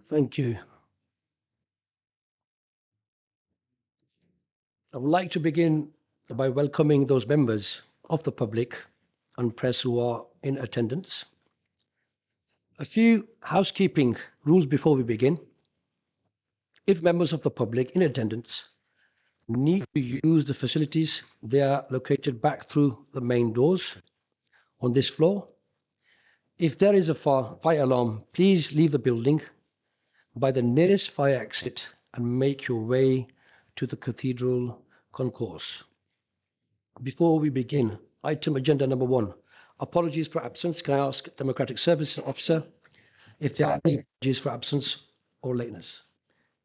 Thank you. I would like to begin by welcoming those members of the public and press who are in attendance. A few housekeeping rules before we begin. If members of the public in attendance need to use the facilities, they are located back through the main doors on this floor. If there is a fire alarm, please leave the building by the nearest fire exit and make your way to the Cathedral Concourse. Before we begin, item agenda number 1, apologies for absence. Can I ask Democratic Services Officer if there are any apologies for absence or lateness?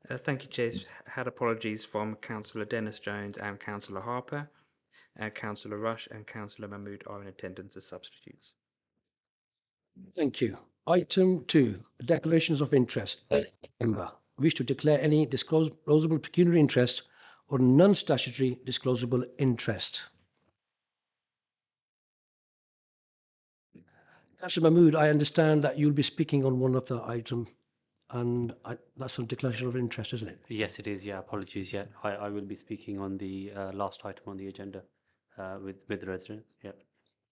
Thank you, Chair. Had apologies from Councillor Dennis Jones and Councillor Harper, and Councillor Rush and Councillor Mahmood are in attendance as substitutes. Thank you. Item 2, declarations of interest. Member wish to declare any disclosable pecuniary interest or non-statutory disclosable interest. Councillor Mahmood, I understand that you'll be speaking on one of the items, and that's a declaration of interest, isn't it? Yes, it is. Yeah, apologies. Yeah, I will be speaking on the last item on the agenda with the residents. Yeah.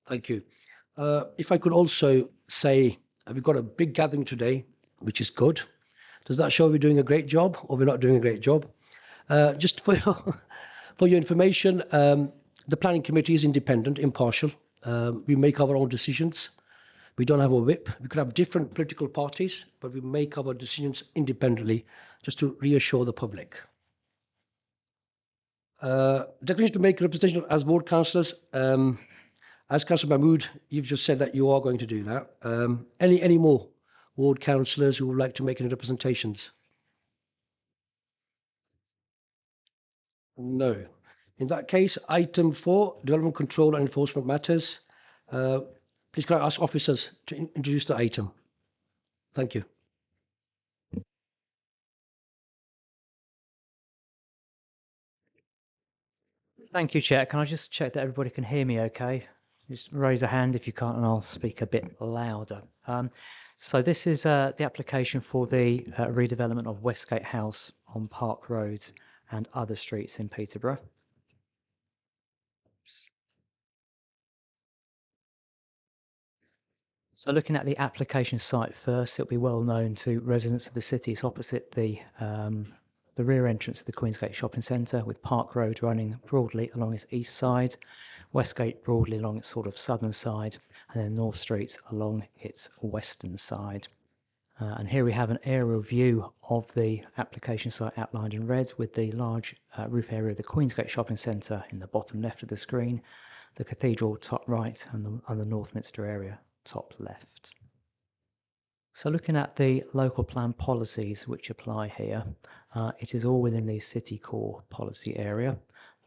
Thank you. If I could also say, we've got a big gathering today, which is good. Does that show we're doing a great job or we're not doing a great job? Just for your information, the planning committee is independent, impartial. We make our own decisions. We don't have a whip. We could have different political parties, but we make our decisions independently, just to reassure the public. Declaration to make representation as ward councillors. As Councillor Mahmood, you've just said that you are going to do that. Any more ward councillors who would like to make any representations? No. In that case, item 4, development control and enforcement matters. Please can I ask officers to introduce the item? Thank you. Thank you, Chair. Can I just check that everybody can hear me okay? Just raise a hand if you can't and I'll speak a bit louder. So this is the application for the redevelopment of Westgate House on Park Road and other streets in Peterborough. So looking at the application site first, it'll be well known to residents of the city. It's opposite the rear entrance of the Queensgate Shopping Centre, with Park Road running broadly along its east side, Westgate broadly along its sort of southern side, and then North Street along its western side. And here we have an aerial view of the application site outlined in red, with the large roof area of the Queensgate Shopping Centre in the bottom left of the screen, the Cathedral top right, and the Northminster area top left. So looking at the local plan policies which apply here, it is all within the city core policy area.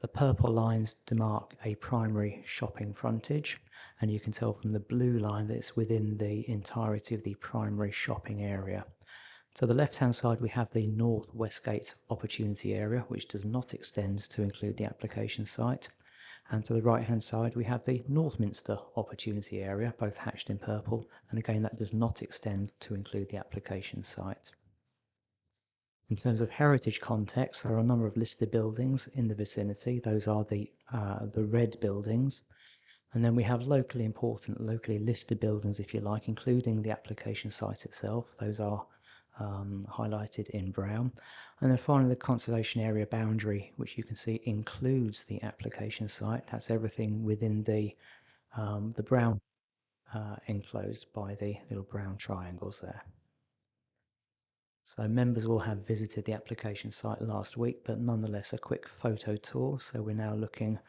The purple lines demark a primary shopping frontage, and you can tell from the blue line that it's within the entirety of the primary shopping area. To the left-hand side, we have the North Westgate opportunity area, which does not extend to include the application site. And to the right-hand side, we have the Northminster opportunity area, both hatched in purple, and again, that does not extend to include the application site. In terms of heritage context, there are a number of listed buildings in the vicinity. Those are the red buildings. And then we have locally important, locally listed buildings, if you like, including the application site itself. Those are highlighted in brown. And then finally, the conservation area boundary, which you can see includes the application site. That's everything within the brown enclosed by the little brown triangles there. So members will have visited the application site last week, but nonetheless a quick photo tour. So we're now looking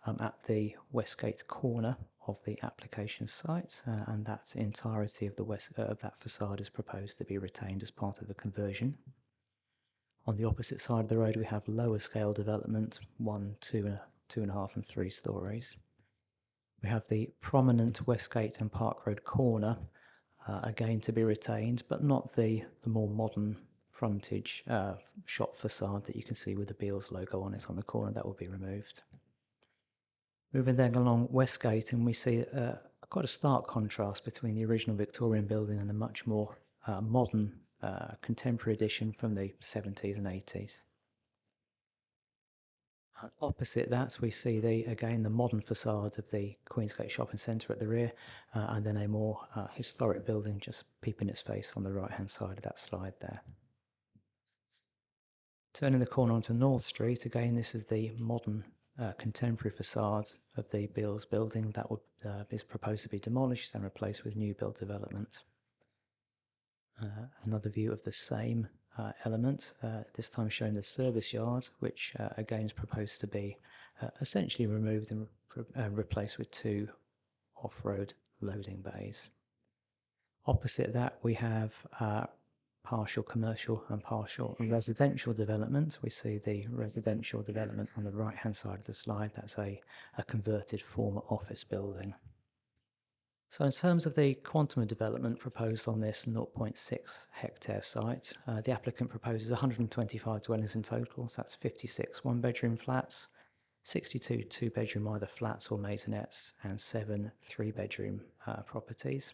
at the Westgate corner of the application site, and that entirety of that facade is proposed to be retained as part of the conversion. On the opposite side of the road, we have lower scale development, 1, 2, 2.5 and 3 stories. We have the prominent Westgate and Park Road corner, again to be retained, but not the more modern frontage shop facade that you can see with the Beals logo on it on the corner. That will be removed. Moving then along Westgate, and we see quite a stark contrast between the original Victorian building and the much more modern contemporary edition from the 70s and 80s. Opposite that, we see again the modern facade of the Queensgate Shopping Centre at the rear, and then a more historic building just peeping its face on the right-hand side of that slide there. Turning the corner onto North Street, again, this is the modern contemporary facade of the Beales building that is proposed to be demolished and replaced with new build development. Another view of the same element, this time showing the service yard, which again is proposed to be essentially removed and replaced with 2 off-road loading bays. Opposite that, we have partial commercial and partial residential development. We see the residential development on the right-hand side of the slide. That's a converted former office building. So in terms of the quantum of development proposed on this 0.6 hectare site, the applicant proposes 125 dwellings in total. So that's 56 one-bedroom flats, 62 two-bedroom either flats or maisonettes, and 7 three-bedroom properties,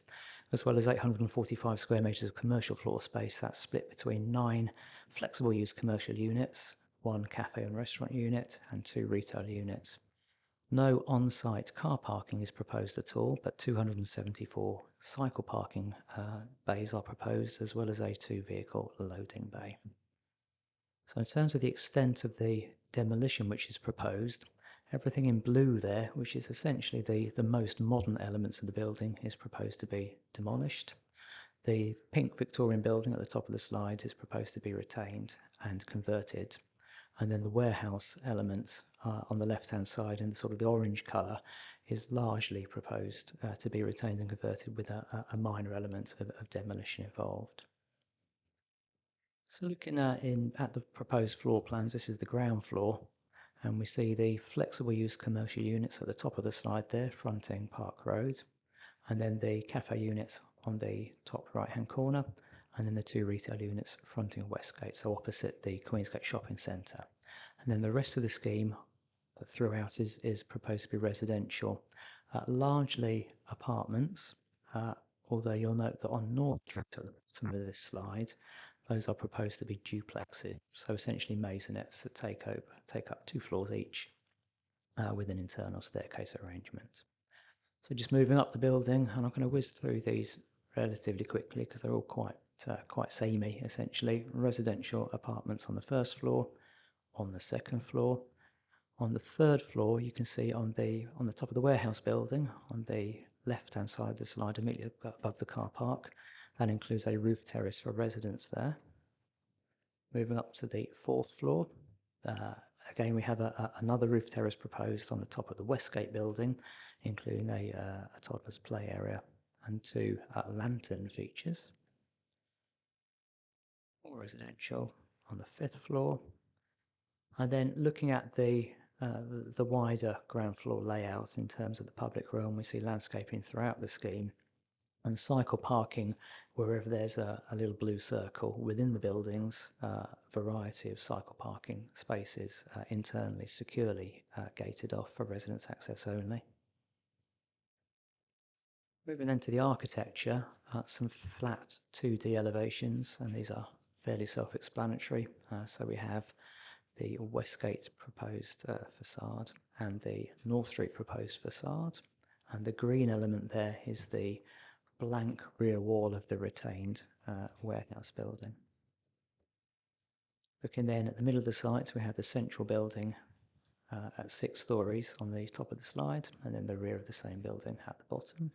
as well as 845 square metres of commercial floor space. That's split between 9 flexible use commercial units, 1 cafe and restaurant unit, and 2 retail units. No on-site car parking is proposed at all, but 274 cycle parking bays are proposed, as well as a 2-vehicle loading bay. So in terms of the extent of the demolition which is proposed, everything in blue there, which is essentially the most modern elements of the building, is proposed to be demolished. The pink Victorian building at the top of the slide is proposed to be retained and converted. And then the warehouse element on the left-hand side in sort of the orange colour is largely proposed to be retained and converted with a minor element of demolition involved. So looking at the proposed floor plans, this is the ground floor, and we see the flexible use commercial units at the top of the slide there, fronting Park Road, and then the cafe units on the top right-hand corner, and then the 2 retail units fronting Westgate, so opposite the Queensgate Shopping Centre. And then the rest of the scheme throughout is proposed to be residential, largely apartments, although you'll note that on North Street at the bottom of this slide, those are proposed to be duplexes, so essentially maisonettes that take up 2 floors each with an internal staircase arrangement. So just moving up the building, and I'm going to whiz through these relatively quickly because they're all quite samey essentially. Residential apartments on the first floor, on the second floor. On the third floor, you can see on the top of the warehouse building, on the left-hand side of the slide, immediately above the car park, that includes a roof terrace for residents there. Moving up to the 4th floor, again we have another roof terrace proposed on the top of the Westgate building, including a toddler's play area and 2 lantern features. All residential on the 5th floor. And then looking at the wider ground floor layout in terms of the public realm, we see landscaping throughout the scheme and cycle parking wherever there's a little blue circle within the buildings, variety of cycle parking spaces internally securely gated off for residents access only. Moving then to the architecture, some flat 2D elevations, and these are fairly self-explanatory. So we have the Westgate proposed facade and the North Street proposed facade, and the green element there is the blank rear wall of the retained warehouse building. Looking then at the middle of the site, we have the central building at 6 stories on the top of the slide, and then the rear of the same building at the bottom.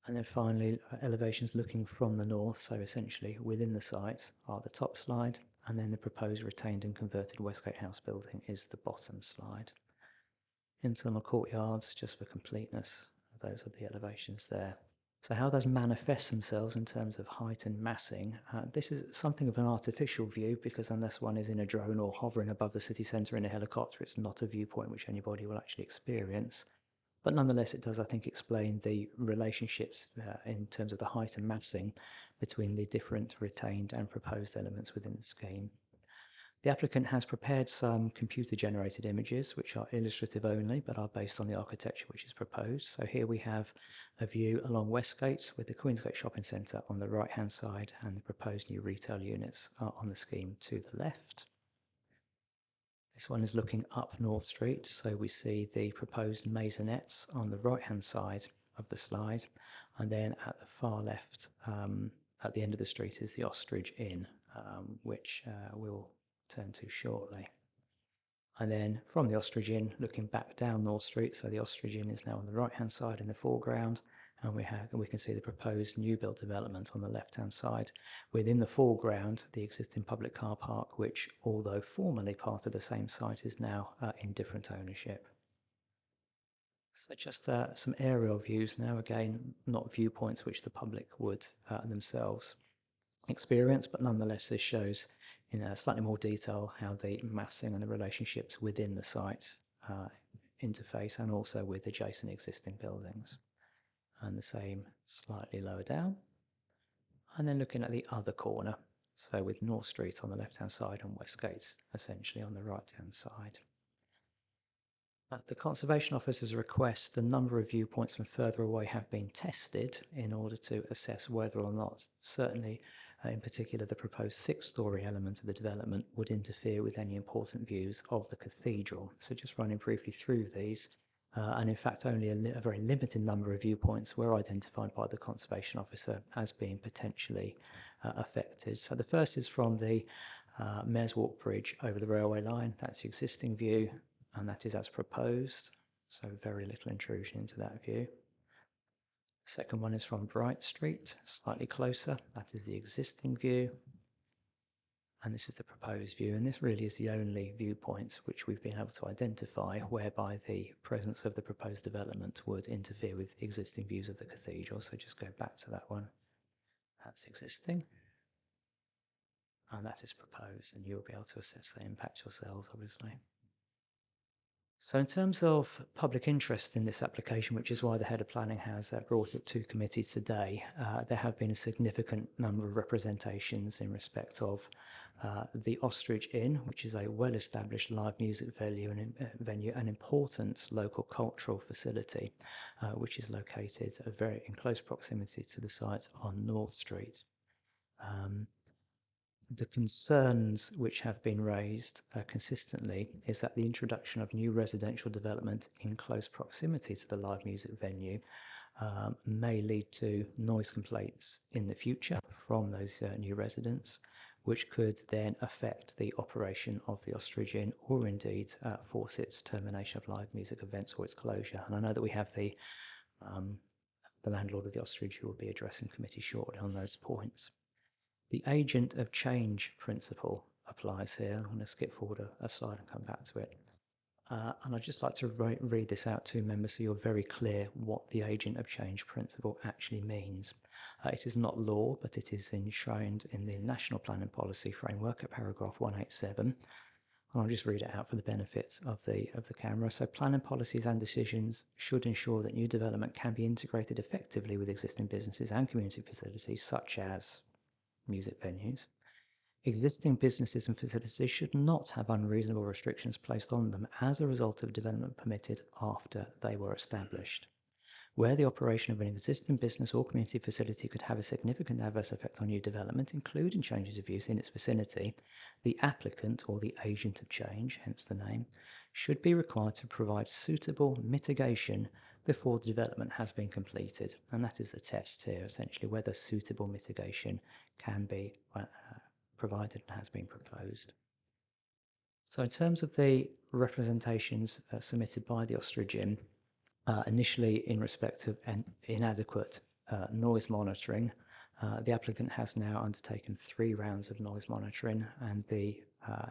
And then finally, elevations looking from the north, so essentially within the site, are the top slide, and then the proposed retained and converted Westgate House building is the bottom slide. Internal courtyards, just for completeness, those are the elevations there. So how those manifest themselves in terms of height and massing, this is something of an artificial view, because unless one is in a drone or hovering above the city centre in a helicopter, it's not a viewpoint which anybody will actually experience. But nonetheless, it does, I think, explain the relationships in terms of the height and massing between the different retained and proposed elements within the scheme. The applicant has prepared some computer-generated images, which are illustrative only, but are based on the architecture which is proposed. So here we have a view along Westgate with the Queensgate Shopping Centre on the right-hand side and the proposed new retail units on the scheme to the left. This one is looking up North Street, so we see the proposed maisonettes on the right-hand side of the slide, and then at the far left, at the end of the street, is the Ostrich Inn, which we'll turn to shortly. And then from the Ostrich Inn, looking back down North Street, so the Ostrich Inn is now on the right-hand side in the foreground, and we can see the proposed new build development on the left-hand side. Within the foreground, the existing public car park, which, although formerly part of the same site, is now in different ownership. So just some aerial views now, again, not viewpoints which the public would themselves experience, but nonetheless this shows in slightly more detail how the massing and the relationships within the site interface, and also with adjacent existing buildings. And the same slightly lower down. And then looking at the other corner, so with North Street on the left-hand side and Westgate essentially on the right-hand side. At the Conservation Officer's request, the number of viewpoints from further away have been tested in order to assess whether or not, certainly in particular, the proposed six-storey element of the development would interfere with any important views of the cathedral. So just running briefly through these, and in fact only a very limited number of viewpoints were identified by the Conservation Officer as being potentially affected. So the first is from the Mayor's Walk Bridge over the railway line. That's the existing view, and that is as proposed, so very little intrusion into that view. The second one is from Bright Street, slightly closer. That is the existing view, and this is the proposed view, and this really is the only viewpoint which we've been able to identify whereby the presence of the proposed development would interfere with existing views of the cathedral. So just go back to that one. That's existing, and that is proposed, and you'll be able to assess the impact yourselves, obviously. So in terms of public interest in this application, which is why the Head of Planning has brought it to committee today, there have been a significant number of representations in respect of the Ostrich Inn, which is a well-established live music venue, an important local cultural facility, which is located very in close proximity to the site on North Street. The concerns which have been raised consistently is that the introduction of new residential development in close proximity to the live music venue may lead to noise complaints in the future from those new residents, which could then affect the operation of the Ostrich Inn, or indeed force its termination of live music events or its closure. And I know that we have the landlord of the Ostrich who will be addressing committee shortly on those points. The agent of change principle applies here. I'm going to skip forward a slide and come back to it. And I'd just like to read this out to members so you're very clear what the agent of change principle actually means. It is not law, but it is enshrined in the National Planning Policy Framework at paragraph 187. And I'll just read it out for the benefit of the camera. So planning policies and decisions should ensure that new development can be integrated effectively with existing businesses and community facilities, such as music venues. Existing businesses and facilities should not have unreasonable restrictions placed on them as a result of development permitted after they were established. Where the operation of an existing business or community facility could have a significant adverse effect on new development, including changes of use in its vicinity, the applicant, or the agent of change, hence the name, should be required to provide suitable mitigation before the development has been completed. And that is the test here, essentially, whether suitable mitigation can be provided and has been proposed. So in terms of the representations submitted by the Ostrich Inn, initially in respect of inadequate noise monitoring, the applicant has now undertaken 3 rounds of noise monitoring, and the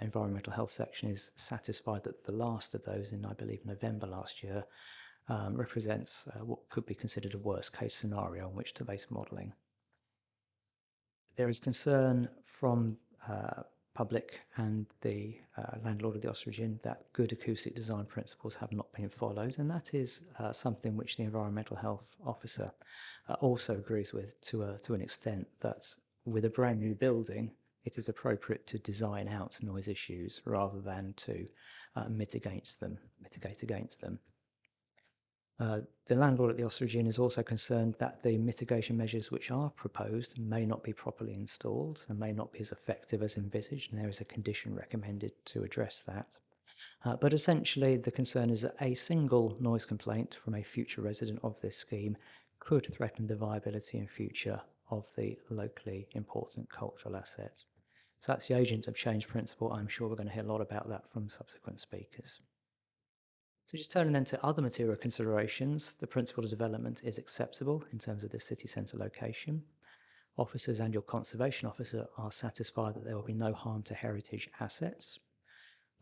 environmental health section is satisfied that the last of those, in I believe November last year, represents what could be considered a worst case scenario on which to base modelling. There is concern from public and the landlord of the Ostrich Inn that good acoustic design principles have not been followed, and that is something which the environmental health officer also agrees with to an extent, that with a brand new building it is appropriate to design out noise issues rather than to mitigate against them. The landlord at the Ostrich Inn is also concerned that the mitigation measures which are proposed may not be properly installed and may not be as effective as envisaged, and there is a condition recommended to address that. But essentially, the concern is that a single noise complaint from a future resident of this scheme could threaten the viability in future of the locally important cultural asset. So that's the agent of change principle. I'm sure we're going to hear a lot about that from subsequent speakers. So just turning then to other material considerations, the principle of development is acceptable in terms of the city centre location. Officers and your conservation officer are satisfied that there will be no harm to heritage assets.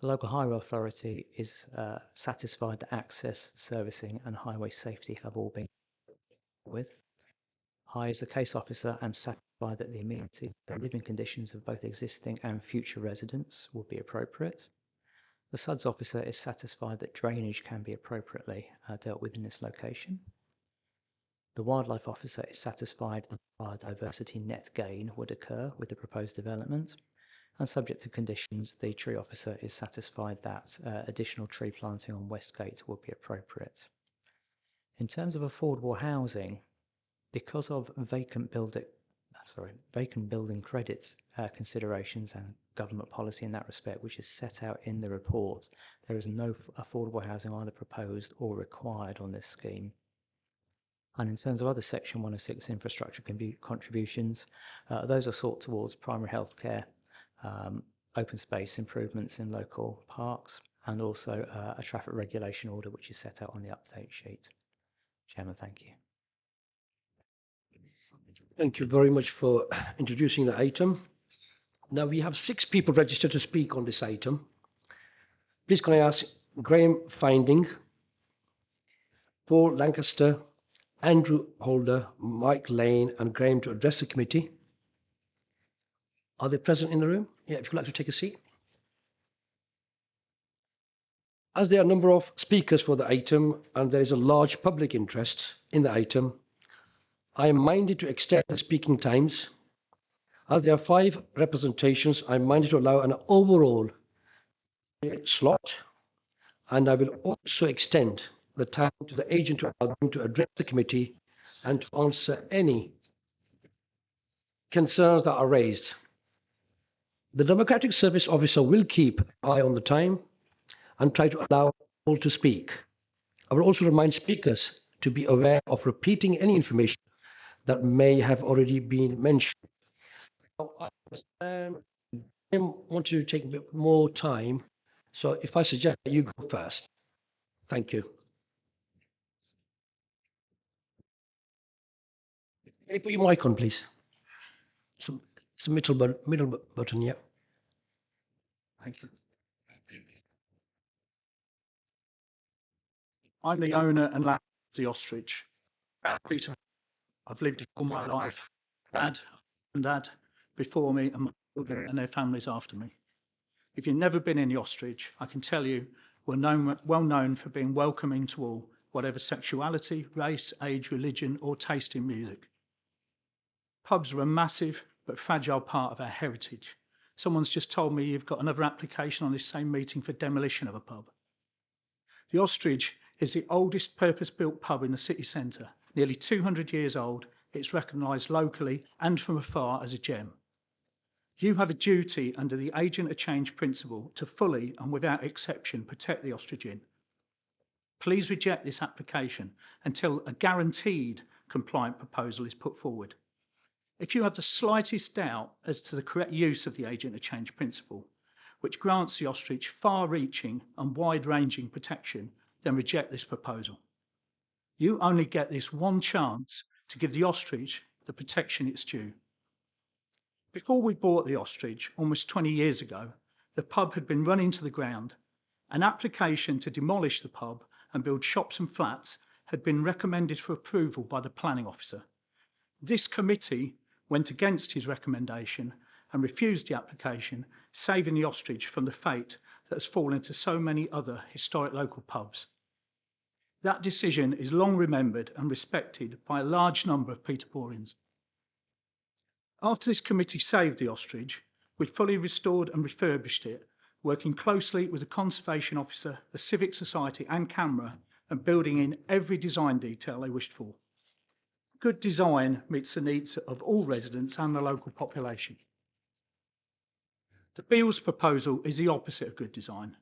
The local highway authority is satisfied that access, servicing and highway safety have all been with. I, as the case officer, am satisfied that the amenity, the living conditions of both existing and future residents will be appropriate. The SUDS officer is satisfied that drainage can be appropriately dealt with in this location. The wildlife officer is satisfied that biodiversity net gain would occur with the proposed development. And subject to conditions, the tree officer is satisfied that additional tree planting on Westgate will be appropriate. In terms of affordable housing, because of vacant building credits considerations and government policy in that respect, which is set out in the report, there is no affordable housing either proposed or required on this scheme. And in terms of other Section 106 infrastructure contributions, those are sought towards primary healthcare, open space improvements in local parks, and also a traffic regulation order which is set out on the update sheet. Chairman, thank you. Thank you very much for introducing the item. Now we have 6 people registered to speak on this item. Please can I ask Graham Finding, Paul Lancaster, Andrew Holder, Mike Lane and Graham to address the committee. Are they present in the room? Yeah, if you'd like to take a seat. As there are a number of speakers for the item and there is a large public interest in the item, I am minded to extend the speaking times. As there are 5 representations, I'm minded to allow an overall slot, and I will also extend the time to the agent to allow them to address the committee and to answer any concerns that are raised. The Democratic Service Officer will keep an eye on the time and try to allow all to speak. I will also remind speakers to be aware of repeating any information that may have already been mentioned. I want to take a bit more time, so if I suggest that you go first. Thank you. Can you put your mic on, please? It's a middle button, yeah. Thank you. I'm the owner and landlord of the Ostrich. Peter, I've lived it all my life. Dad and Dad before me and my children and their families after me. If you've never been in the Ostrich, I can tell you we're well known for being welcoming to all, whatever sexuality, race, age, religion or taste in music. Pubs are a massive but fragile part of our heritage. Someone's just told me you've got another application on this same meeting for demolition of a pub. The Ostrich is the oldest purpose-built pub in the city centre. Nearly 200 years old, it's recognised locally and from afar as a gem. You have a duty under the agent of change principle to fully and without exception protect the Ostrich Inn. Please reject this application until a guaranteed compliant proposal is put forward. If you have the slightest doubt as to the correct use of the agent of change principle, which grants the Ostrich far-reaching and wide-ranging protection, then reject this proposal. You only get this one chance to give the Ostrich the protection it's due. Before we bought the Ostrich, almost 20 years ago, the pub had been run into the ground. An application to demolish the pub and build shops and flats had been recommended for approval by the planning officer. This committee went against his recommendation and refused the application, saving the Ostrich from the fate that has fallen to so many other historic local pubs. That decision is long remembered and respected by a large number of Peterborians. After this committee saved the Ostrich, We fully restored and refurbished it, working closely with the Conservation Officer, the Civic Society and CAMRA, and building in every design detail they wished for. Good design meets the needs of all residents and the local population. The Beales proposal is the opposite of good design.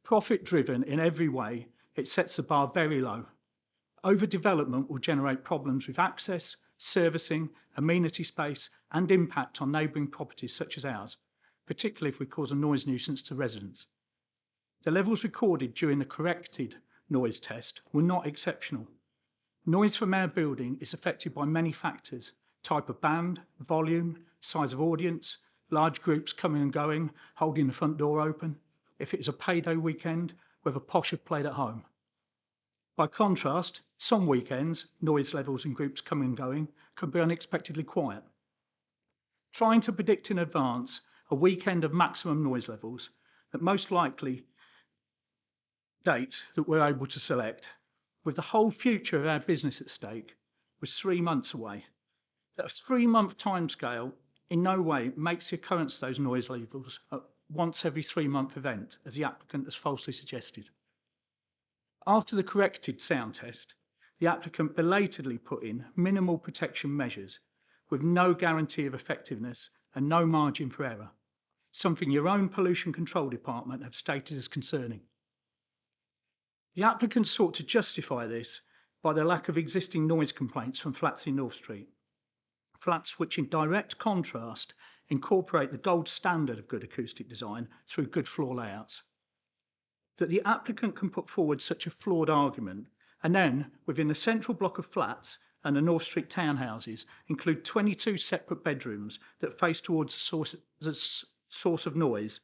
Profit-driven in every way, it sets the bar very low. Overdevelopment will generate problems with access, servicing, amenity space, and impact on neighbouring properties such as ours, particularly if we cause a noise nuisance to residents. The levels recorded during the corrected noise test were not exceptional. Noise from our building is affected by many factors: type of band, volume, size of audience, large groups coming and going, holding the front door open, if it is a payday weekend, whether posh have played at home. By contrast, some weekends, noise levels and groups coming and going can be unexpectedly quiet. Trying to predict in advance a weekend of maximum noise levels, that most likely date that we're able to select, with the whole future of our business at stake, was 3 months away. That 3-month timescale in no way makes the occurrence of those noise levels a once every 3-month event, as the applicant has falsely suggested. After the corrected sound test, the applicant belatedly put in minimal protection measures with no guarantee of effectiveness and no margin for error, something your own pollution control department have stated as concerning. The applicant sought to justify this by the lack of existing noise complaints from flats in North Street, flats which in direct contrast incorporate the gold standard of good acoustic design through good floor layouts. That the applicant can put forward such a flawed argument and then, within the central block of flats and the North Street townhouses, include 22 separate bedrooms that face towards the source of noise,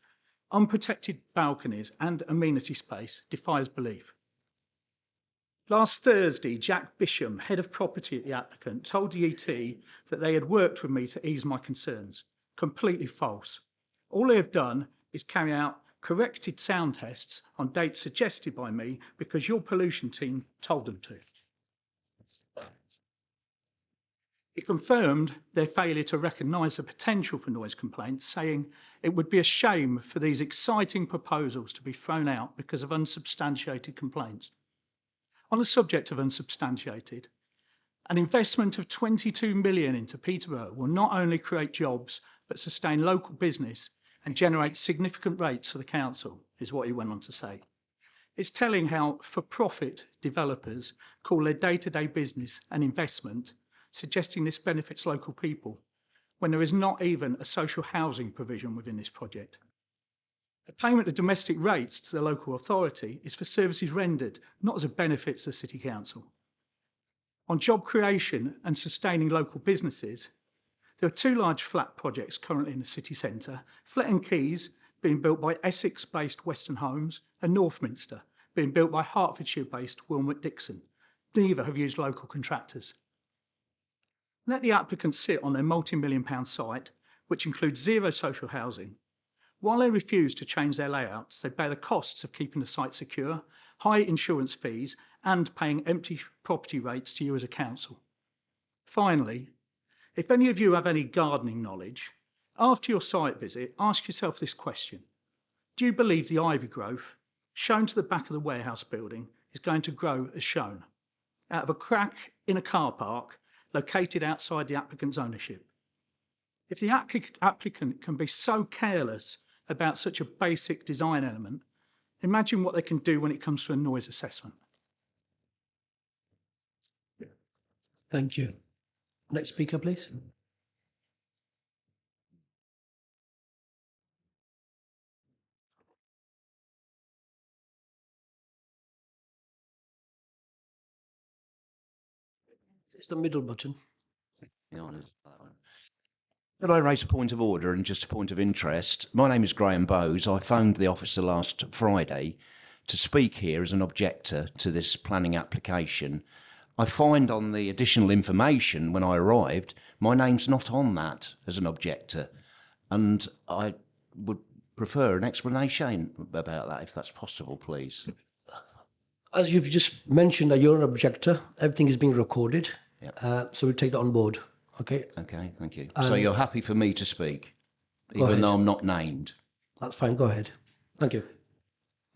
unprotected balconies and amenity space defies belief. Last Thursday, Jack Bisham, head of property at the applicant, told the ET that they had worked with me to ease my concerns. Completely false. All they have done is carry out corrected sound tests on dates suggested by me because your pollution team told them to. He confirmed their failure to recognise the potential for noise complaints, saying it would be a shame for these exciting proposals to be thrown out because of unsubstantiated complaints. On the subject of unsubstantiated, an investment of 22 million into Peterborough will not only create jobs, but sustain local business and generate significant rates for the council, is what he went on to say. It's telling how for-profit developers call their day-to-day business an investment, suggesting this benefits local people, when there is not even a social housing provision within this project. The payment of domestic rates to the local authority is for services rendered, not as a benefit to the City Council. On job creation and sustaining local businesses, there are 2 large flat projects currently in the city centre, Fletton Quays being built by Essex-based Western Homes and Northminster being built by Hertfordshire-based Wilmot Dixon. Neither have used local contractors. Let the applicants sit on their multi-million-pound site, which includes 0 social housing. While they refuse to change their layouts, they bear the costs of keeping the site secure, high insurance fees, and paying empty property rates to you as a council. Finally, if any of you have any gardening knowledge, after your site visit, ask yourself this question. Do you believe the ivy growth shown to the back of the warehouse building is going to grow as shown, out of a crack in a car park located outside the applicant's ownership? If the applicant can be so careless about such a basic design element, imagine what they can do when it comes to a noise assessment. Thank you. Next speaker, please. It's the middle button. Could I raise a point of order and just a point of interest? My name is Graham Bowes. I phoned the officer last Friday to speak here as an objector to this planning application. I find on the additional information when I arrived, my name's not on that as an objector. And I would prefer an explanation about that, if that's possible, please. As you've just mentioned that you're an objector, everything is being recorded. Yep. So we'll take that on board. Okay. Okay, thank you. So you're happy for me to speak? Go even though ahead. I'm not named. That's fine. Go ahead. Thank you.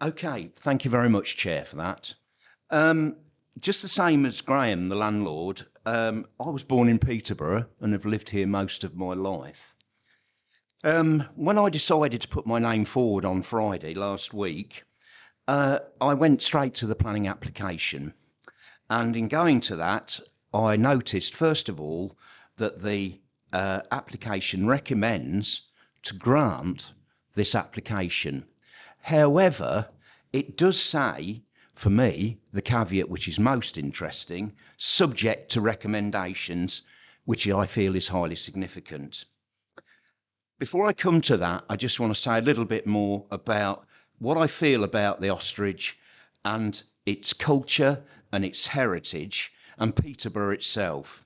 Okay, thank you very much, Chair, for that. Just the same as Graham, the landlord, I was born in Peterborough and have lived here most of my life. When I decided to put my name forward on Friday last week, I went straight to the planning application. And in going to that, I noticed, first of all, that the application recommends to grant this application. However, it does say, for me, the caveat which is most interesting, subject to recommendations, which I feel is highly significant. Before I come to that, I just want to say a little bit more about what I feel about the ostrich and its culture and its heritage and Peterborough itself.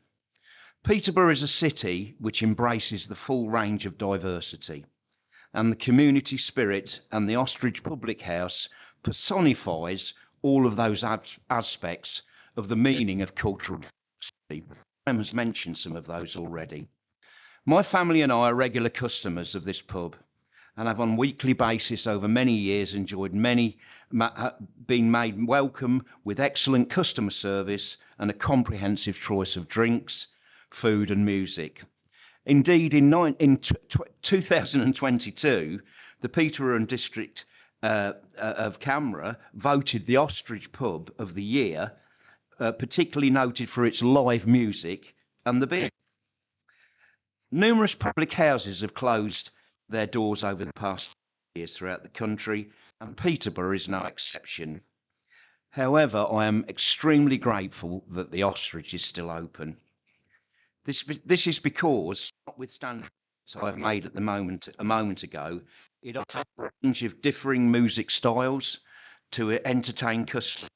Peterborough is a city which embraces the full range of diversity, and the community spirit and the Ostrich Public House personifies all of those aspects of the meaning of cultural diversity. Graham has mentioned some of those already. My family and I are regular customers of this pub and have on a weekly basis over many years enjoyed being made welcome with excellent customer service and a comprehensive choice of drinks, food and music. Indeed, in 2022, the Peterborough District of Camera voted the Ostrich Pub of the Year, particularly noted for its live music and the beer. Numerous public houses have closed their doors over the past years throughout the country, and Peterborough is no exception. However, I am extremely grateful that the Ostrich is still open. This is because, notwithstanding what I've made a moment ago, it offers a range of differing music styles to entertain customers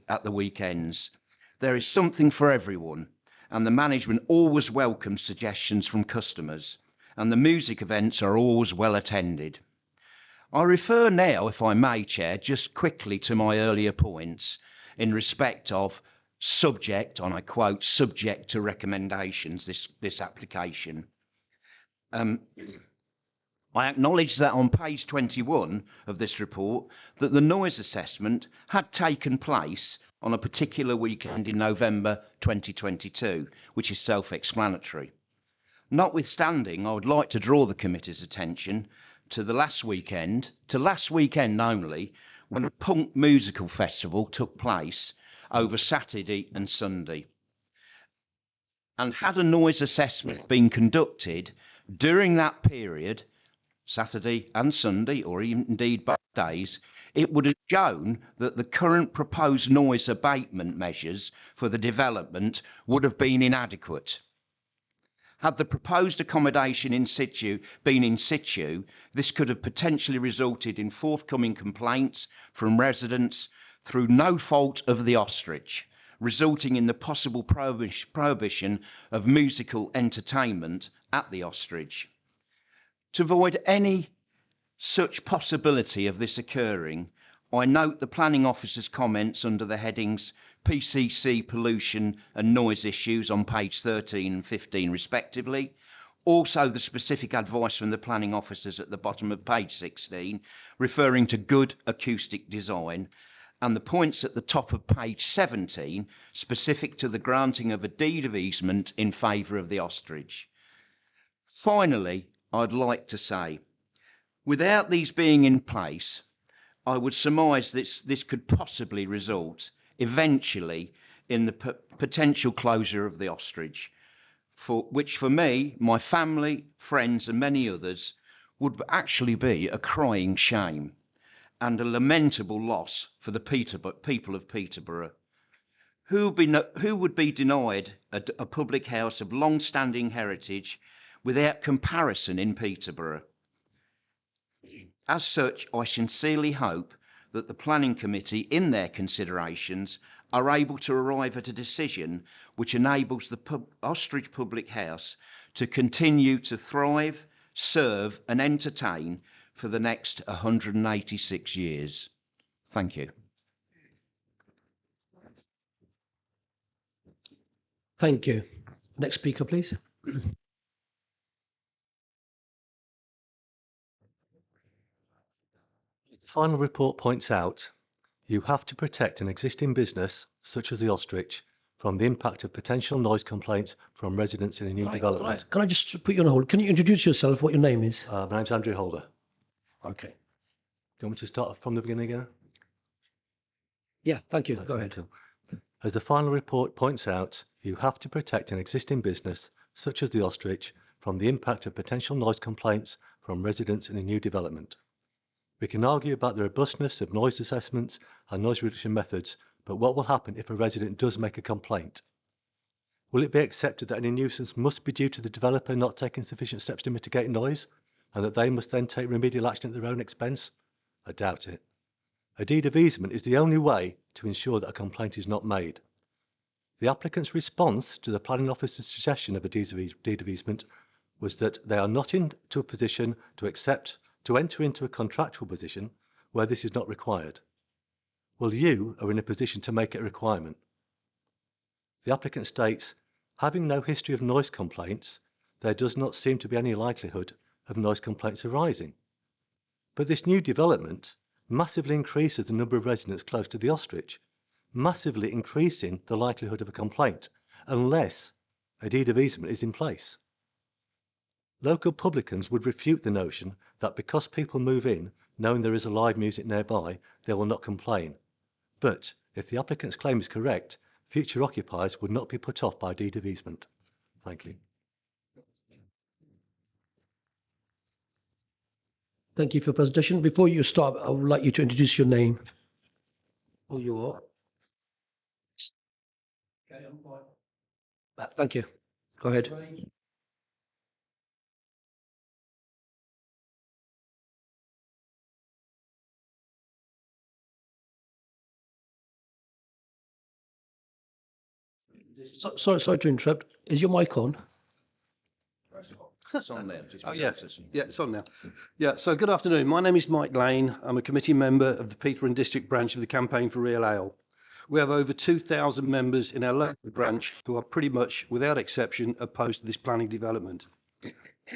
at the weekends. There is something for everyone, and the management always welcomes suggestions from customers, and the music events are always well attended. I refer now, if I may, Chair, just quickly to my earlier points in respect of subject, and I quote, subject to recommendations, this application. I acknowledge that on page 21 of this report that the noise assessment had taken place on a particular weekend in November 2022, which is self-explanatory. Notwithstanding, I would like to draw the committee's attention to last weekend only, when a punk musical festival took place over Saturday and Sunday. And had a noise assessment been conducted during that period, Saturday and Sunday, or even indeed both days, it would have shown that the current proposed noise abatement measures for the development would have been inadequate. Had the proposed accommodation in situ been in situ, this could have potentially resulted in forthcoming complaints from residents through no fault of the Ostrich, resulting in the possible prohibition of musical entertainment at the Ostrich. To avoid any such possibility of this occurring, I note the planning officer's comments under the headings PCC pollution and noise issues on page 13 and 15 respectively. Also the specific advice from the planning officers at the bottom of page 16 referring to good acoustic design, and the points at the top of page 17 specific to the granting of a deed of easement in favour of the Ostrich. Finally, I'd like to say, without these being in place, I would surmise this could possibly result eventually in the potential closure of the Ostrich, which for me, my family, friends and many others would actually be a crying shame and a lamentable loss for the people of Peterborough, who would be denied a public house of long-standing heritage without comparison in Peterborough. As such, I sincerely hope that the Planning Committee, in their considerations, are able to arrive at a decision which enables the Ostrich Public House to continue to thrive, serve and entertain for the next 186 years. Thank you. Thank you. Next speaker, please. Final report points out you have to protect an existing business, such as the Ostrich, from the impact of potential noise complaints from residents in a new development. Can I just put you on hold? Can you introduce yourself, what your name is? My name's Andrew Holder. Okay. Do you want me to start from the beginning again? Yeah, thank you. Go ahead. As the final report points out, you have to protect an existing business, such as the Ostrich, from the impact of potential noise complaints from residents in a new development. We can argue about the robustness of noise assessments and noise reduction methods, but what will happen if a resident does make a complaint? Will it be accepted that any nuisance must be due to the developer not taking sufficient steps to mitigate noise, and that they must then take remedial action at their own expense? I doubt it. A deed of easement is the only way to ensure that a complaint is not made. The applicant's response to the planning officer's suggestion of a deed of easement was that they are not into a position to enter into a contractual position where this is not required. Well, you are in a position to make it a requirement. The applicant states, having no history of noise complaints, there does not seem to be any likelihood of noise complaints arising. But this new development massively increases the number of residents close to the Ostrich, massively increasing the likelihood of a complaint, unless a deed of easement is in place. Local publicans would refute the notion that because people move in knowing there is a live music nearby, they will not complain. But if the applicant's claim is correct, future occupiers would not be put off by a deed of easement. Thank you. Thank you for your presentation. Before you start, I would like you to introduce your name. Who you are. Thank you. Go ahead. Sorry to interrupt. Is your mic on? It's on there. Oh, yeah. Yeah, it's on now. Yeah, so good afternoon. My name is Mike Lane. I'm a committee member of the Peterborough District branch of the Campaign for Real Ale. We have over 2,000 members in our local branch who are pretty much, without exception, opposed to this planning development.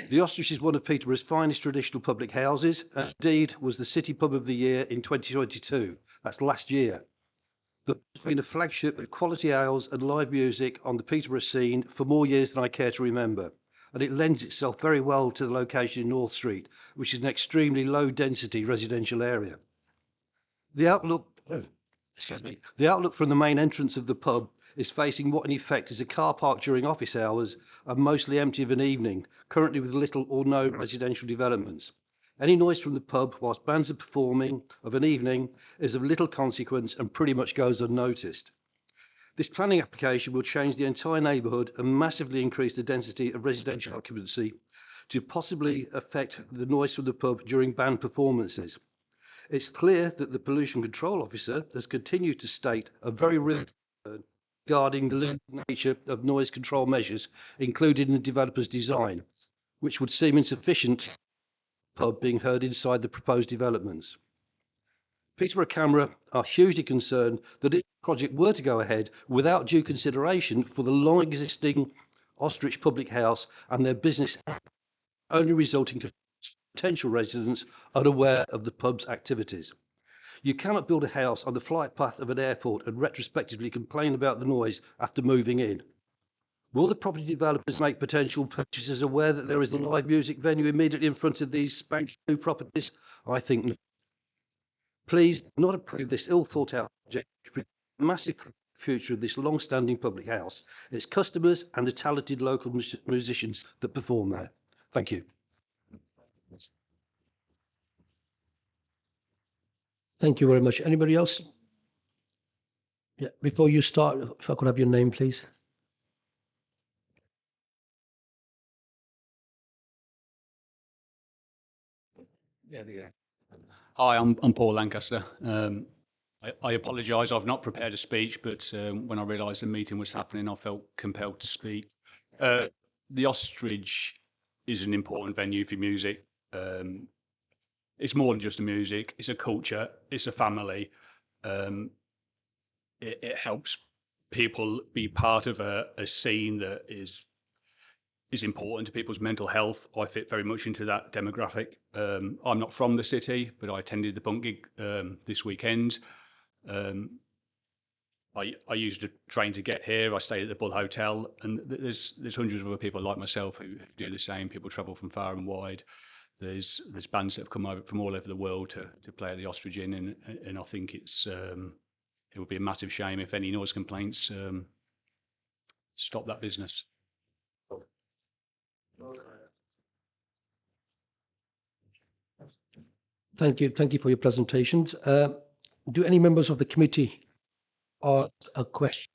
The Ostrich is one of Peterborough's finest traditional public houses, and indeed was the City Pub of the Year in 2022. That's last year. It's been a flagship of quality ales and live music on the Peterborough scene for more years than I care to remember. And it lends itself very well to the location in North Street, which is an extremely low-density residential area. The outlook from the main entrance of the pub is facing what in effect is a car park during office hours and mostly empty of an evening, currently with little or no residential developments. Any noise from the pub whilst bands are performing of an evening is of little consequence and pretty much goes unnoticed. This planning application will change the entire neighbourhood and massively increase the density of residential occupancy to possibly affect the noise from the pub during band performances. It's clear that the pollution control officer has continued to state a very real concern regarding the limited nature of noise control measures included in the developer's design, which would seem insufficient pub being heard inside the proposed developments. Peterborough Camera are hugely concerned that if the project were to go ahead without due consideration for the long existing Ostrich public house and their business, only resulting to potential residents unaware of the pub's activities. You cannot build a house on the flight path of an airport and retrospectively complain about the noise after moving in. Will the property developers make potential purchasers aware that there is a live music venue immediately in front of these spanking new properties? I think not. Please do not approve this ill-thought-out project, which presents a massive future of this long-standing public house, its customers and the talented local musicians that perform there. Thank you. Thank you very much. Anybody else? Yeah, before you start, if I could have your name, please. Hi, I'm Paul Lancaster. I apologise, I've not prepared a speech, but when I realised the meeting was happening, I felt compelled to speak. The Ostrich is an important venue for music. It's more than just the music, it's a culture, it's a family. It helps people be part of a scene that is important to people's mental health. I fit very much into that demographic. I'm not from the city, but I attended the Bunk gig this weekend. I used a train to get here. I stayed at the Bull Hotel, and there's hundreds of other people like myself who do the same. People travel from far and wide. There's bands that have come over from all over the world to play at the Ostrich Inn, and I think it would be a massive shame if any noise complaints stop that business. Thank you for your presentations. Do any members of the committee ask a question?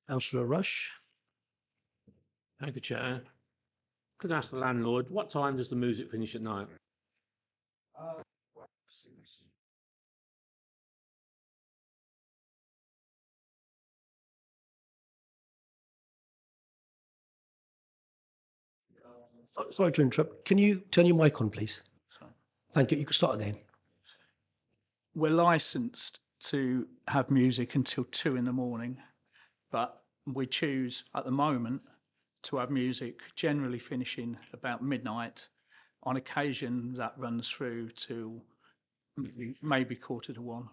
Councillor Rush. Thank you, Chair. Could I ask the landlord, what time does the music finish at night? Sorry to interrupt. Can you turn your mic on, please? Thank you. You can start again. We're licensed to have music until 2 in the morning, but we choose at the moment to have music generally finishing about midnight. On occasion, that runs through to maybe 1:45.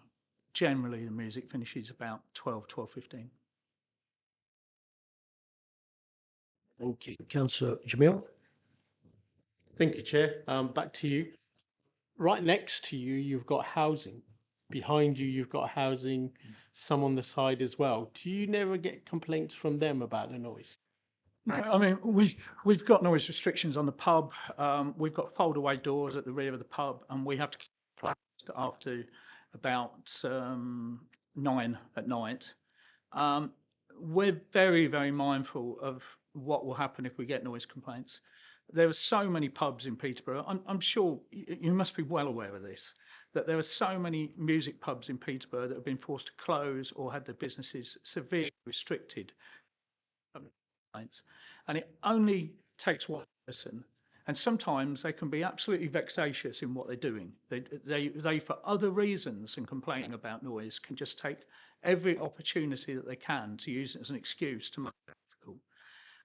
Generally, the music finishes about 12:15. Thank you. Councillor Jamil. Thank you, Chair. Back to you. Right next to you, you've got housing. Behind you, you've got housing, some on the side as well. Do you never get complaints from them about the noise? I mean, we've got noise restrictions on the pub. We've got fold-away doors at the rear of the pub, and we have to close after about 9 at night. We're very, very mindful of what will happen if we get noise complaints. There are so many pubs in Peterborough. I'm sure you must be well aware of this, that there are so many music pubs in Peterborough that have been forced to close or had their businesses severely restricted. And it only takes one person, and sometimes they can be absolutely vexatious in what they're doing. They for other reasons than complaining about noise, can just take every opportunity that they can to use it as an excuse to make it difficult.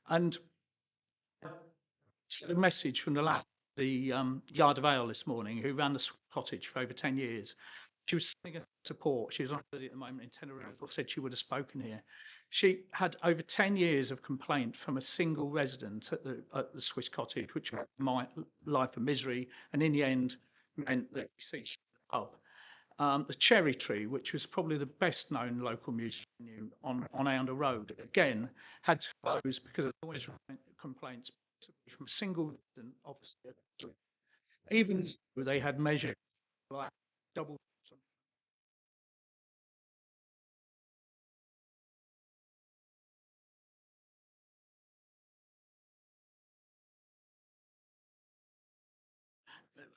And the message from the Yard of Ale this morning, who ran the cottage for over 10 years. She was sending support. She's on holiday at the moment in Tenerife, or said she would have spoken here. She had over 10 years of complaint from a single resident at the Swiss cottage, which made my life a misery, and in the end meant that we ceased the pub. The Cherry Tree, which was probably the best known local music venue on Ounder Road, again had to close because of noise complaints from a single resident opposite. Even though they had measured like double.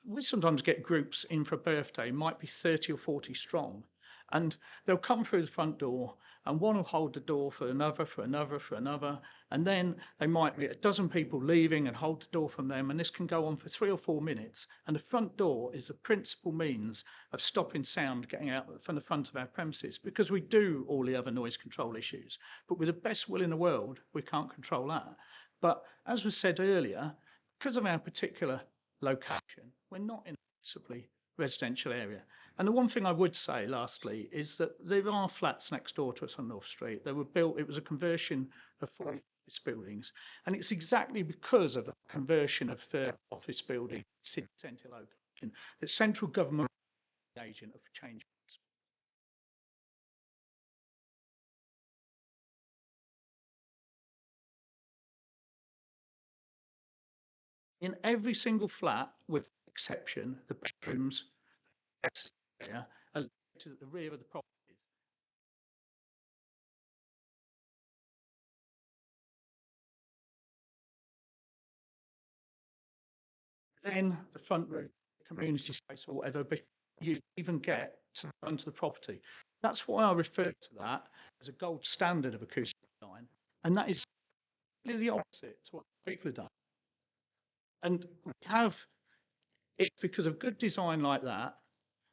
We sometimes get groups in for a birthday, might be 30 or 40 strong, and they'll come through the front door, and one will hold the door for another, and then they might be a dozen people leaving and hold the door from them, and this can go on for 3 or 4 minutes. And the front door is the principal means of stopping sound getting out from the front of our premises, because we do all the other noise control issues, but with the best will in the world, we can't control that. But as was said earlier, because of our particular location, we're not in a principally residential area. And the one thing I would say lastly is that there are flats next door to us on North Street. They were built, it was a conversion of 4 office buildings, and it's exactly because of the conversion of office building city centre location that central government is an agent of change. In every single flat, with exception, the bedrooms are to the rear of the properties. Then the front room, community space or whatever, before you even get to the front of the property. That's why I refer to that as a gold standard of acoustic design, and that is the opposite to what people have done. And we have it because of good design like that,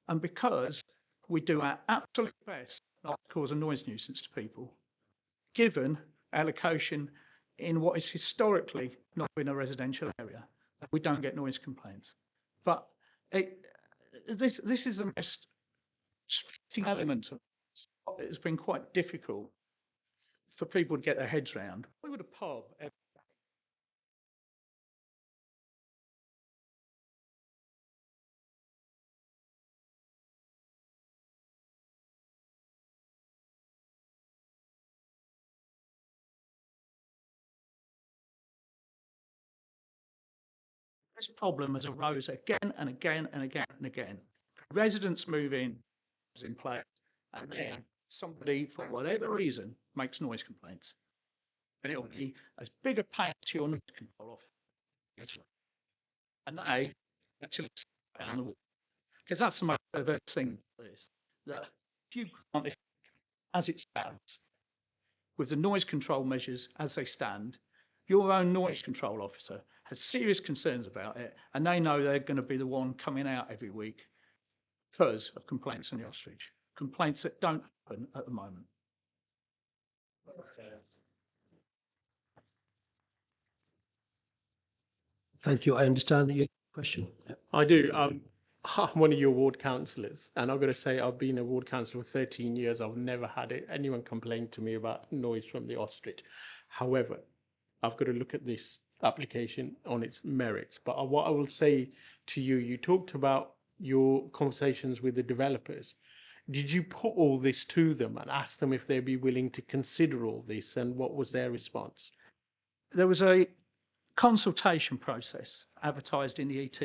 and because we do our absolute best not to cause a noise nuisance to people, given our location in what is historically not been a residential area. We don't get noise complaints. But this is the most striking element of this. It's been quite difficult for people to get their heads around. We would a pub. This problem has arose again and again and again and again. Residents move in place, and then somebody, for whatever reason, makes noise complaints. And it'll be as big a pain to your noise control officer. And they actually, because that's the most perverse thing of this, that if you grant it as it stands, with the noise control measures as they stand, your own noise control officer has serious concerns about it, and they know they're going to be the one coming out every week because of complaints on the ostrich, complaints that don't happen at the moment. Thank you. I understand your question. Yeah. I do. I'm one of your ward councillors, and I've got to say I've been a ward councillor for 13 years. I've never had anyone complain to me about noise from the ostrich. However, I've got to look at this application on its merits. But what I will say to you, you talked about your conversations with the developers. Did you put all this to them and ask them if they'd be willing to consider all this, and what was their response? There was a consultation process advertised in the ET,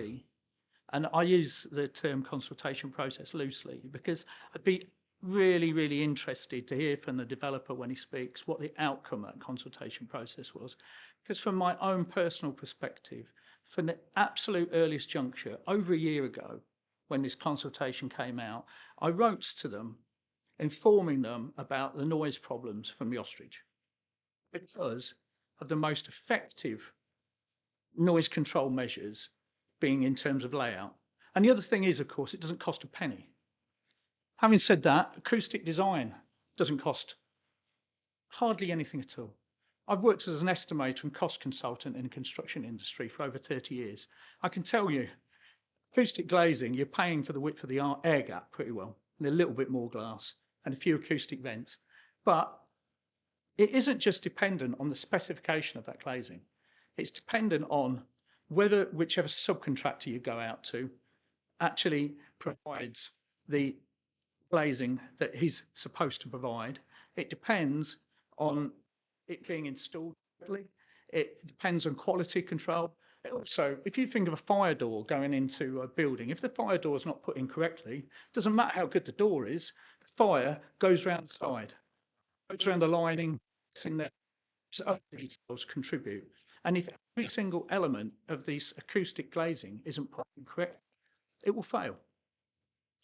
and I use the term consultation process loosely because I'd be really, really interested to hear from the developer when he speaks what the outcome of that consultation process was. Because from my own personal perspective, from the absolute earliest juncture, over a year ago, when this consultation came out, I wrote to them informing them about the noise problems from the ostrich because of the most effective noise control measures being in terms of layout. And the other thing is, of course, it doesn't cost a penny. Having said that, acoustic design doesn't cost hardly anything at all. I've worked as an estimator and cost consultant in the construction industry for over 30 years. I can tell you, acoustic glazing, you're paying for the width of the air gap pretty well, and a little bit more glass, and a few acoustic vents. But it isn't just dependent on the specification of that glazing. It's dependent on whether whichever subcontractor you go out to actually provides the glazing that he's supposed to provide. It depends on it being installed correctly. It depends on quality control. Also, if you think of a fire door going into a building, if the fire door is not put in correctly, it doesn't matter how good the door is, the fire goes around the side, goes around the lining, it's in there. So other details contribute. And if every single element of this acoustic glazing isn't put in correct, it will fail.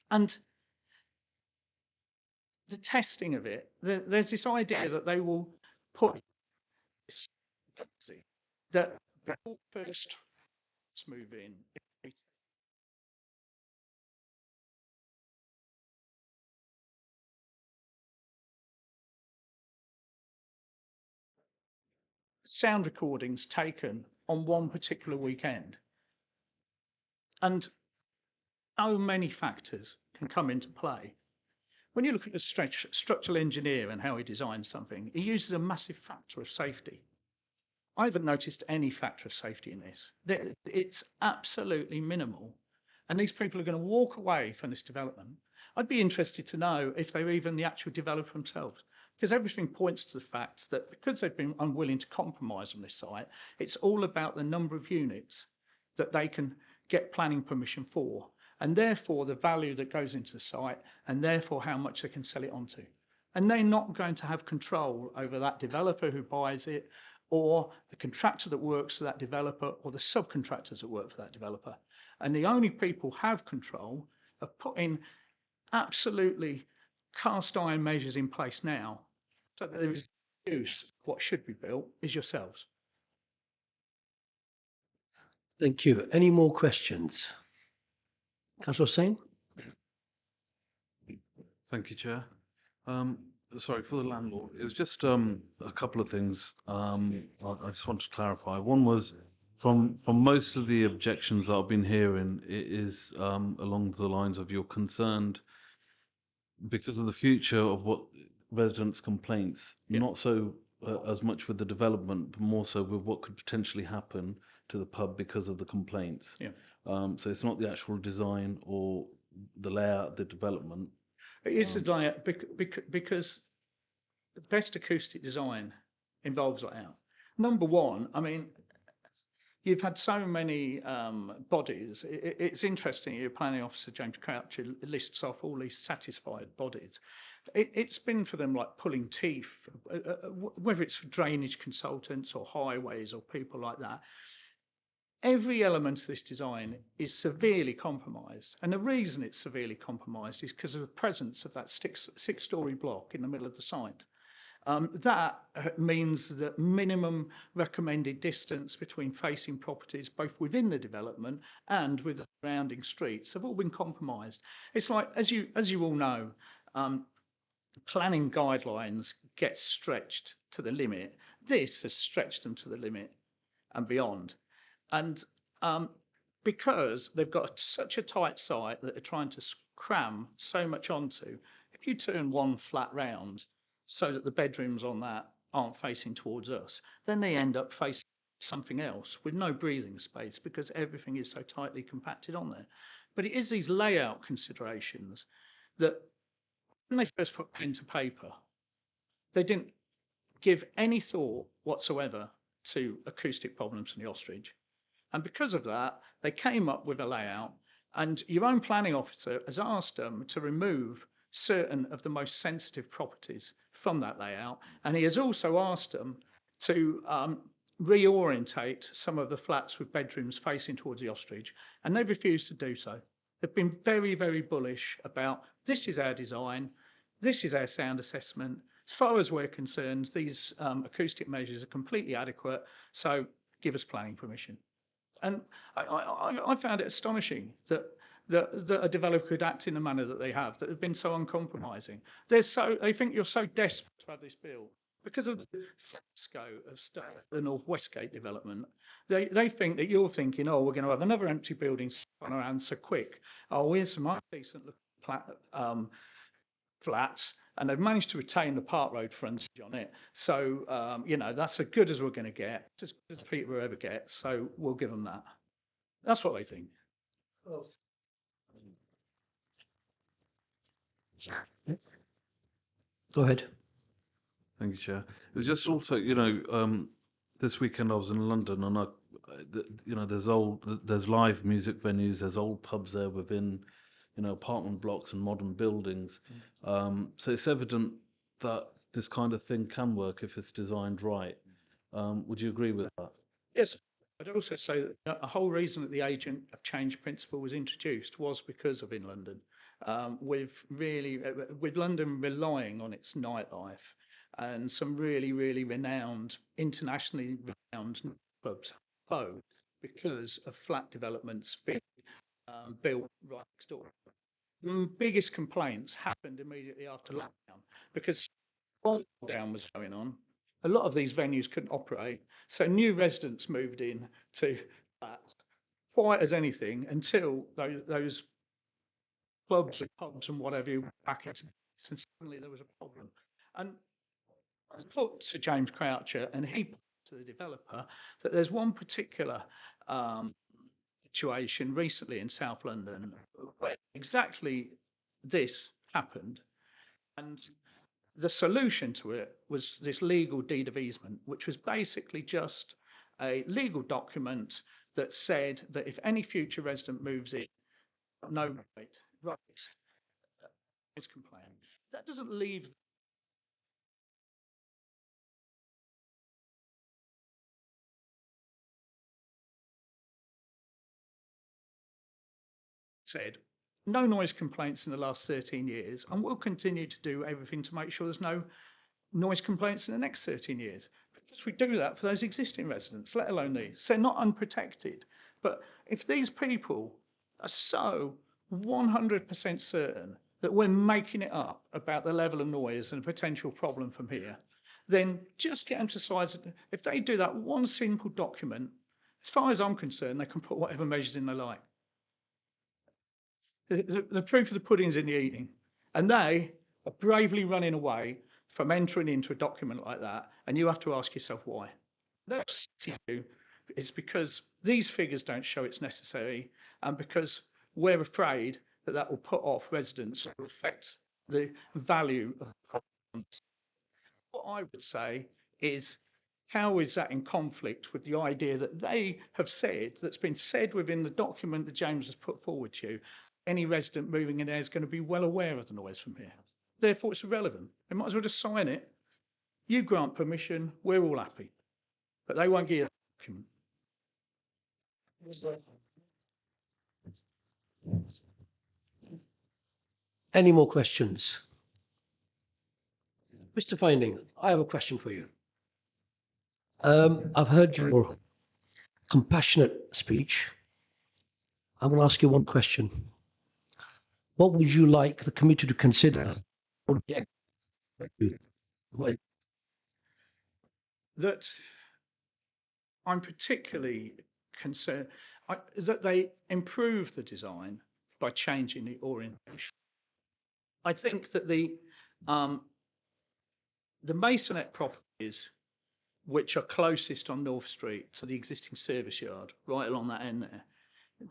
And the testing of it, there's this idea that they will put this that before first move in. Sound recordings taken on one particular weekend. And so many factors can come into play. When you look at the structural engineer and how he designs something, he uses a massive factor of safety. I haven't noticed any factor of safety in this. It's absolutely minimal. And these people are going to walk away from this development. I'd be interested to know if they're even the actual developer themselves, because everything points to the fact that because they've been unwilling to compromise on this site, it's all about the number of units that they can get planning permission for, and therefore the value that goes into the site, and therefore how much they can sell it onto. And they're not going to have control over that developer who buys it, or the contractor that works for that developer, or the subcontractors that work for that developer. And the only people who have control of putting absolutely cast iron measures in place now, so that there is use what should be built, is yourselves. Thank you. Any more questions? Councillor Hussain? Thank you, Chair. sorry, for the landlord, it was just a couple of things I just want to clarify. One was from most of the objections that I've been hearing, it is along the lines of you're concerned because of the future of what residents' complaints, not so as much with the development, but more so with what could potentially happen to the pub because of the complaints. Yeah. So it's not the actual design or the layout, the development. It is the layout because the best acoustic design involves layout. Number one, I mean, you've had so many bodies. It's interesting, your planning officer, James Croucher, lists off all these satisfied bodies. It's been for them like pulling teeth, whether it's for drainage consultants or highways or people like that. Every element of this design is severely compromised. And the reason it's severely compromised is because of the presence of that six-storey block in the middle of the site. That means that minimum recommended distance between facing properties, both within the development and with the surrounding streets, have all been compromised. It's like, as you all know, planning guidelines get stretched to the limit. This has stretched them to the limit and beyond. And because they've got such a tight site that they're trying to cram so much onto, if you turn one flat round so that the bedrooms on that aren't facing towards us, then they end up facing something else with no breathing space because everything is so tightly compacted on there. But it is these layout considerations that when they first put pen to paper, they didn't give any thought whatsoever to acoustic problems in the Ostrich. And because of that, they came up with a layout, and your own planning officer has asked them to remove certain of the most sensitive properties from that layout. And he has also asked them to reorientate some of the flats with bedrooms facing towards the Ostrich, and they've refused to do so. They've been very, very bullish about this is our design, this is our sound assessment. As far as we're concerned, these acoustic measures are completely adequate, so give us planning permission. And I found it astonishing that a developer could act in the manner that they have been so uncompromising. They think you're so desperate to have this bill because of the fiasco of the North Westgate development. They think that you're thinking, oh, we're going to have another empty building on around so quick. Oh, here's some decent flats, and they've managed to retain the Park Road frontage on it. So, you know, that's as good as we're going to get, as good as Peter will ever get. So we'll give them that. That's what they think. Go ahead. Thank you, Chair. It was just also, you know, this weekend I was in London, and you know, there's live music venues, there's old pubs there within, you know, apartment blocks and modern buildings. So it's evident that this kind of thing can work if it's designed right. Would you agree with that? Yes. I'd also say that a whole reason that the agent of change principle was introduced was because of in London, with London relying on its nightlife and some really, really renowned, internationally renowned clubs closed because of flat developments being built right next door. The biggest complaints happened immediately after lockdown because while lockdown was going on, a lot of these venues couldn't operate. So new residents moved in to flats, quiet as anything, until those clubs and pubs and whatever you back into, and suddenly there was a problem. And I put to James Croucher, and he put to the developer, that there's one particular situation recently in South London where exactly this happened. And the solution to it was this legal deed of easement, which was basically just a legal document that said that if any future resident moves in, no rights is complained. That doesn't leave said no noise complaints in the last 13 years, and we'll continue to do everything to make sure there's no noise complaints in the next 13 years. Because we do that for those existing residents, let alone these. So they're not unprotected. But if these people are so 100% certain that we're making it up about the level of noise and a potential problem from here, then just get them to size it. If they do that one simple document, as far as I'm concerned, they can put whatever measures in they like. The proof of the pudding's in the eating. And they are bravely running away from entering into a document like that. And you have to ask yourself why. That's it's because these figures don't show it's necessary, and because we're afraid that that will put off residents and affect the value of problems. What I would say is, how is that in conflict with the idea that they have said, that's been said within the document that James has put forward to you, any resident moving in there is going to be well aware of the noise from here. Therefore, it's irrelevant. They might as well just sign it. You grant permission, we're all happy. But they won't give you a document. Any more questions? Mr. Finding, I have a question for you. I've heard your compassionate speech. I'm going to ask you one question. What would you like the committee to consider? That I'm particularly concerned that they improve the design by changing the orientation. I think that the Masonette properties, which are closest on North Street to the existing service yard, right along that end there,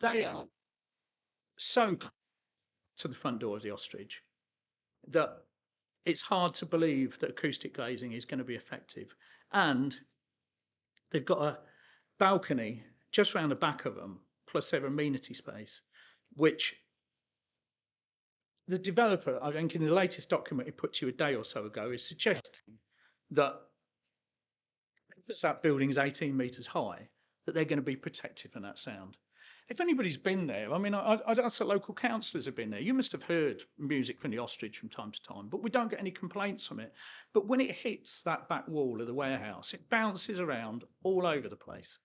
they are so close to the front door of the Ostrich that it's hard to believe that acoustic glazing is going to be effective. And they've got a balcony just round the back of them, plus their amenity space, which the developer, I think in the latest document he put to you a day or so ago, is suggesting that because that building is 18 metres high, that they're going to be protected from that sound. If anybody's been there, I mean, I'd ask the local councillors have been there. You must have heard music from the Ostrich from time to time, but we don't get any complaints from it. But when it hits that back wall of the warehouse, it bounces around all over the place.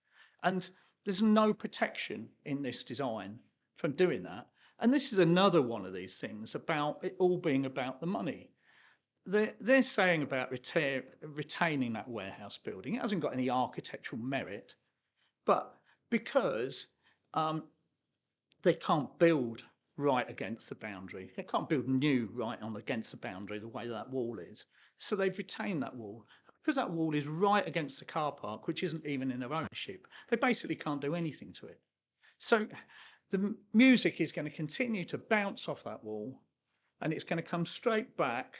And there's no protection in this design from doing that. And this is another one of these things about it all being about the money. They're saying about retaining that warehouse building. It hasn't got any architectural merit, but because they can't build right against the boundary. They can't build new right on against the boundary the way that wall is. So they've retained that wall. Because that wall is right against the car park, which isn't even in their ownership, they basically can't do anything to it. So the music is going to continue to bounce off that wall, and it's going to come straight back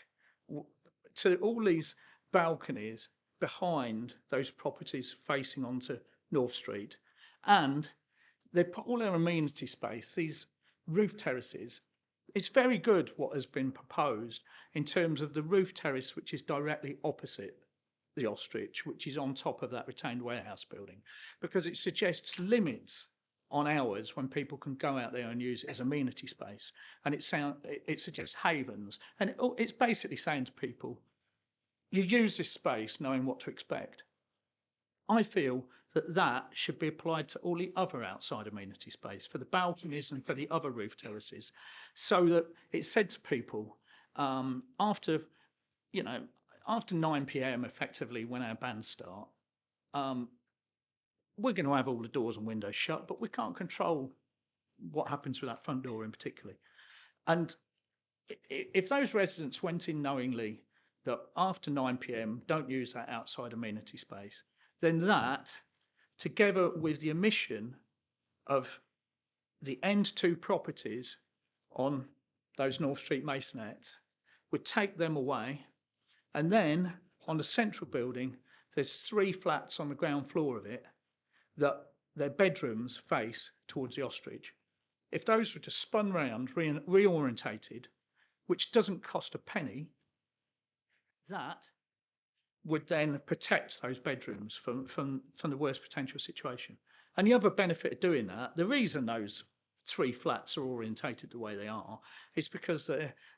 to all these balconies behind those properties facing onto North Street. And they put all their amenity space, these roof terraces. It's very good what has been proposed in terms of the roof terrace, which is directly opposite the Ostrich, which is on top of that retained warehouse building, because it suggests limits on hours when people can go out there and use it as amenity space. And it suggests havens. And it's basically saying to people, you use this space knowing what to expect. I feel that that should be applied to all the other outside amenity space, for the balconies and for the other roof terraces, so that it's said to people after 9 p.m. effectively when our bands start, we're going to have all the doors and windows shut, but we can't control what happens with that front door in particular. And if those residents went in knowingly that after 9 p.m. don't use that outside amenity space, then that, together with the omission of the end two properties on those North Street masonettes, would take them away. And then on the central building, there's 3 flats on the ground floor of it that their bedrooms face towards the Ostrich. If those were just spun round, reorientated, which doesn't cost a penny, that would then protect those bedrooms from the worst potential situation. And the other benefit of doing that, the reason those 3 flats are orientated the way they are, is because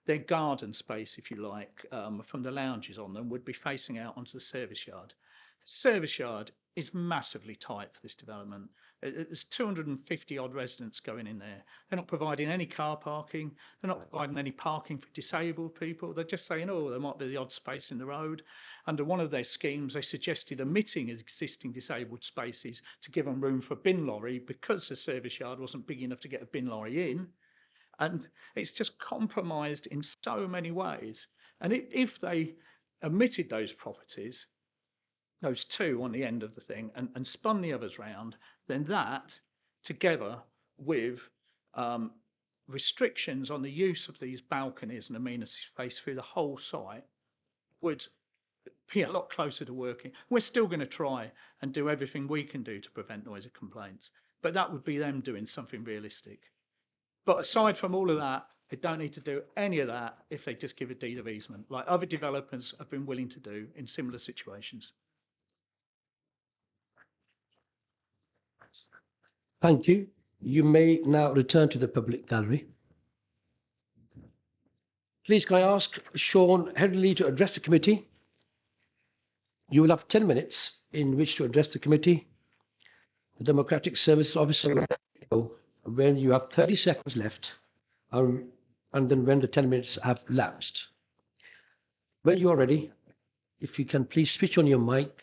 their garden space, if you like, from the lounges on them would be facing out onto the service yard. The service yard is massively tight for this development. There's 250 odd residents going in there. They're not providing any car parking. They're not providing any parking for disabled people. They're just saying, oh, there might be the odd space in the road. Under one of their schemes, they suggested omitting existing disabled spaces to give them room for a bin lorry because the service yard wasn't big enough to get a bin lorry in. And it's just compromised in so many ways. And if they omitted those properties, those two on the end of the thing, and spun the others round, then that, together with restrictions on the use of these balconies and amenity space through the whole site, would be a lot closer to working. We're still going to try and do everything we can do to prevent noise complaints, but that would be them doing something realistic. But aside from all of that, they don't need to do any of that if they just give a deed of easement, like other developers have been willing to do in similar situations. Thank you. You may now return to the public gallery. Please, can I ask Sean Headley to address the committee? You will have 10 minutes in which to address the committee. The Democratic Services Officer will let you know when you have 30 seconds left, and then when the 10 minutes have lapsed. When you are ready, if you can please switch on your mic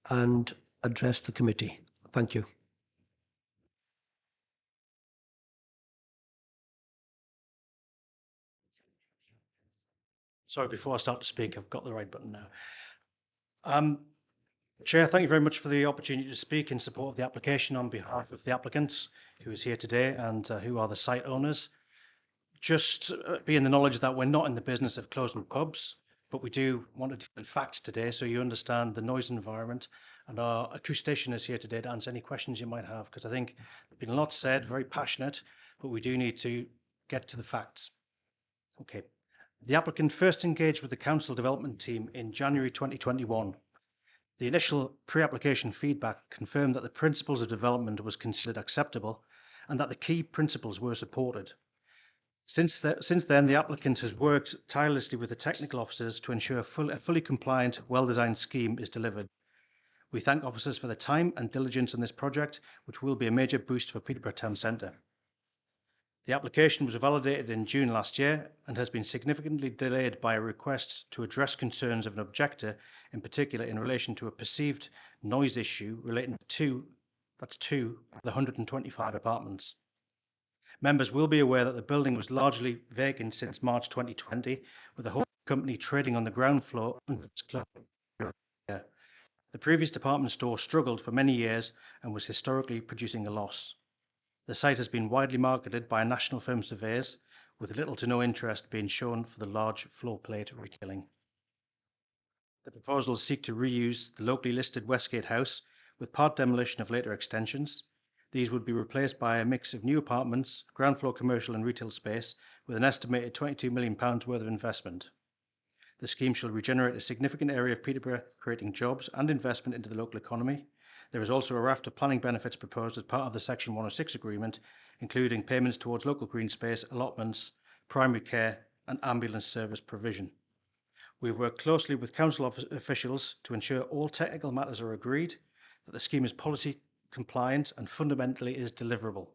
and address the committee. Thank you. Sorry, before I start to speak, I've got the right button now. Chair, thank you very much for the opportunity to speak in support of the application on behalf of the applicant who is here today and who are the site owners. Just be in the knowledge that we're not in the business of closing pubs, but we do want to deal in facts today so you understand the noise environment, and our acoustician is here today to answer any questions you might have, because I think there's been a lot said, very passionate, but we do need to get to the facts. Okay. The applicant first engaged with the council development team in January 2021. The initial pre-application feedback confirmed that the principles of development was considered acceptable and that the key principles were supported. Since then, the applicant has worked tirelessly with the technical officers to ensure a fully compliant, well-designed scheme is delivered. We thank officers for their time and diligence on this project, which will be a major boost for Peterborough Town Centre. The application was validated in June last year and has been significantly delayed by a request to address concerns of an objector, in particular in relation to a perceived noise issue relating to the 125 apartments. Members will be aware that the building was largely vacant since March 2020, with the whole company trading on the ground floor. The previous department store struggled for many years and was historically producing a loss. The site has been widely marketed by a national firm surveyors, with little to no interest being shown for the large floor plate retailing. The proposals seek to reuse the locally listed Westgate House with part demolition of later extensions. These would be replaced by a mix of new apartments, ground floor commercial and retail space, with an estimated £22 million worth of investment. The scheme shall regenerate a significant area of Peterborough, creating jobs and investment into the local economy. There is also a raft of planning benefits proposed as part of the Section 106 agreement, including payments towards local green space, allotments, primary care and ambulance service provision. We've worked closely with council officials to ensure all technical matters are agreed, that the scheme is policy compliant and fundamentally is deliverable.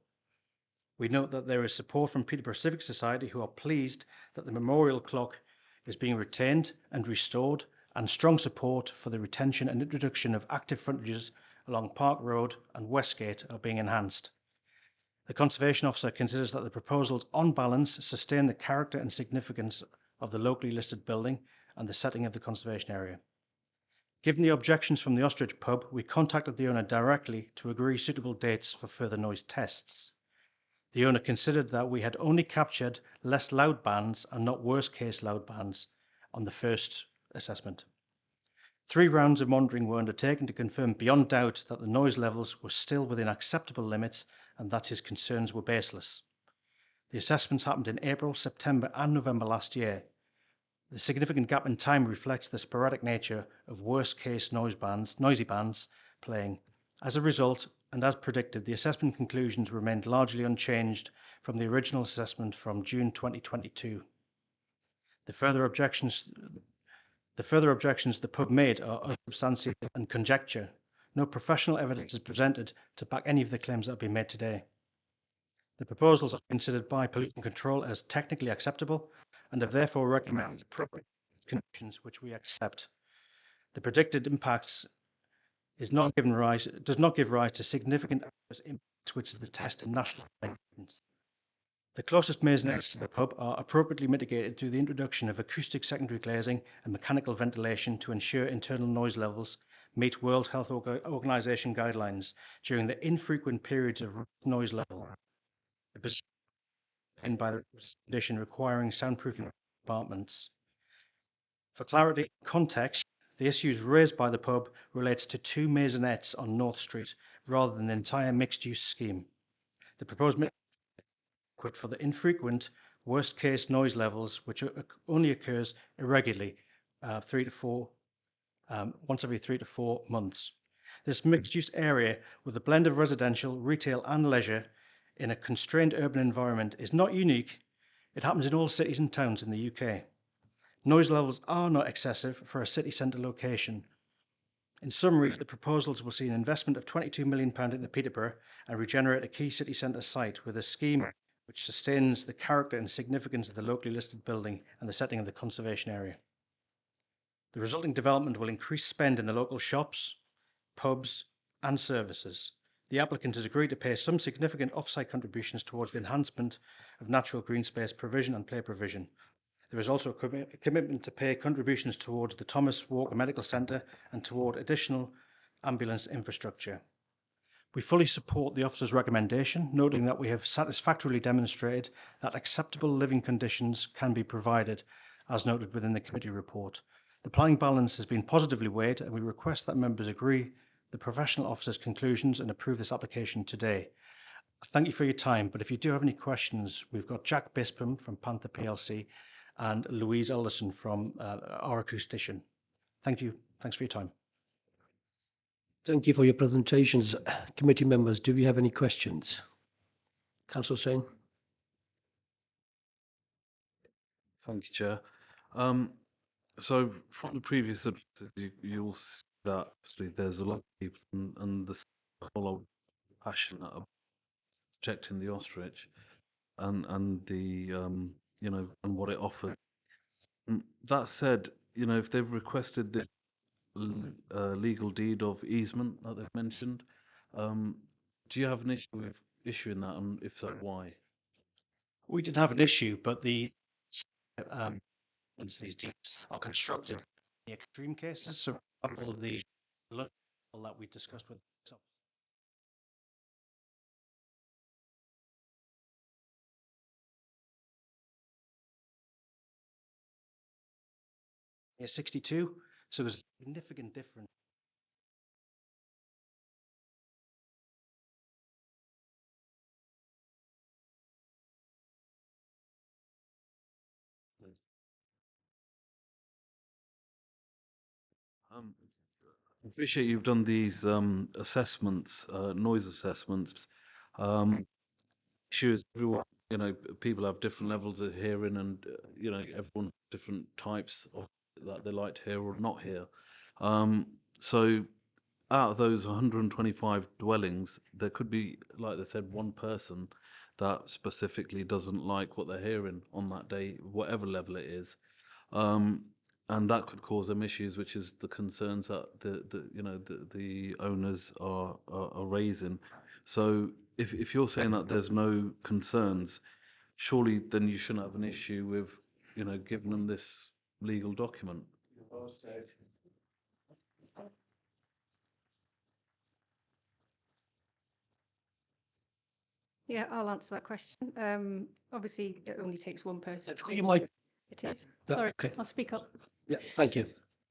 We note that there is support from Peterborough Civic Society, who are pleased that the memorial clock is being retained and restored, and strong support for the retention and introduction of active frontages along Park Road and Westgate are being enhanced. The Conservation Officer considers that the proposals on balance sustain the character and significance of the locally listed building and the setting of the conservation area. Given the objections from the Ostrich pub, we contacted the owner directly to agree suitable dates for further noise tests. The owner considered that we had only captured less loud bands and not worst case loud bands on the first assessment. 3 rounds of monitoring were undertaken to confirm beyond doubt that the noise levels were still within acceptable limits and that his concerns were baseless. The assessments happened in April, September and November last year. The significant gap in time reflects the sporadic nature of worst case noisy bands playing. As a result, and as predicted, the assessment conclusions remained largely unchanged from the original assessment from June 2022. The further objections the pub made are unsubstantiated and conjecture, no professional evidence is presented to back any of the claims that have been made today. The proposals are considered by pollution control as technically acceptable and have therefore recommended appropriate conditions which we accept. The predicted impacts does not give rise to significant adverse impacts, which is the test in national regulations. The closest maisonettes to the pub are appropriately mitigated through the introduction of acoustic secondary glazing and mechanical ventilation to ensure internal noise levels meet World Health Organization guidelines during the infrequent periods of noise level. And by the condition requiring soundproofing apartments. For clarity and context, the issues raised by the pub relates to 2 maisonettes on North Street rather than the entire mixed-use scheme. The proposed adequate for the infrequent, worst-case noise levels, which only occurs irregularly, once every 3 to 4 months. This mixed-use area with a blend of residential, retail and leisure in a constrained urban environment is not unique. It happens in all cities and towns in the UK. Noise levels are not excessive for a city centre location. In summary, the proposals will see an investment of £22 million into Peterborough and regenerate a key city centre site with a scheme which sustains the character and significance of the locally listed building and the setting of the conservation area. The resulting development will increase spend in the local shops, pubs and services. The applicant has agreed to pay some significant off-site contributions towards the enhancement of natural green space provision and play provision. There is also a commitment to pay contributions towards the Thomas Walker Medical Centre and toward additional ambulance infrastructure. We fully support the officer's recommendation, noting that we have satisfactorily demonstrated that acceptable living conditions can be provided, as noted within the committee report. The planning balance has been positively weighed, and we request that members agree the professional officer's conclusions and approve this application today. Thank you for your time, but if you do have any questions, we've got Jack Bispam from Panther PLC and Louise Alderson from our acoustician. Thank you. Thanks for your time. Thank you for your presentations. Committee members, do we have any questions? Councillor Sain. Thank you, Chair. So from the previous addresses, you'll see that obviously there's a lot of people and the whole passionate about protecting the ostrich and the and what it offered. That said, if they've requested the legal deed of easement that they've mentioned, do you have an issue with issuing that, and if so, why? We didn't have an issue, but these deeds are constructed in the extreme cases. So, for example, the that we discussed with. Yeah, 62. So there's a significant difference. I appreciate you've done these assessments, noise assessments. Issues, everyone, people have different levels of hearing, and everyone different types of that they like to hear or not hear. So out of those 125 dwellings, there could be, like they said, one person that specifically doesn't like what they're hearing on that day, whatever level it is. And that could cause them issues, which is the concerns that the owners are raising. So if you're saying that there's no concerns, surely then you shouldn't have an issue with giving them this legal document. Yeah, I'll answer that question. Obviously, it only takes one person. You might. It is. Yeah, Sorry, okay. I'll speak up. Yeah, thank you.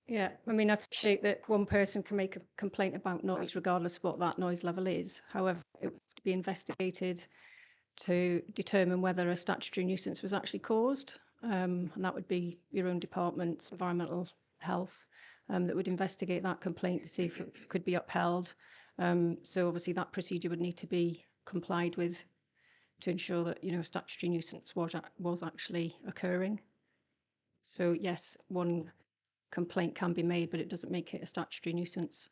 Yeah, I mean, I appreciate that one person can make a complaint about noise regardless of what that noise level is. However, it would have to be investigated to determine whether a statutory nuisance was actually caused. And that would be your own department's environmental health that would investigate that complaint to see if it could be upheld. So obviously that procedure would need to be complied with to ensure that, a statutory nuisance was actually occurring. So yes, one complaint can be made, but it doesn't make it a statutory nuisance.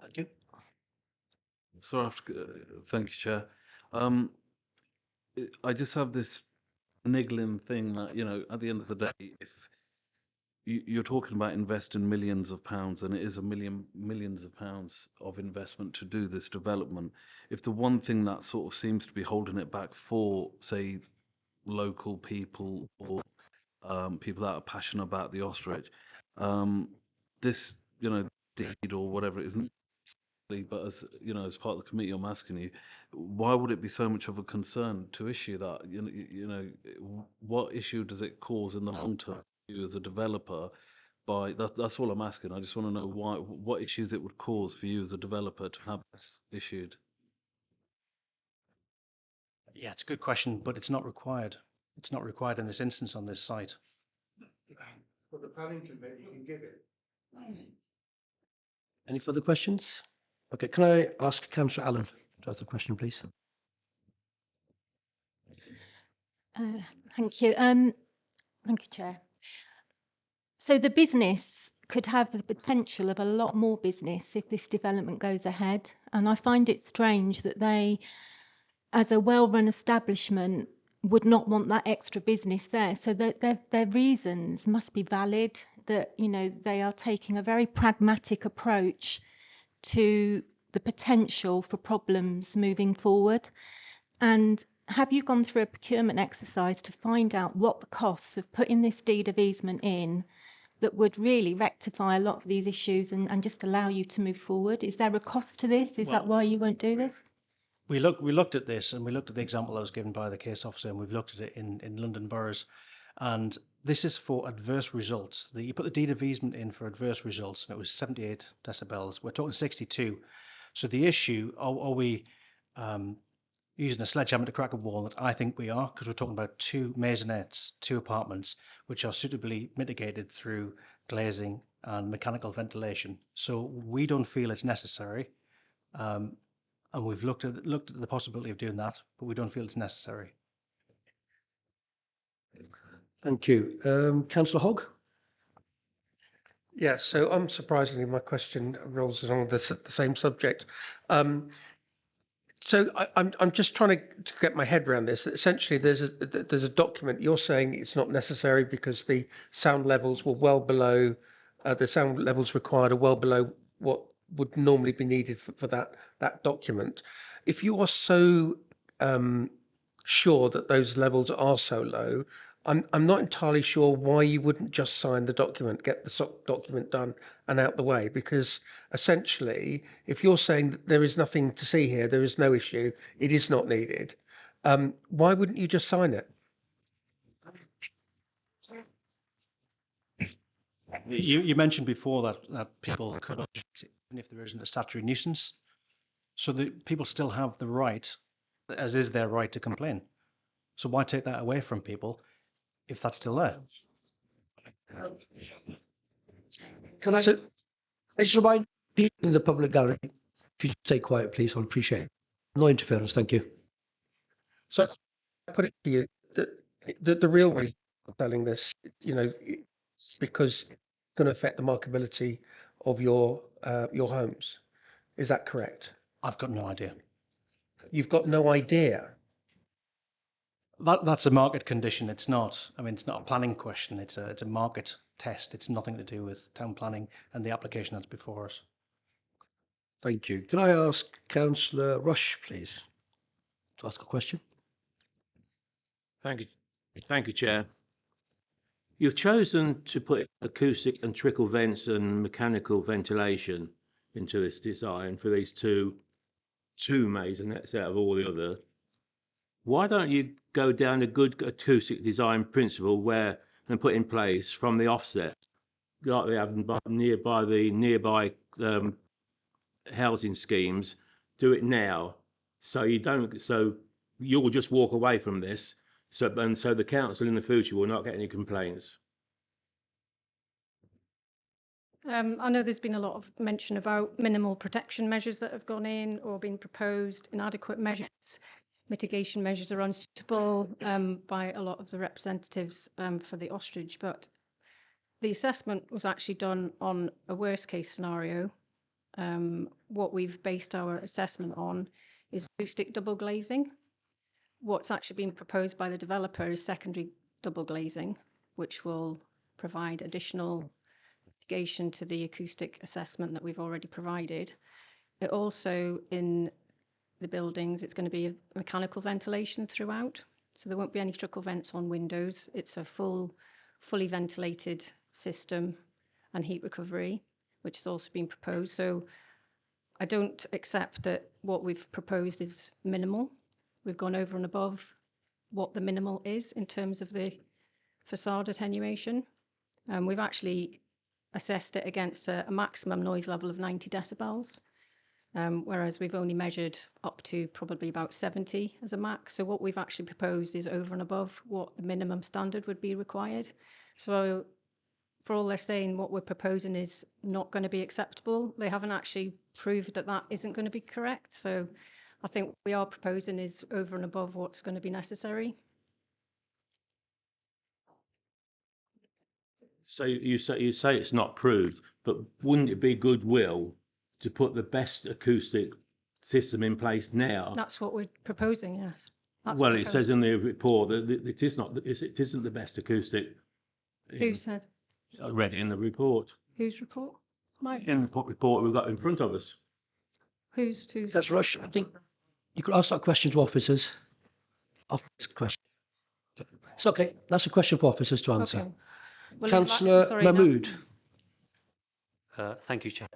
Thank you. Sorry, thank you, Chair. I just have this niggling thing that, you know, at the end of the day, if you're talking about investing millions of pounds, and it is millions of pounds of investment to do this development, if the one thing that sort of seems to be holding it back for, say, local people or people that are passionate about the ostrich, this, you know, deed or whatever it isn't, but as you know, as part of the committee, I'm asking you, why would it be so much of a concern to issue that? What issue does it cause in the long term for you as a developer? That's all I'm asking. I just want to know what issues it would cause for you as a developer to have this issued. Yeah, it's a good question, but it's not required. It's not required in this instance on this site. For the planning committee, you can give it. Any further questions? Okay, can I ask Councillor Allen to ask the question, please? Thank you. Thank you, Chair. So the business could have the potential of a lot more business if this development goes ahead. And I find it strange that they, as a well-run establishment, would not want that extra business there. So their reasons must be valid, that, you know, they are taking a very pragmatic approach to the potential for problems moving forward. And have you gone through a procurement exercise to find out what the costs of putting this deed of easement in that would really rectify a lot of these issues and just allow you to move forward? Is there a cost to this? Is that why you won't do this? We looked at this, and we looked at the example that was given by the case officer, and we've looked at it in London boroughs. And this is for adverse results. You put the deed of easement in for adverse results, and it was 78 decibels. We're talking 62. So the issue, are we using a sledgehammer to crack a wall? That I think we are, because we're talking about 2 maisonettes, 2 apartments, which are suitably mitigated through glazing and mechanical ventilation. So we don't feel it's necessary. And we've looked at the possibility of doing that, but we don't feel it's necessary. Thank you. Councillor Hogg? Yes, so unsurprisingly, my question rolls along the same subject. So I'm just trying to get my head around this. Essentially, there's a document. You're saying it's not necessary because the sound levels were well below, the sound levels required are well below what would normally be needed for that document. If you are so sure that those levels are so low, I'm not entirely sure why you wouldn't just sign the document, get the document done and out the way, because essentially, if you're saying that there is nothing to see here, there is no issue, it is not needed, why wouldn't you just sign it? You mentioned before that people could object even if there isn't a statutory nuisance. So the people still have the right, as is their right, to complain. So why take that away from people if that's still there? Can I just remind people in the public gallery, if you stay quiet, please, I'll appreciate it. No interference, thank you. So I put it to you, the real reason of selling this, you know, it's because it's going to affect the marketability of your homes. Is that correct? I've got no idea. You've got no idea. That's a market condition. It's not. I mean, it's not a planning question. It's a market test. It's nothing to do with town planning and the application that's before us. Thank you. Can I ask Councillor Rush, please, to ask a question? Thank you, Chair. You've chosen to put acoustic and trickle vents and mechanical ventilation into this design for these two maisonettes out of all the other. Why don't you go down a good acoustic design principle and put in place from the offset, like they have nearby the nearby housing schemes? Do it now, so you'll just walk away from this. So the council in the future will not get any complaints. I know there's been a lot of mention about minimal protection measures that have gone in or been proposed, inadequate measures, mitigation measures are unsuitable by a lot of the representatives for the ostrich, but the assessment was actually done on a worst case scenario. what we've based our assessment on is acoustic double glazing. What's actually been proposed by the developer is secondary double glazing, which will provide additional mitigation to the acoustic assessment that we've already provided. It also, in the buildings, it's going to be a mechanical ventilation throughout. So there won't be any trickle vents on windows. It's a fully ventilated system and heat recovery, which has also been proposed. So I don't accept that what we've proposed is minimal. We've gone over and above what the minimal is in terms of the facade attenuation. We've actually assessed it against a maximum noise level of 90 decibels, whereas we've only measured up to probably about 70 as a max. So what we've actually proposed is over and above what the minimum standard would be required. So for all they're saying, what we're proposing is not going to be acceptable. They haven't actually proved that that isn't going to be correct. So I think what we are proposing is over and above what's going to be necessary. So you say it's not proved, but wouldn't it be goodwill to put the best acoustic system in place now? That's what we're proposing, yes. That's Well, proposed. it says in the report that it is not. It isn't the best acoustic. Who said? I read it in the report. Whose report? Mine. In the report we've got in front of us. Who's? That's Rush. I think you could ask that question to officers. Office question. It's okay. That's a question for officers to answer. Okay. Well, Councillor sorry, no. Mahmood. Thank you, Chair.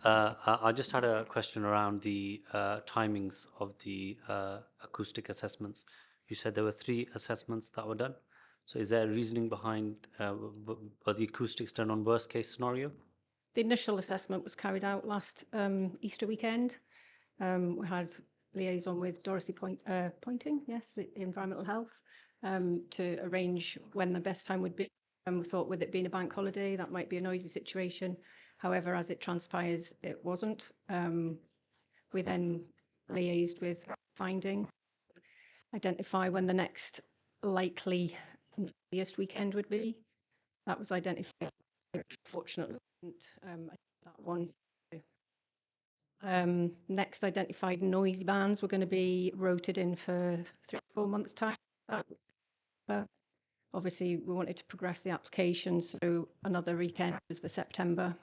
I just had a question around the timings of the acoustic assessments. You said there were 3 assessments that were done. So is there a reasoning behind were the acoustics done on worst case scenario? The initial assessment was carried out last Easter weekend. We had liaison with Dorothy Pointing, yes, the environmental health, to arrange when the best time would be. We thought with it being a bank holiday, that might be a noisy situation. However, as it transpires, it wasn't. We then liaised with finding, identify when the next likely noisiest weekend would be. That was identified. Fortunately, that one. Next identified noisy bands were going to be rotated in for 3 or 4 months' time. Obviously, we wanted to progress the application, so another weekend was the September.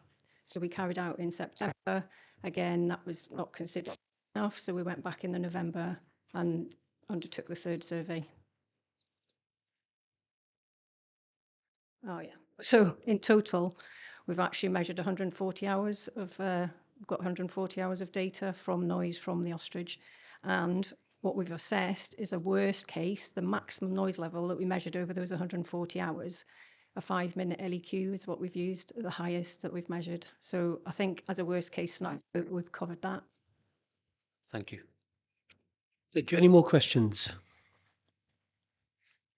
So we carried out in September. Again, that was not considered enough, so we went back in the November and undertook the 3rd survey. Oh, yeah. So in total, we've actually measured 140 hours of, we've got 140 hours of data from noise from the ostrich. And what we've assessed is a worst case, the maximum noise level that we measured over those 140 hours. A 5-minute LEQ is what we've used, the highest that we've measured. So I think as a worst case scenario, we've covered that. Thank you. Thank you. Any more questions?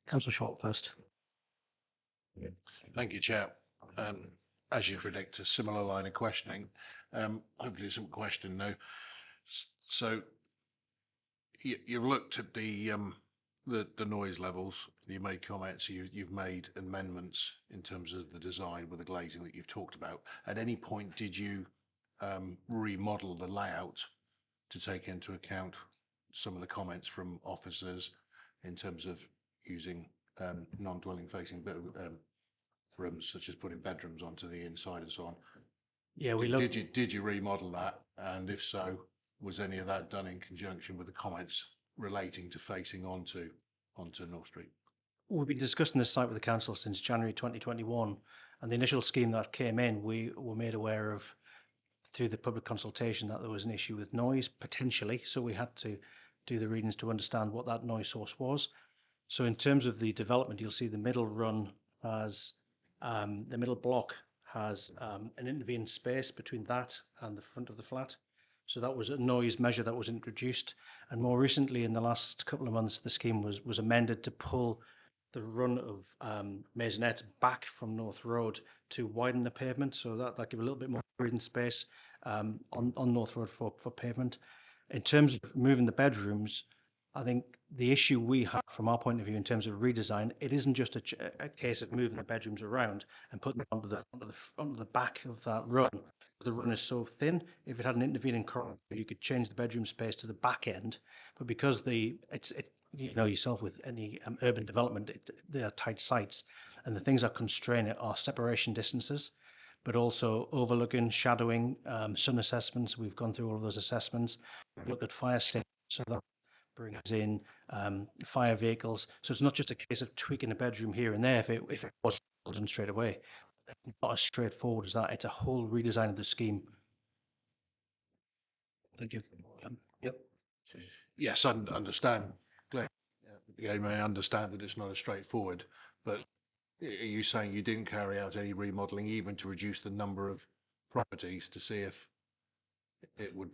Councillor Short first. Thank you, Chair. As you predict, a similar line of questioning. Hopefully some question now. So you've looked at the noise levels. You made comments. You've made amendments in terms of the design with the glazing that you've talked about. At any point, did you remodel the layout to take into account some of the comments from officers in terms of using non-dwelling facing rooms, such as putting bedrooms onto the inside and so on? Yeah, we Did you remodel that? And if so, was any of that done in conjunction with the comments relating to facing onto North Street? We've been discussing this site with the council since January 2021, and the initial scheme that came in, we were made aware of through the public consultation that there was an issue with noise potentially, so we had to do the readings to understand what that noise source was. So in terms of the development, you'll see the middle run has the middle block has an intervening space between that and the front of the flat. So that was a noise measure that was introduced, and more recently in the last couple of months the scheme was amended to pull the run of maisonettes back from North Road to widen the pavement, so that give a little bit more breathing space on North Road for pavement. In terms of moving the bedrooms, I think the issue we have from our point of view in terms of redesign, it isn't just a case of moving the bedrooms around and putting them onto the back of that run. the run is so thin. If it had an intervening corridor, you could change the bedroom space to the back end. But because it's you know yourself with any urban development, they are tight sites, and the things that constrain it are separation distances, but also overlooking, shadowing, sun assessments. We've gone through all of those assessments. Look at fire safety, so that brings in fire vehicles. So it's not just a case of tweaking a bedroom here and there if it was done straight away. It's not as straightforward as that. It's a whole redesign of the scheme. Thank you. Yep. Yes, I understand. Glenn, you may understand that it's not as straightforward, but are you saying you didn't carry out any remodeling even to reduce the number of properties to see if it would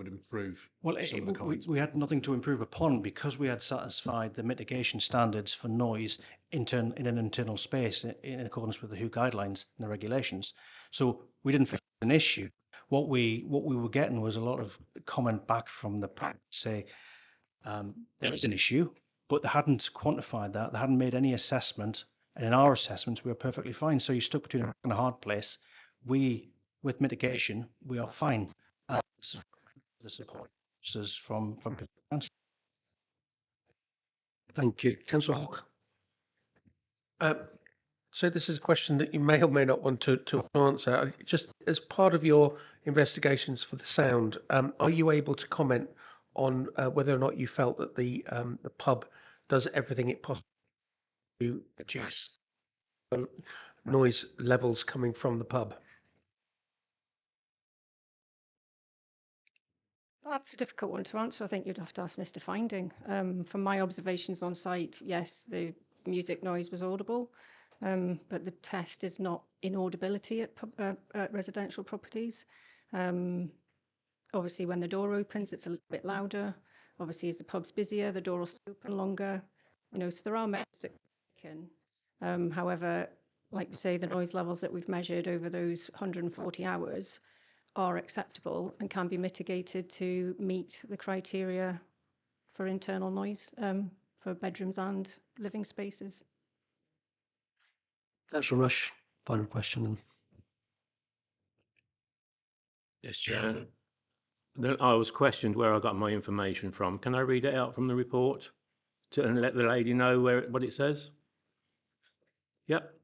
improve Well, some of the comments? we had nothing to improve upon because we had satisfied the mitigation standards for noise in an internal space in accordance with the WHO guidelines and the regulations. So we didn't face an issue. What we were getting was a lot of comment back from the practice say there is an issue, but they hadn't quantified that. They hadn't made any assessment, and in our assessments we were perfectly fine. So you're stuck between a rock and a hard place. With mitigation, we are fine. The support from council. Thank you. Councillor Hawke. So this is a question that you may or may not want to answer. Just as part of your investigations for the sound, are you able to comment on whether or not you felt that the pub does everything it possibly to reduce noise levels coming from the pub? That's a difficult one to answer. I think you'd have to ask Mr. Finding. From my observations on site, yes, the music noise was audible, but the test is not inaudibility at residential properties. Obviously, when the door opens, it's a little bit louder. Obviously, as the pub's busier, the door will stay open longer. You know, so there are measures that we can. However, like you say, the noise levels that we've measured over those 140 hours are acceptable and can be mitigated to meet the criteria for internal noise for bedrooms and living spaces. Councillor Rush, final question. Yes, Chair. Then I was questioned where I got my information from. Can I read it out from the report and let the lady know what it says? Yep.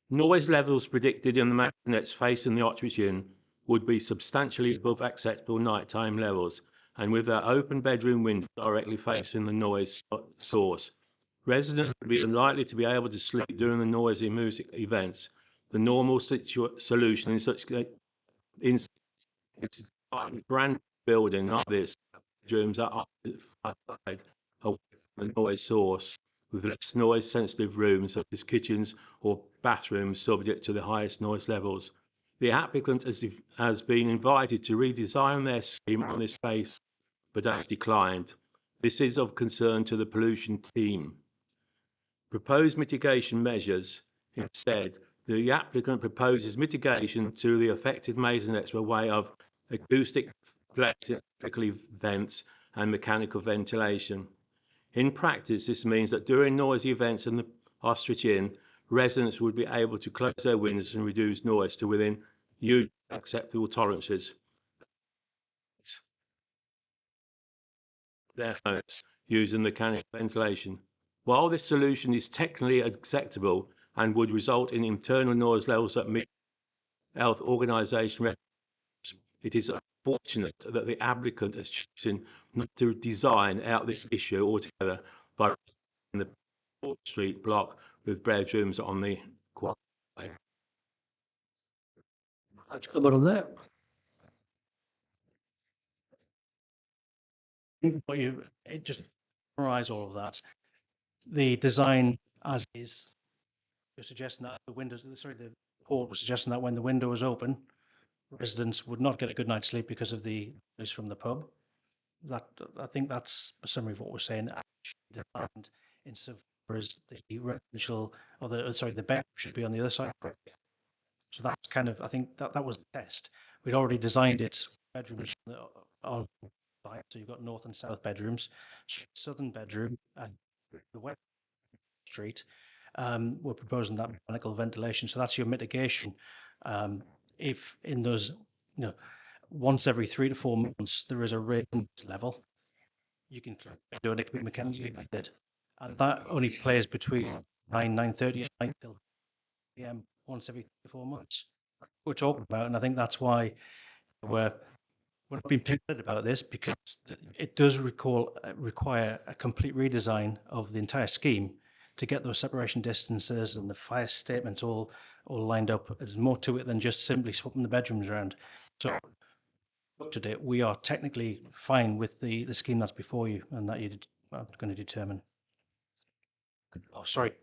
Noise levels predicted in the masonettes facing the Ostrich Inn would be substantially above acceptable nighttime levels, and with their open bedroom window directly facing the noise source. Residents would be unlikely to be able to sleep during the noisy music events. The normal solution in such it's a brand building like this, bedrooms are outside away from the noise source, with less noise-sensitive rooms such as kitchens or bathrooms subject to the highest noise levels. The applicant has been invited to redesign their scheme on this space, but has declined. This is of concern to the pollution team. Proposed mitigation measures. Instead, the applicant proposes mitigation to the affected masonettes by way of acoustic electrical vents and mechanical ventilation. In practice, this means that during noisy events in the Ostrich Inn, residents would be able to close their windows and reduce noise to within acceptable tolerances. Their homes using mechanical ventilation. While this solution is technically acceptable and would result in internal noise levels that meet Health Organisation, it is unfortunate that the applicant has chosen not to design out this issue altogether by in the Port Street block with bedrooms on the quad. Comment on that? Just summarize all of that. The design as is, you're suggesting that the report was suggesting that when the window was open, residents would not get a good night's sleep because of the noise from the pub. I think that's a summary of what we're saying. And insofar as the residential or the bed should be on the other side. So that's kind of, I think that was the test. We'd already designed it bedrooms on site, so you've got north and south bedrooms. Southern bedroom and the west street, we're proposing that mechanical ventilation. So that's your mitigation. If in those once every 3 to 4 months, there is a rating level. You can do it mechanically like that. And that only plays between 9:30 and 9 till p.m. once every 3 to 4 months. We're talking about, and I think that's why we're not being pitted about this, because it does require a complete redesign of the entire scheme to get those separation distances and the fire statements all lined up. There's more to it than just simply swapping the bedrooms around. So up to date, we are technically fine with the scheme that's before you and that you're going to determine. Oh, sorry.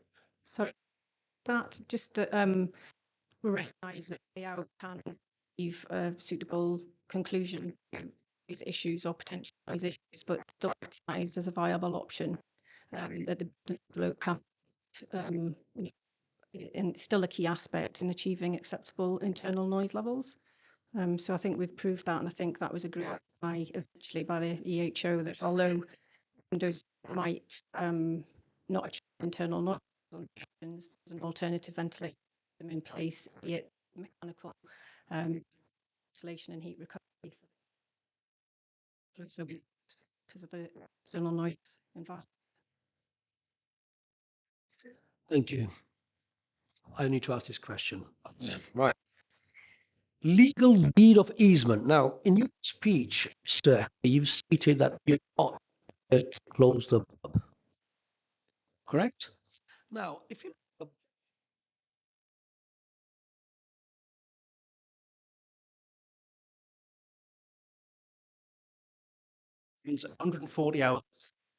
So that just recognise that the out can achieve a suitable conclusion to these issues or potential these issues, but still recognised as a viable option that the bloke can, and it's still a key aspect in achieving acceptable internal noise levels. So I think we've proved that, and I think that was agreed eventually by the EHO that although windows might not achieve internal noise levels, there's an alternative ventilation system in place, be it mechanical insulation and heat recovery. So because of the external noise environment. Thank you. I need to ask this question. Right. Legal deed of easement. Now, in your speech, sir, you've stated that you're not to close the pub. Correct? Now, if you It's 140 hours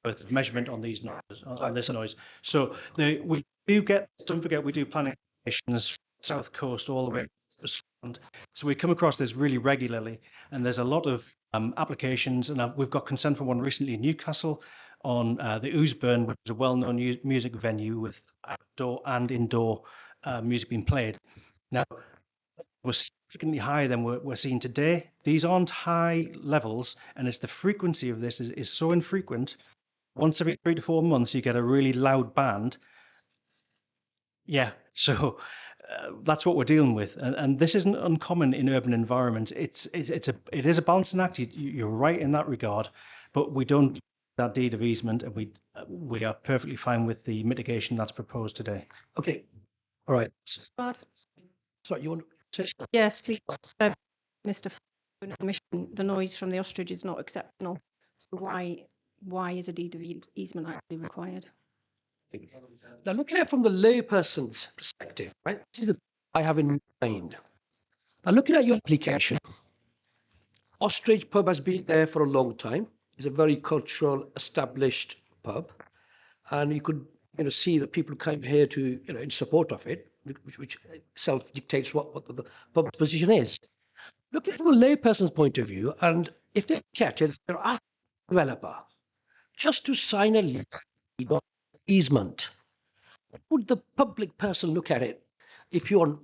worth of measurement on these noises, on this noise. So we do get, don't forget, we do planning applications South Coast all the way to Scotland. So we come across this really regularly, and there's a lot of applications, and we've got consent for one recently in Newcastle on the Oosburn, which is a well-known music venue with outdoor and indoor music being played. Now, we're significantly higher than we're seeing today. These aren't high levels, and it's the frequency of this is so infrequent. Once every 3 to 4 months, you get a really loud band. Yeah, so that's what we're dealing with, and this isn't uncommon in urban environments. It is a balancing act. You're right in that regard, but we don't do that deed of easement, and we are perfectly fine with the mitigation that's proposed today. okay, all right. Brad? Sorry, you want to say something? Yes, please, Mr. The noise from the ostrich is not exceptional. So why is a deed of easement actually required? Now, looking at it from the layperson's perspective, right? This is the I have in mind. Now, looking at your application, Ostrich Pub has been there for a long time. It's a very cultural, established pub, and you could see that people came here to in support of it, which self dictates what the pub's position is. Looking from a layperson's point of view, and if they look at it, there are a developer just to sign a legal easement. Would the public person look at it? If you're,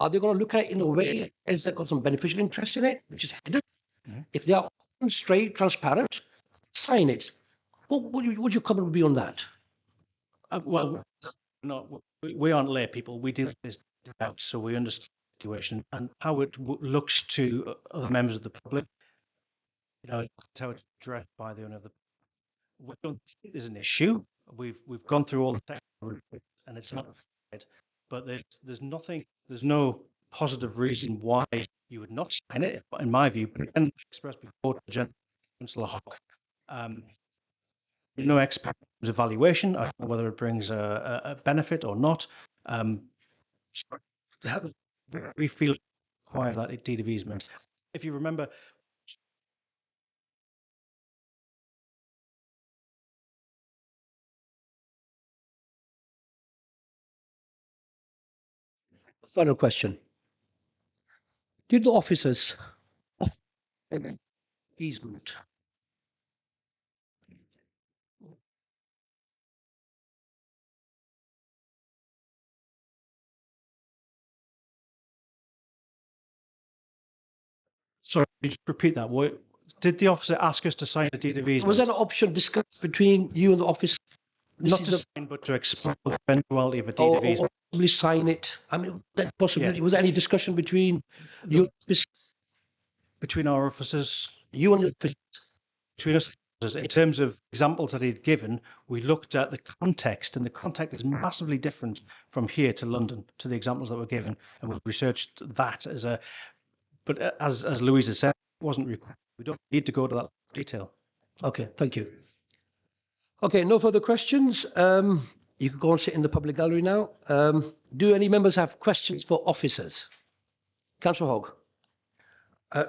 are they going to look at it in a way as they've got some beneficial interest in it, which is hidden? If they are straight, transparent, sign it. What would your comment be on that? Well, we aren't lay people. We deal with this out, so we understand the situation and how it looks to other members of the public. That's how it's addressed by the owner of the. We don't think there's an issue. We've gone through all the technical, and it's not. But there's nothing. There's no positive reason why you would not sign it, in my view. And expressed before to Councillor Hawke. No expert evaluation. I don't know whether it brings a benefit or not. We feel require that deed of easement. If you remember. Final question. Did the officers of easement Sorry, could you repeat that? Did the officer ask us to sign a deed of easement? was that an option discussed between you and the office Not this to is a, sign, but to explore the eventuality of a deed or, of or easement. possibly sign it? I mean, that possibility, Yeah. was there any discussion between you, Between our officers, you and the, between us, in terms of examples that he'd given, we looked at the context, and the context is massively different from here to London to the examples that were given, and we researched that as a. But as Louisa said, it wasn't required. We don't need to go to that detail. okay, thank you. Okay, no further questions. You can go and sit in the public gallery now. Do any members have questions for officers? Councillor Hogg.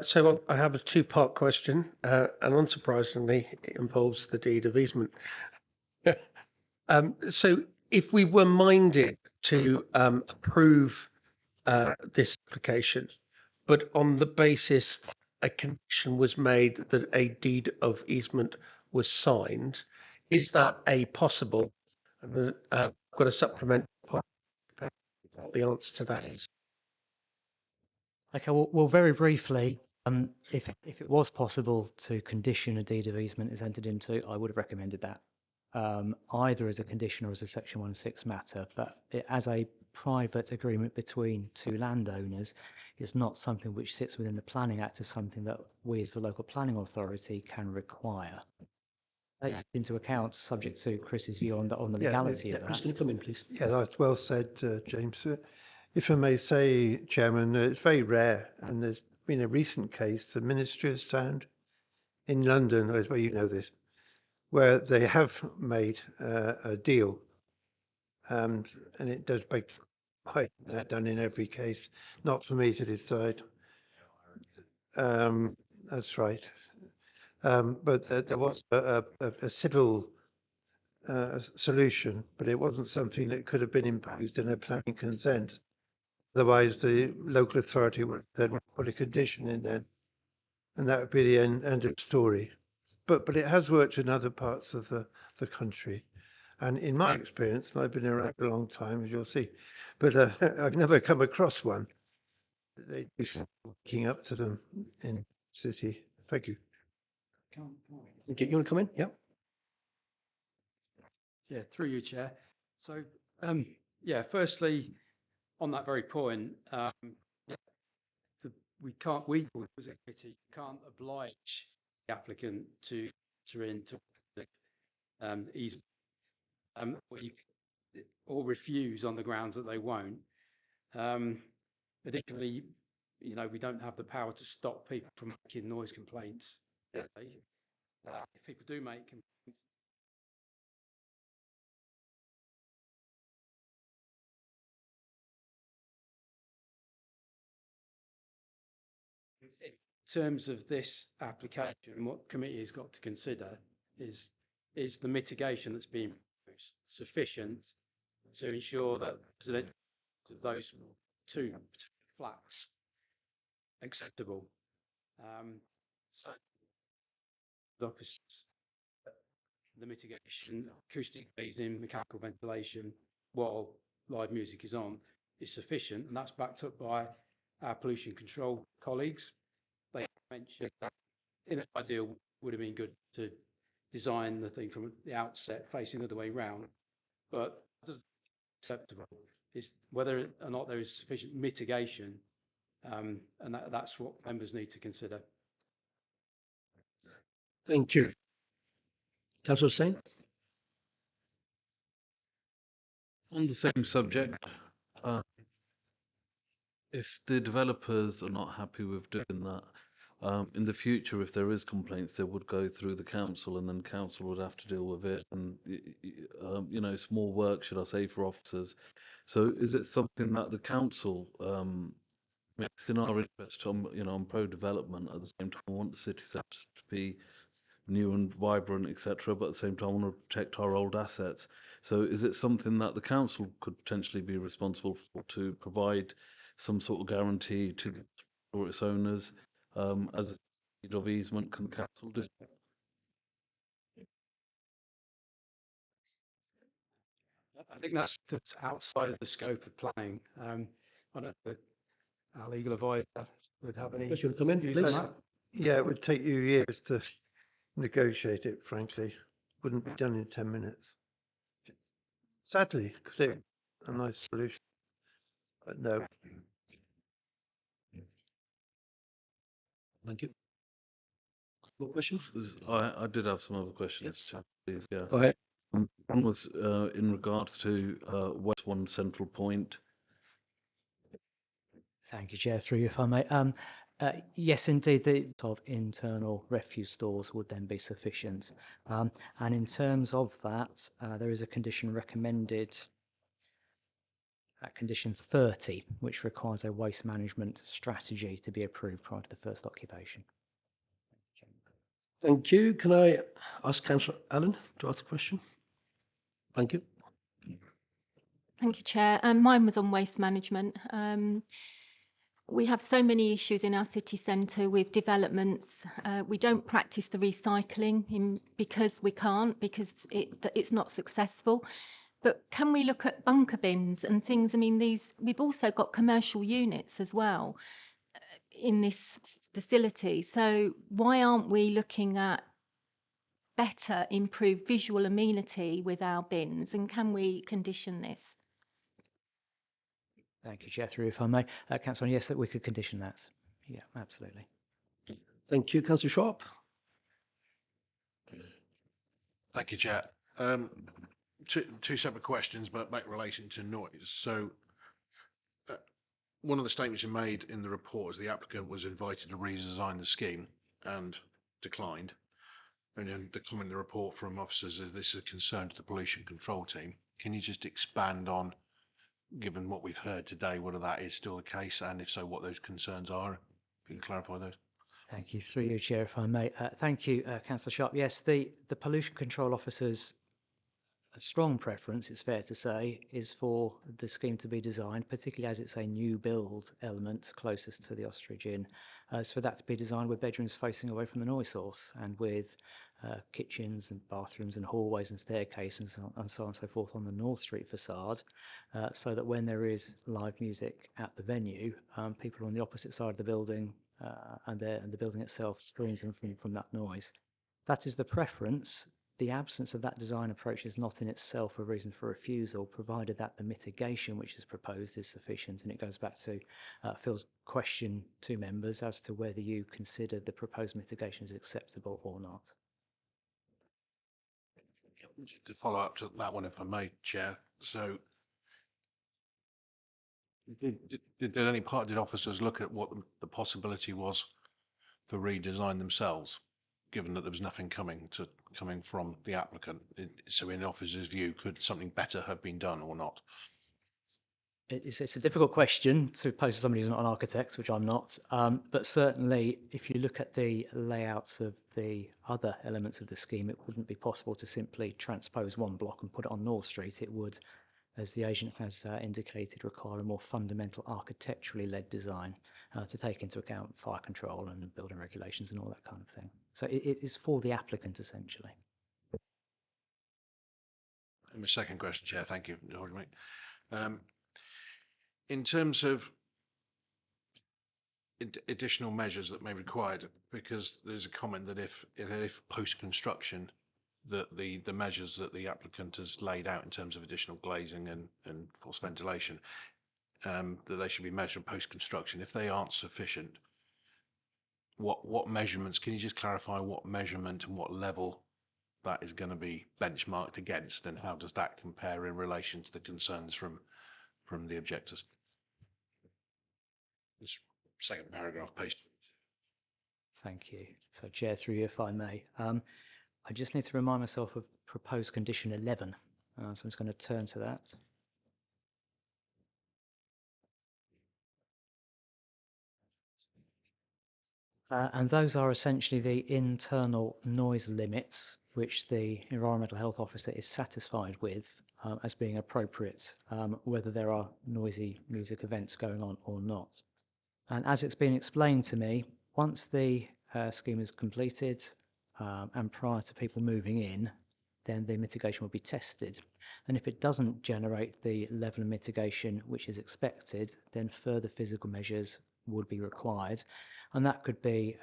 So I have a two-part question, and unsurprisingly, it involves the deed of easement. So if we were minded to approve this application, but on the basis a condition was made that a deed of easement was signed, is that a possible? And I've got a supplement. What the answer to that is. Okay, well, very briefly, if it was possible to condition a deed of easement is entered into, I would have recommended that, either as a condition or as a Section 106 matter. But as a private agreement between two landowners, is not something which sits within the Planning Act as something that we as the local planning authority can require. Take into account, subject to Chris's view on the legality of that. Chris, can you come in, please? Yeah, that's well said, James. If I may say, Chairman, it's very rare, and there's been a recent case, the Ministry of Sound in London, where you know this, where they have made a deal, and it does break that done in every case. Not for me to decide. That's right. But there was a civil solution, but it wasn't something that could have been imposed in a planning consent. Otherwise, the local authority would then put a condition in then, and that would be the end of the story. But it has worked in other parts of the country. And in my experience, and I've been around a long time, as you'll see, but I've never come across one. They waking up to them in the city. Thank you. You want to come in? Yeah. Yeah, through you, Chair. So, yeah, firstly, on that very point, we as a committee can't oblige the applicant to enter into easement or refuse on the grounds that they won't. Particularly, you know, we don't have the power to stop people from making noise complaints. If people do make complaints, in terms of this application, what the committee has got to consider is the mitigation that's being proposed sufficient to ensure that those two flats acceptable. So the mitigation, acoustic glazing, mechanical ventilation, while live music is on, is sufficient, and that's backed up by our pollution control colleagues. They mentioned that in an ideal would have been good to design the thing from the outset facing the other way round, but it doesn't acceptable is whether or not there is sufficient mitigation, and that's what members need to consider. Thank you. Councillor Hussain. On the same subject, if the developers are not happy with doing that, in the future, if there is complaints, they would go through the council, and then council would have to deal with it. And you know, it's more work, should I say, for officers. So, is it something that the council makes in our interest? You know, I'm pro-development. At the same time, I want the city centre to be new and vibrant, etc. But at the same time, I want to protect our old assets. So, is it something that the council could potentially be responsible for, to provide some sort of guarantee to or its owners? As a deed of easement, can the council do? I think that's outside of the scope of planning. I don't know if our legal advisor would have any. Chris, you want to come in, views on please? that? Yeah, it would take you years to negotiate it, frankly. Wouldn't be done in 10 minutes. Sadly, clear, a nice solution, but no. Thank you. More questions? I did have some other questions, Chair, please, yeah. Go ahead. One was in regards to West One Central Point. Thank you, Chair. Through you, if I may. Yes, indeed, the of internal refuse stores would then be sufficient. And in terms of that, there is a condition recommended at condition 30, which requires a waste management strategy to be approved prior to the first occupation. Thank you. Can I ask Councillor Allen to ask a question? Thank you. Thank you, Chair. Mine was on waste management. We have so many issues in our city centre with developments. We don't practice the recycling because we can't, because it's not successful. But can we look at bunker bins and things? I mean, we've also got commercial units as well in this facility. So why aren't we looking at better improved visual amenity with our bins, and can we condition this? Thank you, Chair. Through, if I may. Councillor, yes, that we could condition that. Yeah, absolutely. Thank you. Councillor Sharp. Thank you, Chair. Two separate questions, but back relation to noise. So one of the statements you made in the report is the applicant was invited to redesign the scheme and declined. And then the comment in the report from officers is this is a concern to the pollution control team. Can you just expand on, given what we've heard today, whether that is still the case, and if so, what those concerns are? If you can clarify those. Thank you. Through you, Chair, if I may. Thank you, Councillor Sharp. Yes, the pollution control officers' strong preference, it's fair to say, is for the scheme to be designed, particularly as it's a new build element closest to the Ostrich Inn, is for that to be designed with bedrooms facing away from the noise source and with kitchens and bathrooms and hallways and staircases and so on and so forth on the North Street facade, so that when there is live music at the venue, people on the opposite side of the building and the building itself screens them from that noise. That is the preference. The absence of that design approach is not in itself a reason for refusal, provided that the mitigation which is proposed is sufficient. And it goes back to Phil's question to members as to whether you consider the proposed mitigation is acceptable or not. To follow up to that one, if I may, Chair. So did officers look at what the possibility was for redesign themselves, given that there was nothing coming from the applicant? So in the officer's view, could something better have been done or not? It's a difficult question to pose to somebody who's not an architect, which I'm not. But certainly, if you look at the layouts of the other elements of the scheme, it wouldn't be possible to simply transpose one block and put it on North Street. It would, as the agent has indicated, require a more fundamental architecturally led design to take into account fire control and building regulations and all that kind of thing. So it is for the applicant, essentially. And my second question, Chair, thank you. In terms of additional measures that may be required, because there's a comment that if post-construction, that the measures that the applicant has laid out in terms of additional glazing and forced ventilation, that they should be measured post-construction. If they aren't sufficient, what measurements, can you just clarify what measurement and what level that is going to be benchmarked against, and how does that compare in relation to the concerns from the objectors? This second paragraph, page. Thank you. So, Chair, through you, if I may. I just need to remind myself of proposed condition 11. So I'm just going to turn to that. And those are essentially the internal noise limits which the Environmental Health Officer is satisfied with as being appropriate, whether there are noisy music events going on or not. And as it's been explained to me, once the scheme is completed and prior to people moving in, then the mitigation will be tested. And if it doesn't generate the level of mitigation which is expected, then further physical measures would be required. And that could be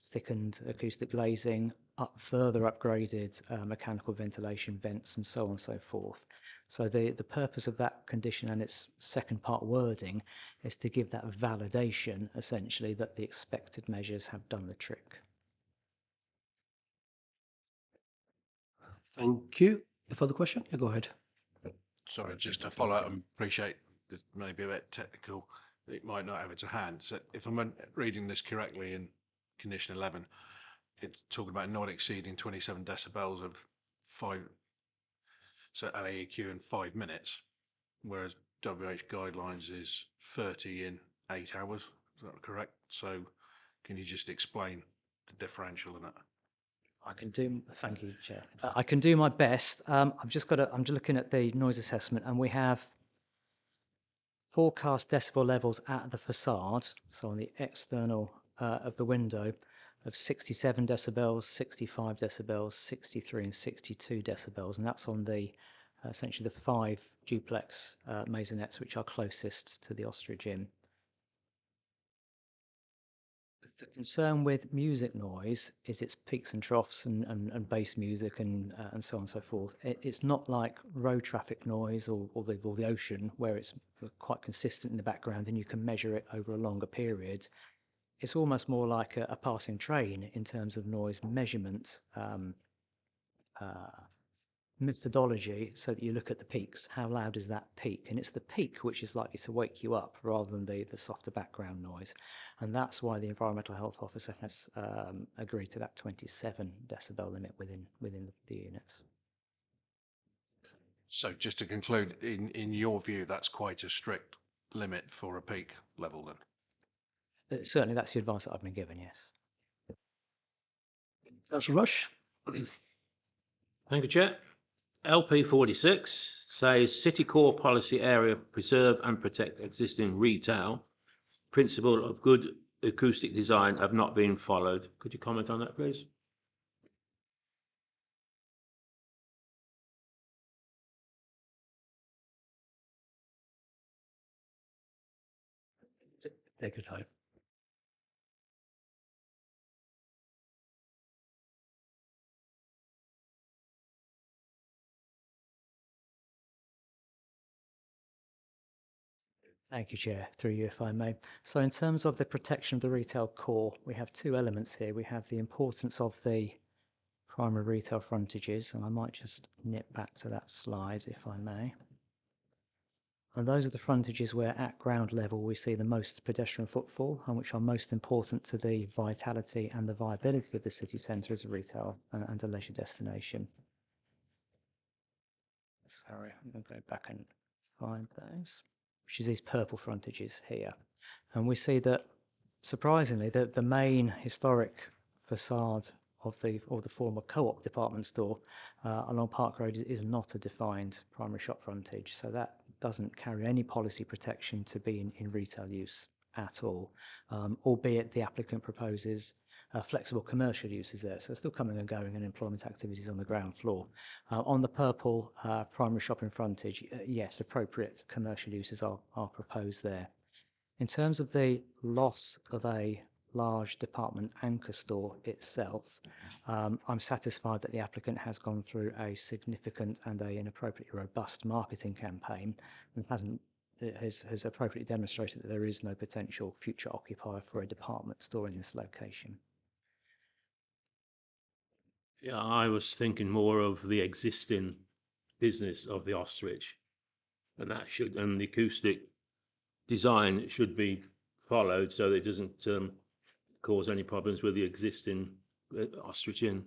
thickened acoustic glazing, further upgraded mechanical ventilation vents and so on and so forth. So the purpose of that condition and its second part wording is to give that validation, essentially, that the expected measures have done the trick. Thank you. A further question? Yeah, go ahead. Sorry, just to follow up and appreciate this may be a bit technical. It might not have it to hand. So if I'm reading this correctly in condition 11, it's talking about not exceeding 27 decibels of 5, so LAEQ in 5 minutes, whereas WH guidelines is 30 in 8 hours. Is that correct? So can you just explain the differential in that? I can do. Thank you, Chair. I can do my best. I'm just looking at the noise assessment, and we have forecast decibel levels at the facade, so on the external of the window, of 67 decibels, 65 decibels, 63 and 62 decibels, and that's on the essentially the 5 duplex maisonettes which are closest to the Ostrich Inn. The concern with music noise is its peaks and troughs and bass music and so on and so forth. It's not like road traffic noise or the ocean, where it's quite consistent in the background and you can measure it over a longer period. It's almost more like a passing train in terms of noise measurement methodology, so that you look at the peaks. How loud is that peak? And it's the peak which is likely to wake you up rather than the softer background noise. And that's why the environmental health officer has agreed to that 27 decibel limit within the units. So just to conclude, in your view, that's quite a strict limit for a peak level then? Certainly that's the advice that I've been given, yes. Councillor Rush. Thank you, Chair. LP 46 says city core policy area preserve and protect existing retail. Principle of good acoustic design have not been followed. Could you comment on that, please? Take your time. Thank you, Chair. Through you, if I may. So in terms of the protection of the retail core, we have two elements here. We have the importance of the primary retail frontages, and I might just nip back to that slide, if I may. And those are the frontages where at ground level we see the most pedestrian footfall and which are most important to the vitality and the viability of the city centre as a retail and a leisure destination. Sorry, I'm going to go back and find those, which is these purple frontages here. And we see that, surprisingly, the main historic facade of the former Co-op department store along Park Road is not a defined primary shop frontage. So that doesn't carry any policy protection to be in retail use at all, albeit the applicant proposes flexible commercial uses there, so still coming and going and employment activities on the ground floor. On the purple primary shopping frontage, yes, appropriate commercial uses are proposed there. In terms of the loss of a large department anchor store itself, I'm satisfied that the applicant has gone through a significant and an appropriately robust marketing campaign and has appropriately demonstrated that there is no potential future occupier for a department store in this location. Yeah, I was thinking more of the existing business of the Ostrich, and the acoustic design should be followed so that it doesn't cause any problems with the existing Ostrich Inn.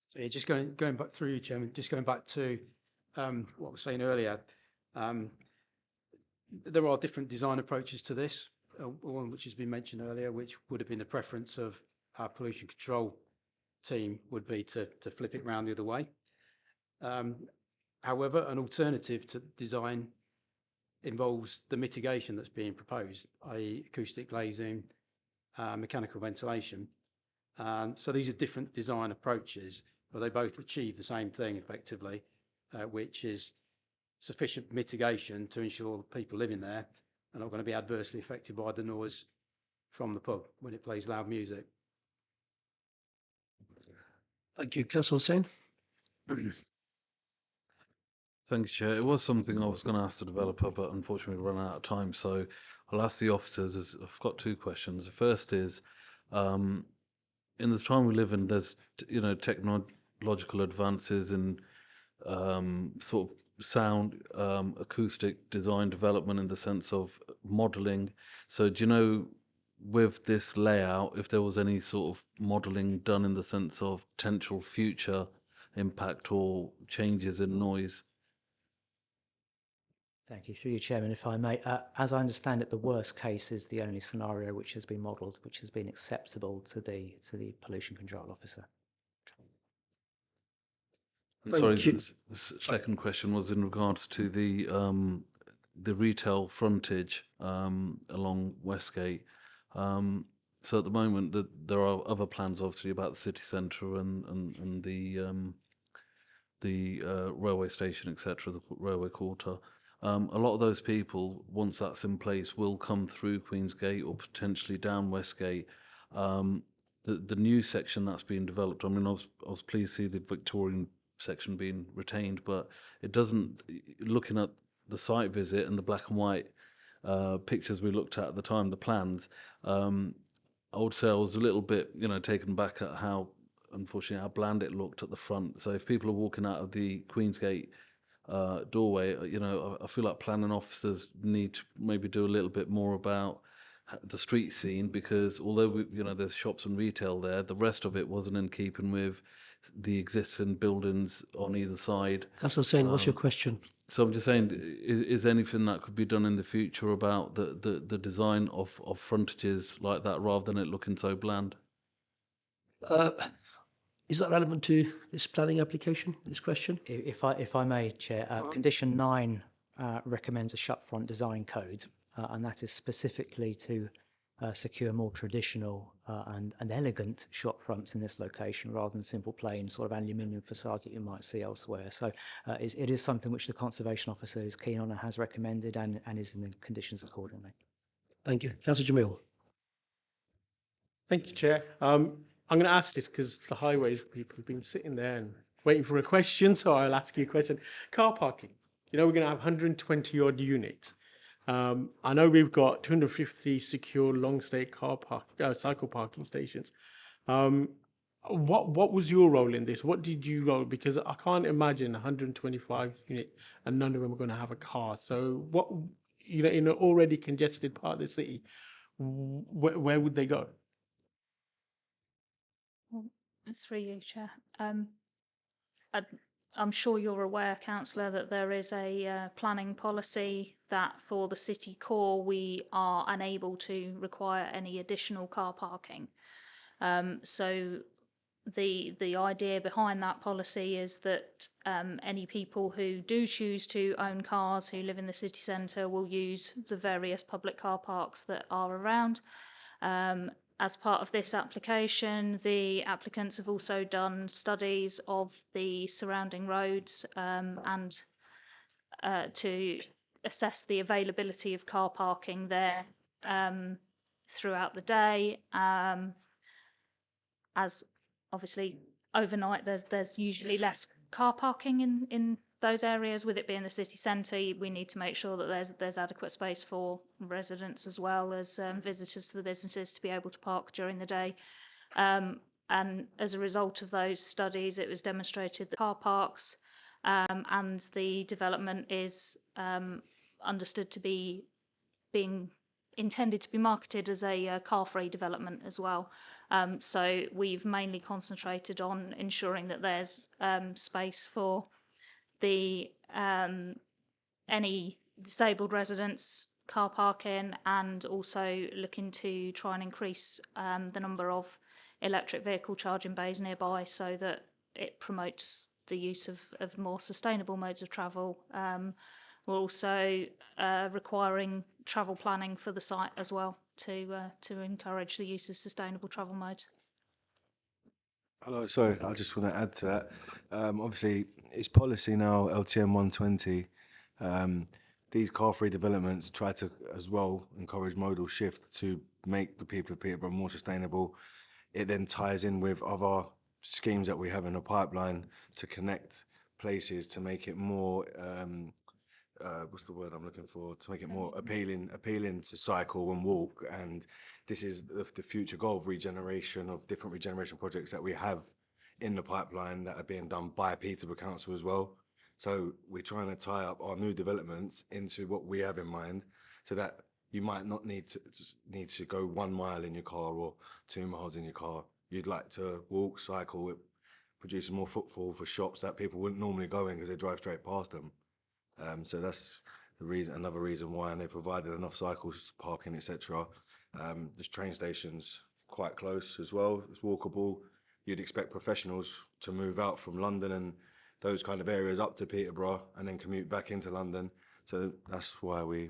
So yeah, just going back through you, Chairman, just going back to what I was saying earlier, there are different design approaches to this. One which has been mentioned earlier, which would have been the preference of our pollution control team, would be to flip it round the other way. However, an alternative to design involves the mitigation that's being proposed, i.e. acoustic glazing, mechanical ventilation. So these are different design approaches, but they both achieve the same thing effectively, which is sufficient mitigation to ensure people living there are not going to be adversely affected by the noise from the pub when it plays loud music. Thank you. Councillor Hussain. Thank you, Chair. It was something I was going to ask the developer, but unfortunately we've run out of time. So I'll ask the officers. I've got two questions. The first is, in this time we live in, there's technological advances in sort of sound, acoustic design development in the sense of modelling. So do you know, with this layout, if there was any sort of modelling done in the sense of potential future impact or changes in noise? Thank you. Through you, Chairman, if I may. As I understand it, the worst case is the only scenario which has been modelled, which has been acceptable to the pollution control officer. And sorry, the second question was in regards to the retail frontage along Westgate. So at the moment, there are other plans, obviously, about the city centre and the railway station, etc., the railway quarter. A lot of those people, once that's in place, will come through Queensgate or potentially down Westgate. The new section that's being developed, I mean, I was pleased to see the Victorian section being retained, but it doesn't, looking at the site visit and the black and white pictures we looked at the time, the plans, I would say I was a little bit, taken back at how, unfortunately, how bland it looked at the front. So if people are walking out of the Queensgate doorway, I feel like planning officers need to maybe do a little bit more about the street scene, because although there's shops and retail there, the rest of it wasn't in keeping with the existing buildings on either side. Councillor Hussain, what's your question? So I'm just saying, is anything that could be done in the future about the design of frontages like that, rather than it looking so bland? Is that relevant to this planning application, this question? If I may, Chair, condition 9 recommends a shut-front design code, and that is specifically to secure more traditional and elegant shop fronts in this location, rather than simple plain sort of aluminium facades that you might see elsewhere. So it is something which the Conservation Officer is keen on and has recommended, and is in the conditions accordingly. Thank you. Councillor Jamil. Thank you, Chair. I'm going to ask this because the highways people have been sitting there and waiting for a question, so I'll ask you a question. Car parking. We're going to have 120 odd units. I know we've got 250 secure long-stay cycle parking stations. What was your role in this? What did you role? Because I can't imagine 125 units and none of them are going to have a car. So what, in an already congested part of the city, where would they go? Through you, Chair. I'm sure you're aware, Councillor, that there is a planning policy that for the city core we are unable to require any additional car parking. So the idea behind that policy is that any people who do choose to own cars who live in the city centre will use the various public car parks that are around. As part of this application, the applicants have also done studies of the surrounding roads and to assess the availability of car parking there throughout the day. As obviously overnight there's usually less car parking in those areas. With it being the city centre, we need to make sure that there's adequate space for residents as well as visitors to the businesses to be able to park during the day. And as a result of those studies, it was demonstrated that car parks and the development is understood to be being intended to be marketed as a car-free development as well. So we've mainly concentrated on ensuring that there's space for the any disabled residents car parking, and also looking to try and increase the number of electric vehicle charging bays nearby, so that it promotes the use of more sustainable modes of travel. We're also requiring travel planning for the site as well to encourage the use of sustainable travel modes. Hello, sorry, I just want to add to that. Obviously, it's policy now, LTM 120, These car-free developments try to as well encourage modal shift to make the people of Peterborough more sustainable. It then ties in with other schemes that we have in the pipeline to connect places to make it more what's the word I'm looking for, to make it more appealing to cycle and walk. And this is the future goal of regeneration, of different regeneration projects that we have in the pipeline that are being done by Peterborough Council as well. So we're trying to tie up our new developments into what we have in mind, so that you might not need to go 1 mile in your car or 2 miles in your car. You'd like to walk, cycle. It produces more footfall for shops that people wouldn't normally go in because they drive straight past them. So that's the reason, another reason why, and they provided enough cycles, parking, etc. This train station's quite close as well. It's walkable. You'd expect professionals to move out from London and those kind of areas up to Peterborough and then commute back into London. So that's why we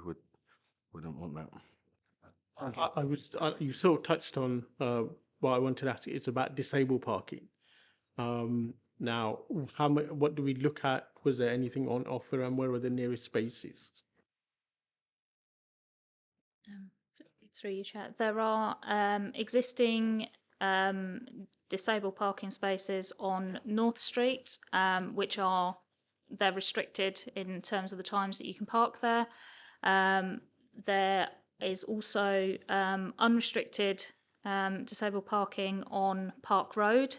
wouldn't want that. You sort of touched on what I wanted to ask. It's about disabled parking. Now, what do we look at? Was there anything on offer, and where are the nearest spaces? Through you, Chair. There are existing disabled parking spaces on North Street, which they're restricted in terms of the times that you can park there. There is also unrestricted disabled parking on Park Road,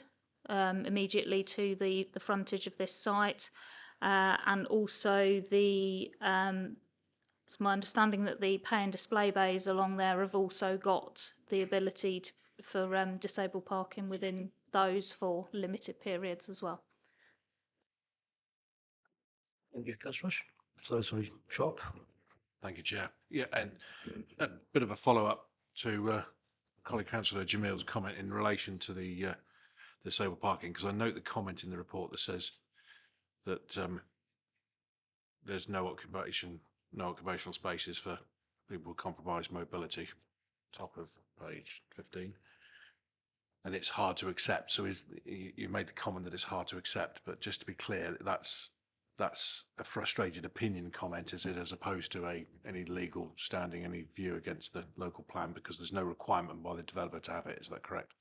immediately to the frontage of this site, and also it's my understanding that the pay and display bays along there have also got the ability for disabled parking within those for limited periods as well. Thank you, Councillor Rush. Sorry, Sharp. Thank you, Chair. Yeah, and a bit of a follow-up to colleague Councillor Jamil's comment in relation to the disabled parking, because I note the comment in the report that says that there's no occupational spaces for people with compromised mobility, top of page 15. And it's hard to accept. So you made the comment that it's hard to accept, but just to be clear, that's a frustrated opinion comment, is it, as opposed to any legal standing, any view against the local plan, because there's no requirement by the developer to have it. Is that correct?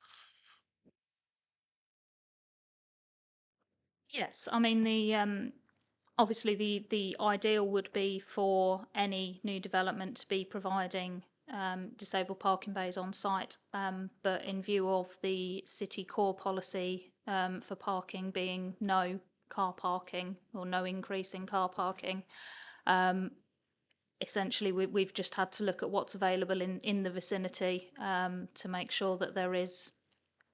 Yes, I mean obviously the ideal would be for any new development to be providing disabled parking bays on site, but in view of the city core policy for parking being no car parking or no increase in car parking, essentially we've just had to look at what's available in the vicinity to make sure that there is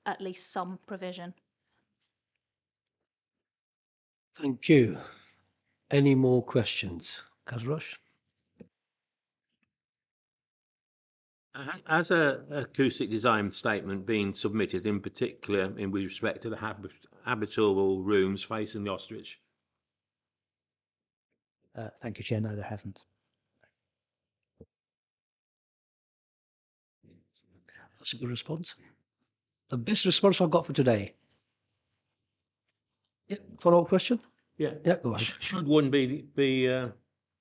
at least some provision. Thank you. Any more questions? Councillor Rush? Has a acoustic design statement been submitted, in particular with respect to the habitable rooms facing the ostrich? Thank you, Chair. No, there hasn't. That's a good response. The best response I've got for today. Yeah, follow-up question? Yeah. Yeah, go ahead. Should one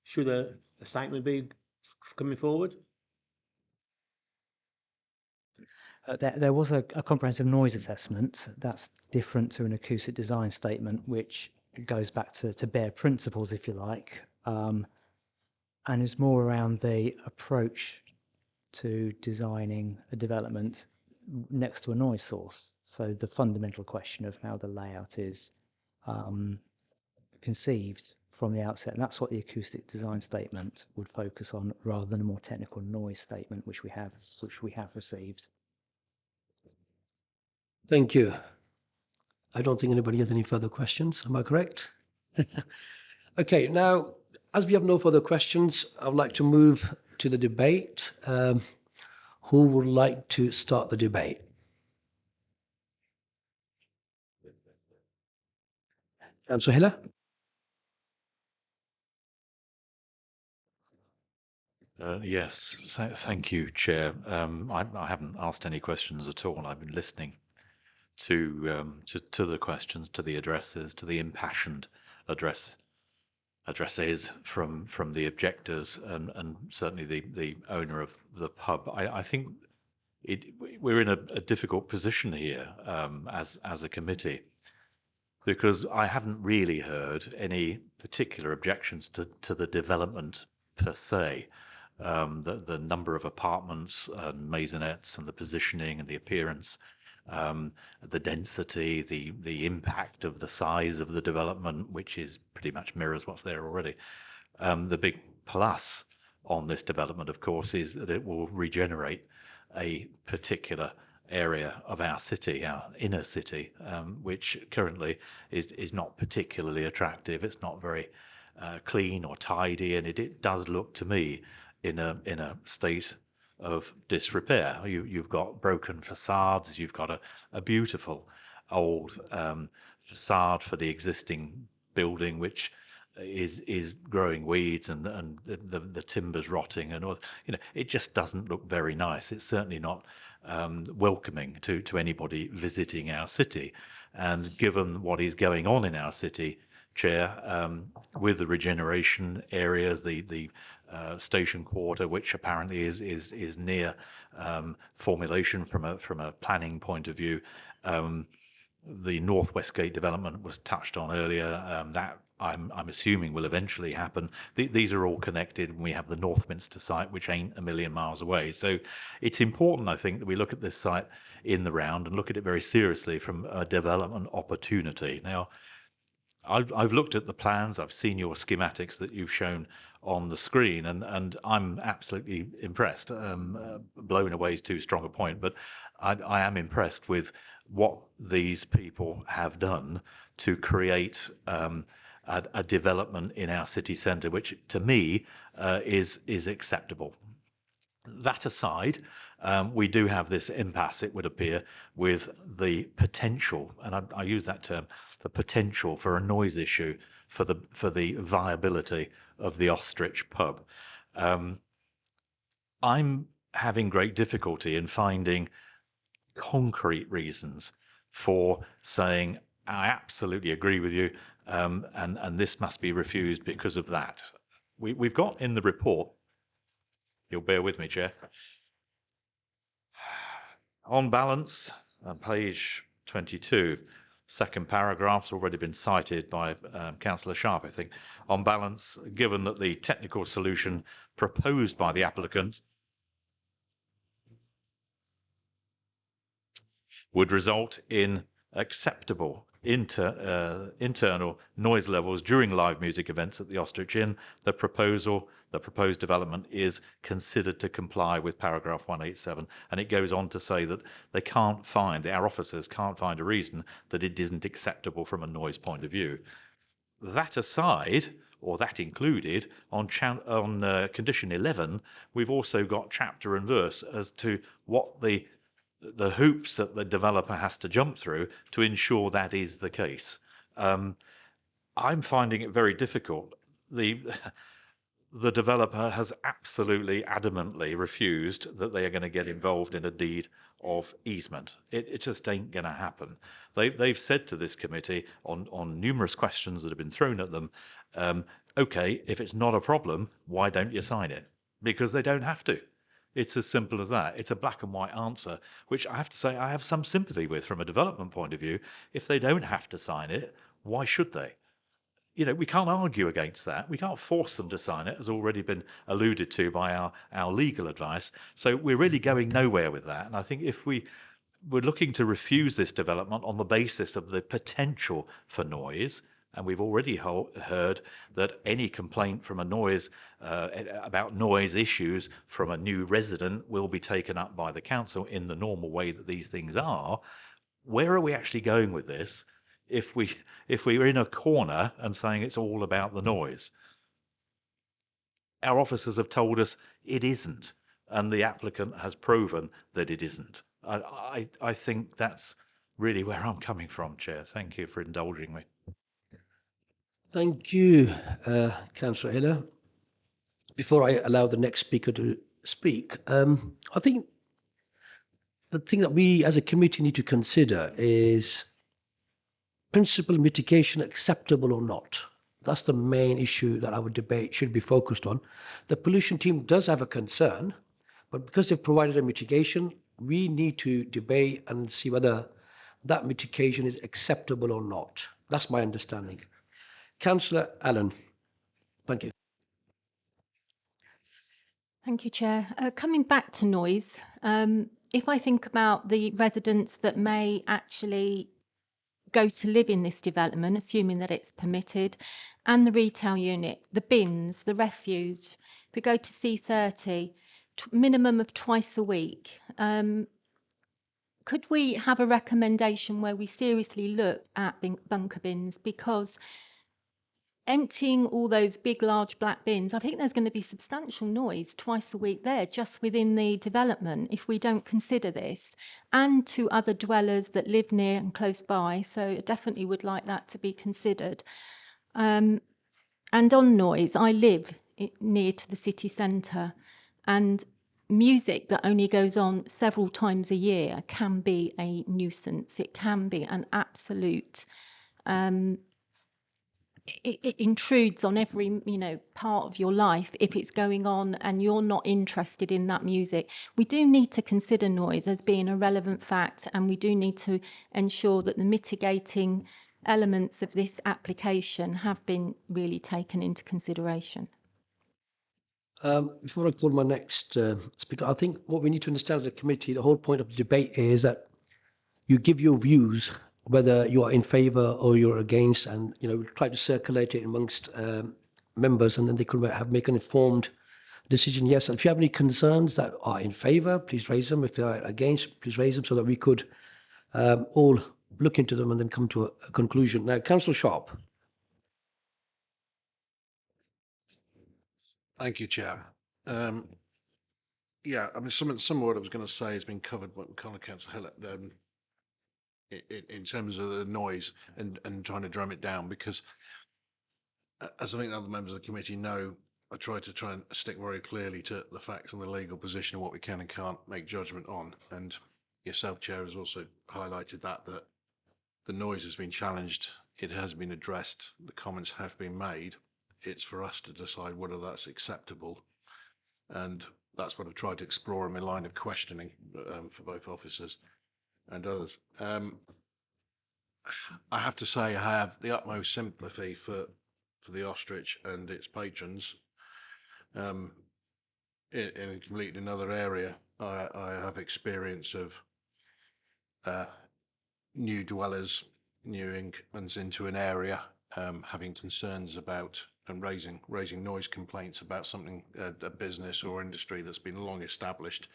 should a statement be coming forward? There was a comprehensive noise assessment that's different to an acoustic design statement, which goes back to bare principles, if you like, and is more around the approach to designing a development next to a noise source. So the fundamental question of how the layout is conceived from the outset, and that's what the acoustic design statement would focus on, rather than a more technical noise statement, which we have received. Thank you. I don't think anybody has any further questions. Am I correct? Okay, now, as we have no further questions, I would like to move to the debate. Who would like to start the debate? Councillor Hiller? Yes, thank you, Chair. I haven't asked any questions at all. I've been listening to the questions, to the addresses, to the impassioned address. addresses from the objectors and certainly the owner of the pub. I think we're in a difficult position here as a committee, because I haven't really heard any particular objections to the development per se. The number of apartments and maisonettes and the positioning and the appearance, the density, the impact of the size of the development, which is pretty much mirrors what's there already. The big plus on this development, of course, is that it will regenerate a particular area of our city, our inner city, which currently is not particularly attractive. It's not very clean or tidy, and it does look to me in a state of disrepair. You've got broken facades. You've got a beautiful old facade for the existing building, which is growing weeds, and the timber's rotting, and all. It just doesn't look very nice. It's certainly not welcoming to anybody visiting our city. And given what is going on in our city, Chair, with the regeneration areas, the station quarter, which apparently is near formulation from a planning point of view. The North Westgate development was touched on earlier. That I'm assuming will eventually happen. These are all connected, and we have the Northminster site, which ain't a million miles away. So it's important, I think, that we look at this site in the round and look at it very seriously from a development opportunity. Now, I've looked at the plans. I've seen your schematics that you've shown on the screen, and I'm absolutely impressed. Blown away is too strong a point, but I am impressed with what these people have done to create a development in our city centre, which to me is acceptable. That aside, we do have this impasse, it would appear, with the potential, and I use that term, the potential for a noise issue for the viability of the Ostrich pub. I'm having great difficulty in finding concrete reasons for saying, I absolutely agree with you, and this must be refused because of that. We've got in the report, you'll bear with me, Chair, on balance, on page 22, second paragraph's already been cited by Councillor Sharp, I think. On balance, given that the technical solution proposed by the applicant would result in acceptable internal noise levels during live music events at the Ostrich Inn, the proposed development is considered to comply with paragraph 187. And it goes on to say that they can't find, our officers can't find a reason that it isn't acceptable from a noise point of view. That aside, or that included, on condition 11, we've also got chapter and verse as to what the hoops that the developer has to jump through to ensure that is the case. I'm finding it very difficult. The developer has absolutely adamantly refused that they are going to get involved in a deed of easement. It just ain't going to happen. They've said to this committee on numerous questions that have been thrown at them, okay, if it's not a problem, why don't you sign it? Because they don't have to. It's as simple as that. It's a black and white answer, which I have to say I have some sympathy with from a development point of view. If they don't have to sign it, why should they? We can't argue against that. We can't force them to sign it, as already been alluded to by our legal advice. So we're really going nowhere with that. And I think if we're looking to refuse this development on the basis of the potential for noise, and we've already heard that any complaint from about noise issues from a new resident will be taken up by the council in the normal way that these things are. Where are we actually going with this if we're in a corner and saying it's all about the noise? Our officers have told us it isn't, and the applicant has proven that it isn't. I think that's really where I'm coming from, Chair. Thank you for indulging me. Thank you, Councillor Hiller. Before I allow the next speaker to speak, I think the thing that we as a committee need to consider is principal mitigation acceptable or not. That's the main issue that our debate should be focused on. The pollution team does have a concern, but because they've provided a mitigation, we need to debate and see whether that mitigation is acceptable or not. That's my understanding. Councillor Allen, thank you. Thank you, Chair. Coming back to noise, if I think about the residents that may actually go to live in this development, assuming that it's permitted, and the retail unit, the bins, the refuse, if we go to C30, minimum of twice a week, could we have a recommendation where we seriously look at bunker bins? Because emptying all those big, large black bins, I think there's going to be substantial noise twice a week there, just within the development, if we don't consider this, and to other dwellers that live near and close by. So I definitely would like that to be considered. And on noise, I live near to the city centre, and music that only goes on several times a year can be a nuisance. It can be an absolute it intrudes on every part of your life if it's going on and you're not interested in that music. We do need to consider noise as being a relevant fact, and we do need to ensure that the mitigating elements of this application have been really taken into consideration. Before I call my next speaker, I think what we need to understand as a committee, the whole point of the debate is that you give your views, whether you are in favour or you're against, and try to circulate it amongst members, and then they could make an informed decision. Yes, and if you have any concerns that are in favour, please raise them. If they are against, please raise them, so that we could all look into them and then come to a conclusion. Now, Councillor Sharp. Thank you, Chair. Yeah, I mean, some of what I was going to say has been covered by Councillor Hillett in terms of the noise and trying to drum it down, because as I think other members of the committee know, I try and stick very clearly to the facts and the legal position of what we can and can't make judgment on. And yourself, Chair, has also highlighted that the noise has been challenged, it has been addressed, the comments have been made. It's for us to decide whether that's acceptable, and that's what I've tried to explore in my line of questioning for both officers and others. I have to say I have the utmost sympathy for the Ostrich and its patrons. In a completely another area, I have experience of new dwellers, new incomes into an area, having concerns about and raising noise complaints about something, a business or industry that's been long established.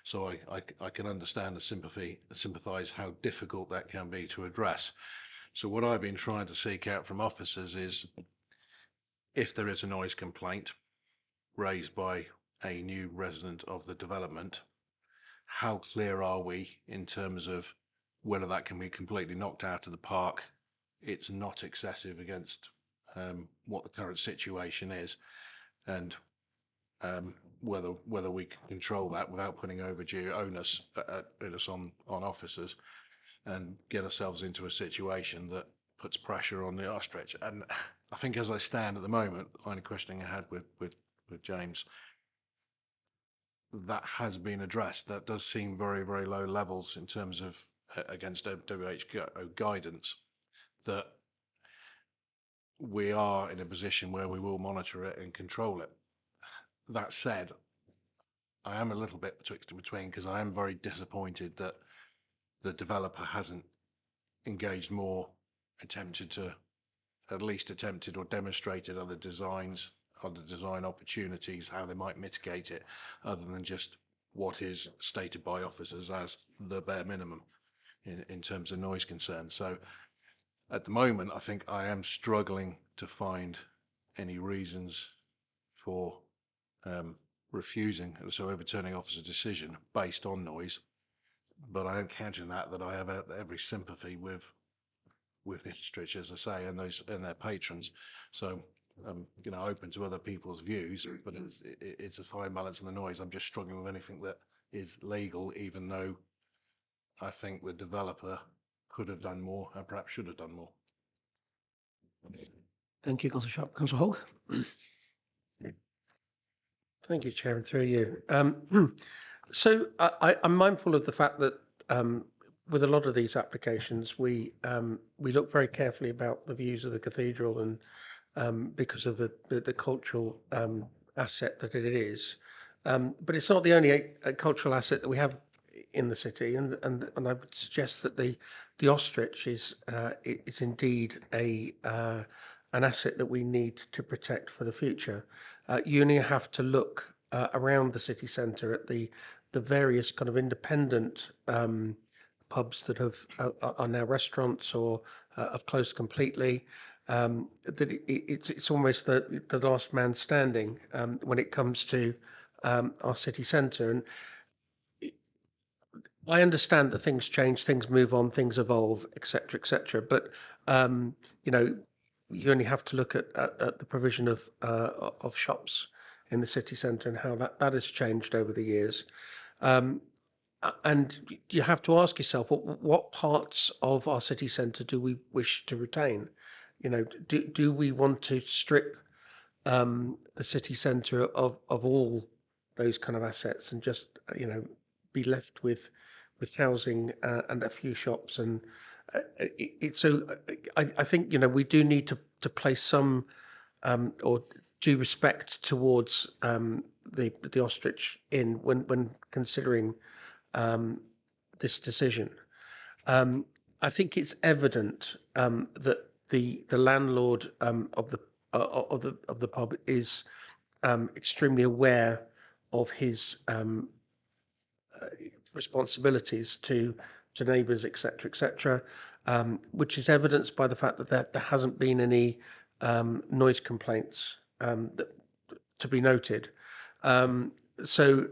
So I can understand the sympathise how difficult that can be to address. So what I've been trying to seek out from officers is, if there is a noise complaint raised by a new resident of the development, how clear are we in terms of whether that can be completely knocked out of the park, it's not excessive against what the current situation is, and whether we can control that without putting overdue onus on officers and get ourselves into a situation that puts pressure on the Ostrich. And I think as I stand at the moment, the line of questioning I had with James, that has been addressed. That does seem very, very low levels in terms of against WHO guidance, that we are in a position where we will monitor it and control it. That said, I am a little bit betwixt and between, because I am very disappointed that the developer hasn't engaged more, at least attempted or demonstrated other designs, other design opportunities, how they might mitigate it, other than just what is stated by officers as the bare minimum in terms of noise concerns. So at the moment, I think I am struggling to find any reasons for refusing, so overturning officer decision based on noise. But I am counting that I have every sympathy with the Ostrich, as I say, and their patrons. So open to other people's views, but it's a fine balance in the noise. I'm just struggling with anything that is legal, even though I think the developer could have done more and perhaps should have done more. Thank you, Councillor Sharp. Councillor Hogg. Thank you, Chair, and through you. So I'm mindful of the fact that with a lot of these applications, we look very carefully about the views of the cathedral, and because of the cultural asset that it is. But it's not the only cultural asset that we have in the city, and I would suggest that the ostrich is indeed an asset that we need to protect for the future. You only have to look around the city centre at the various kind of independent pubs that are now restaurants or have closed completely. That it's almost the last man standing when it comes to our city centre. And I understand that things change, things move on, things evolve, etc., etc. But you know, you only have to look at the provision of shops in the city centre and how that has changed over the years. And you have to ask yourself, what parts of our city centre do we wish to retain? You know, do we want to strip the city centre of all those kind of assets and just be left with housing and a few shops? And I think we do need to place some or due respect towards the ostrich inn when considering this decision. I think it's evident that the landlord of the pub is extremely aware of his responsibilities to neighbours, etc., etc., which is evidenced by the fact that there hasn't been any noise complaints to be noted. So,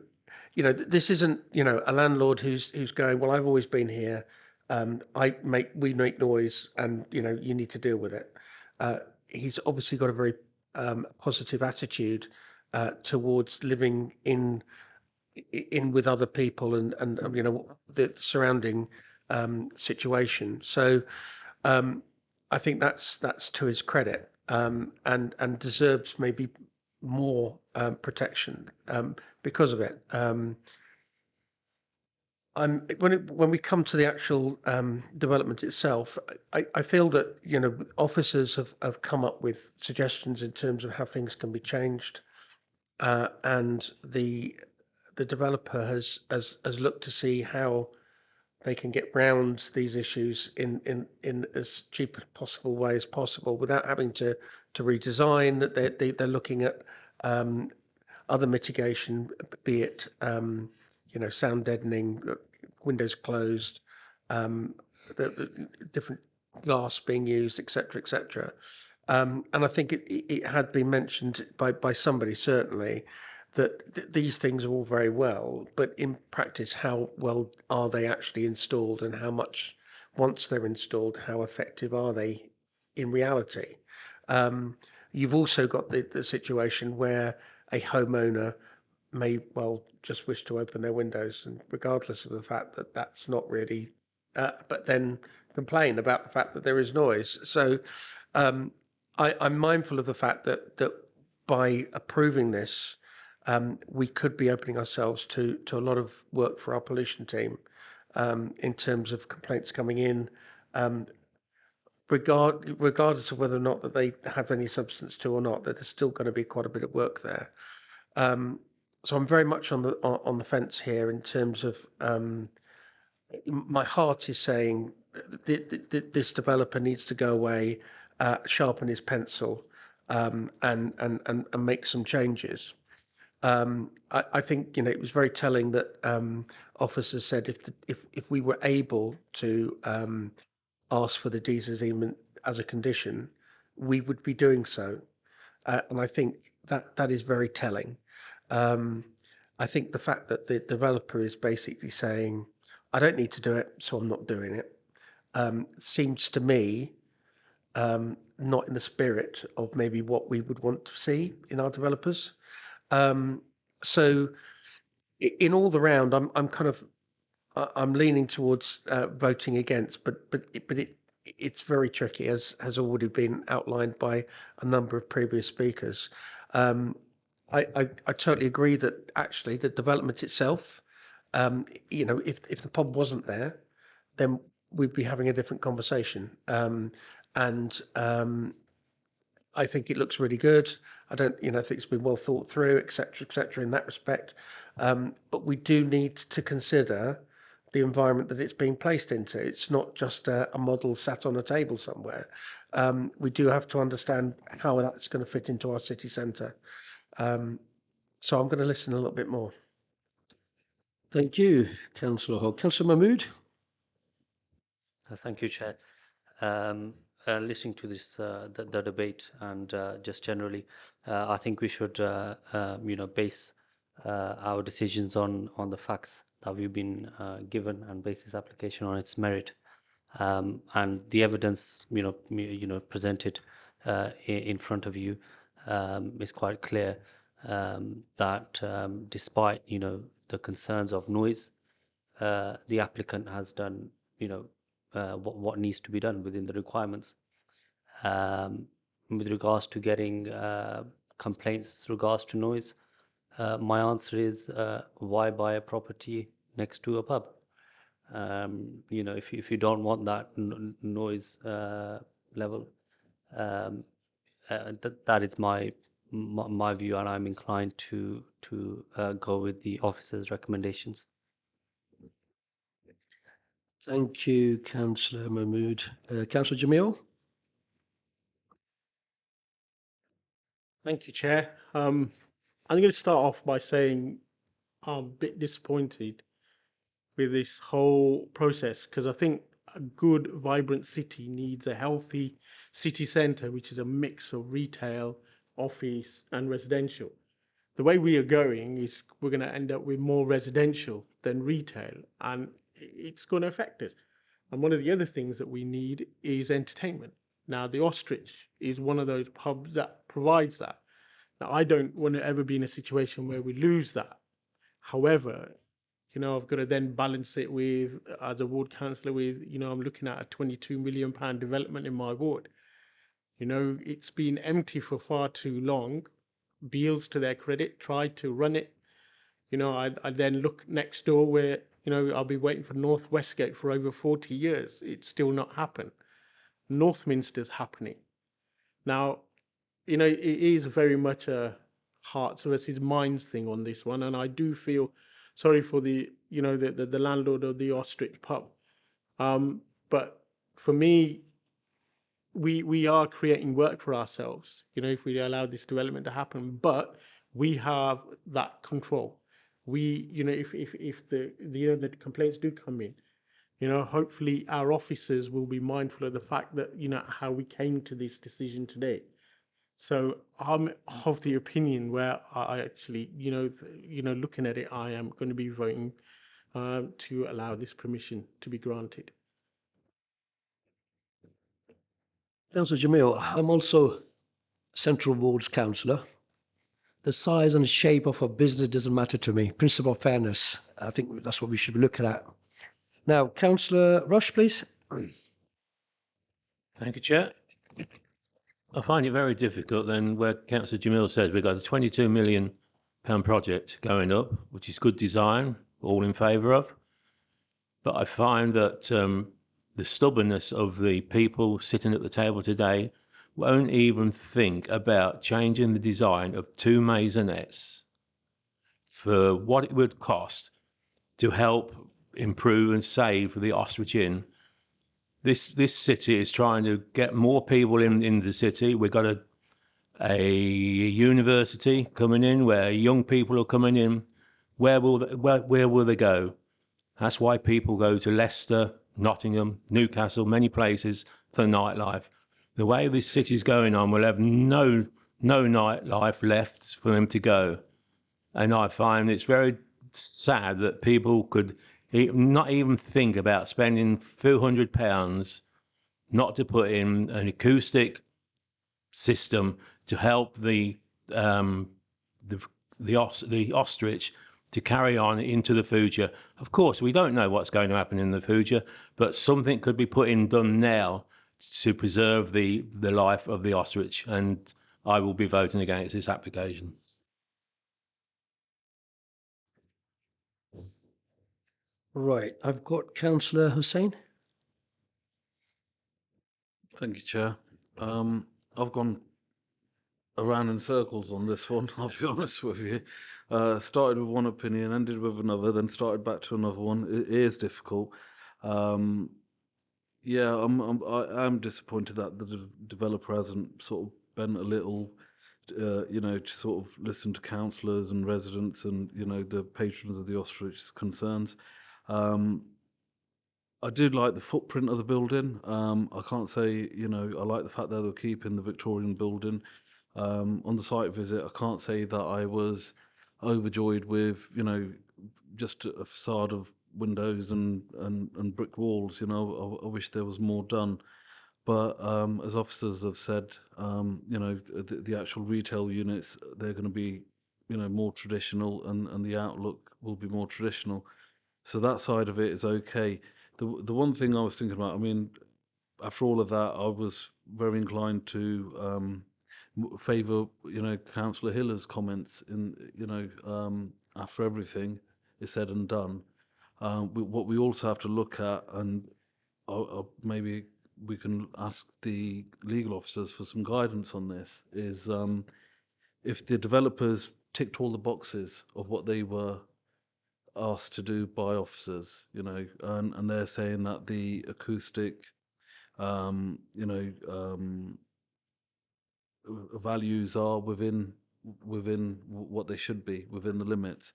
this isn't a landlord who's going, well, I've always been here. We make noise, and you need to deal with it. He's obviously got a very positive attitude towards living in with other people and the surrounding situation. So I think that's to his credit, and deserves maybe more protection because of it. When we come to the actual development itself, I feel that officers have come up with suggestions in terms of how things can be changed, and the developer has looked to see how they can get round these issues in as cheap a possible way as possible without having to redesign. That they're looking at other mitigation, be it sound deadening, windows closed, the different glass being used, etc., etc. And I think it had been mentioned by somebody certainly that these things are all very well, but in practice, how well are they actually installed, and how much, once they're installed, how effective are they in reality? You've also got the situation where a homeowner may well just wish to open their windows, and regardless of the fact that that's not really, but then complain about the fact that there is noise. So I'm mindful of the fact that by approving this, we could be opening ourselves to a lot of work for our pollution team in terms of complaints coming in, regardless of whether or not that they have any substance to or not, that there's still going to be quite a bit of work there. So I'm very much on the fence here in terms of my heart is saying this developer needs to go away, sharpen his pencil, and make some changes. I think it was very telling that officers said if we were able to ask for the deassessment as a condition, we would be doing so, and I think that is very telling. I think the fact that the developer is basically saying, I don't need to do it, so I'm not doing it, seems to me not in the spirit of maybe what we would want to see in our developers. So in all the round, I'm leaning towards voting against, but it's very tricky, as has already been outlined by a number of previous speakers. I totally agree that actually the development itself, you know, if the pub wasn't there, then we'd be having a different conversation. I think it looks really good. I don't, you know, I think it's been well thought through, et cetera, in that respect. But we do need to consider the environment that it's being placed into. It's not just a model sat on a table somewhere. We do have to understand how that's going to fit into our city centre. So I'm going to listen a little bit more. Thank you, Councillor Hogg. Councillor Mahmood? Thank you, Chair. Listening to this, the debate and just generally, I think we should, you know, base our decisions on the facts that we've been given and base this application on its merit. And the evidence, you know, presented in front of you is quite clear that despite, you know, the concerns of noise, the applicant has done, you know, what needs to be done within the requirements. With regards to getting complaints with regards to noise, my answer is why buy a property next to a pub? You know, if you don't want that noise level, that is my view, and I'm inclined to go with the officer's recommendations. Thank you, Councillor Mahmood. Councillor Jamil? Thank you, Chair. I'm going to start off by saying I'm a bit disappointed with this whole process, because I think a good, vibrant city needs a healthy city centre, which is a mix of retail, office and residential. The way we are going is we're going to end up with more residential than retail, and it's going to affect us. And one of the other things that we need is entertainment. Now, the Ostrich is one of those pubs that provides that. Now, I don't want to ever be in a situation where we lose that. However, you know, I've got to then balance it with, as a ward councillor, with, you know, I'm looking at a £22 million development in my ward. You know, it's been empty for far too long. Beales, to their credit, tried to run it. You know, I then look next door where, you know, I'll be waiting for North Westgate for over 40 years. It's still not happened. Northminster's happening. Now, you know, it is very much a hearts versus minds thing on this one. And I do feel sorry for the, you know, the landlord of the Ostrich pub. But for me, we are creating work for ourselves, you know, if we allow this development to happen, but we have that control. We, you know, if the complaints do come in, you know, hopefully our officers will be mindful of the fact that, you know, how we came to this decision today. So I'm of the opinion where I actually, you know, looking at it, I am going to be voting to allow this permission to be granted. Councillor Jamil, I'm also Central Wards councillor. The size and shape of a business doesn't matter to me. Principle of fairness, I think that's what we should be looking at. Now, Councillor Rush, please. Thank you, Chair. I find it very difficult then where Councillor Jamil says we've got a £22 million project going up, which is good design, all in favour of. But I find that the stubbornness of the people sitting at the table today won't even think about changing the design of 2 maisonettes for what it would cost to help improve and save the Ostrich Inn. This city is trying to get more people in the city. We've got a university coming in where young people are coming in. Where will they go? That's why people go to Leicester, Nottingham, Newcastle, many places for nightlife. The way this city's going on, we'll have no nightlife left for them to go. And I find it's very sad that people could not even think about spending a few £100 not to put in an acoustic system to help the Ostrich to carry on into the future. Of course, we don't know what's going to happen in the future, but something could be done now to preserve the life of the ostrich, and I will be voting against this application. Right, I've got Councillor Hussain. Thank you, Chair. I've gone around in circles on this one, I'll be honest with you. Started with one opinion, ended with another, then started back to another one. It is difficult. Yeah, I'm disappointed that the developer hasn't sort of bent a little, to sort of listen to councillors and residents and, the patrons of the ostrich concerns. I do like the footprint of the building. I can't say, I like the fact that they're keeping the Victorian building. On the site visit, I can't say that I was overjoyed with, just a facade of windows and brick walls. I wish there was more done. But as officers have said, the actual retail units, they're going to be, more traditional, and the outlook will be more traditional. So that side of it is okay. The one thing I was thinking about, I mean, after all of that, I was very inclined to favour, Councillor Hiller's comments after everything is said and done. What we also have to look at, and maybe we can ask the legal officers for some guidance on this, is if the developers ticked all the boxes of what they were asked to do by officers, and they're saying that the acoustic, values are within what they should be, within the limits.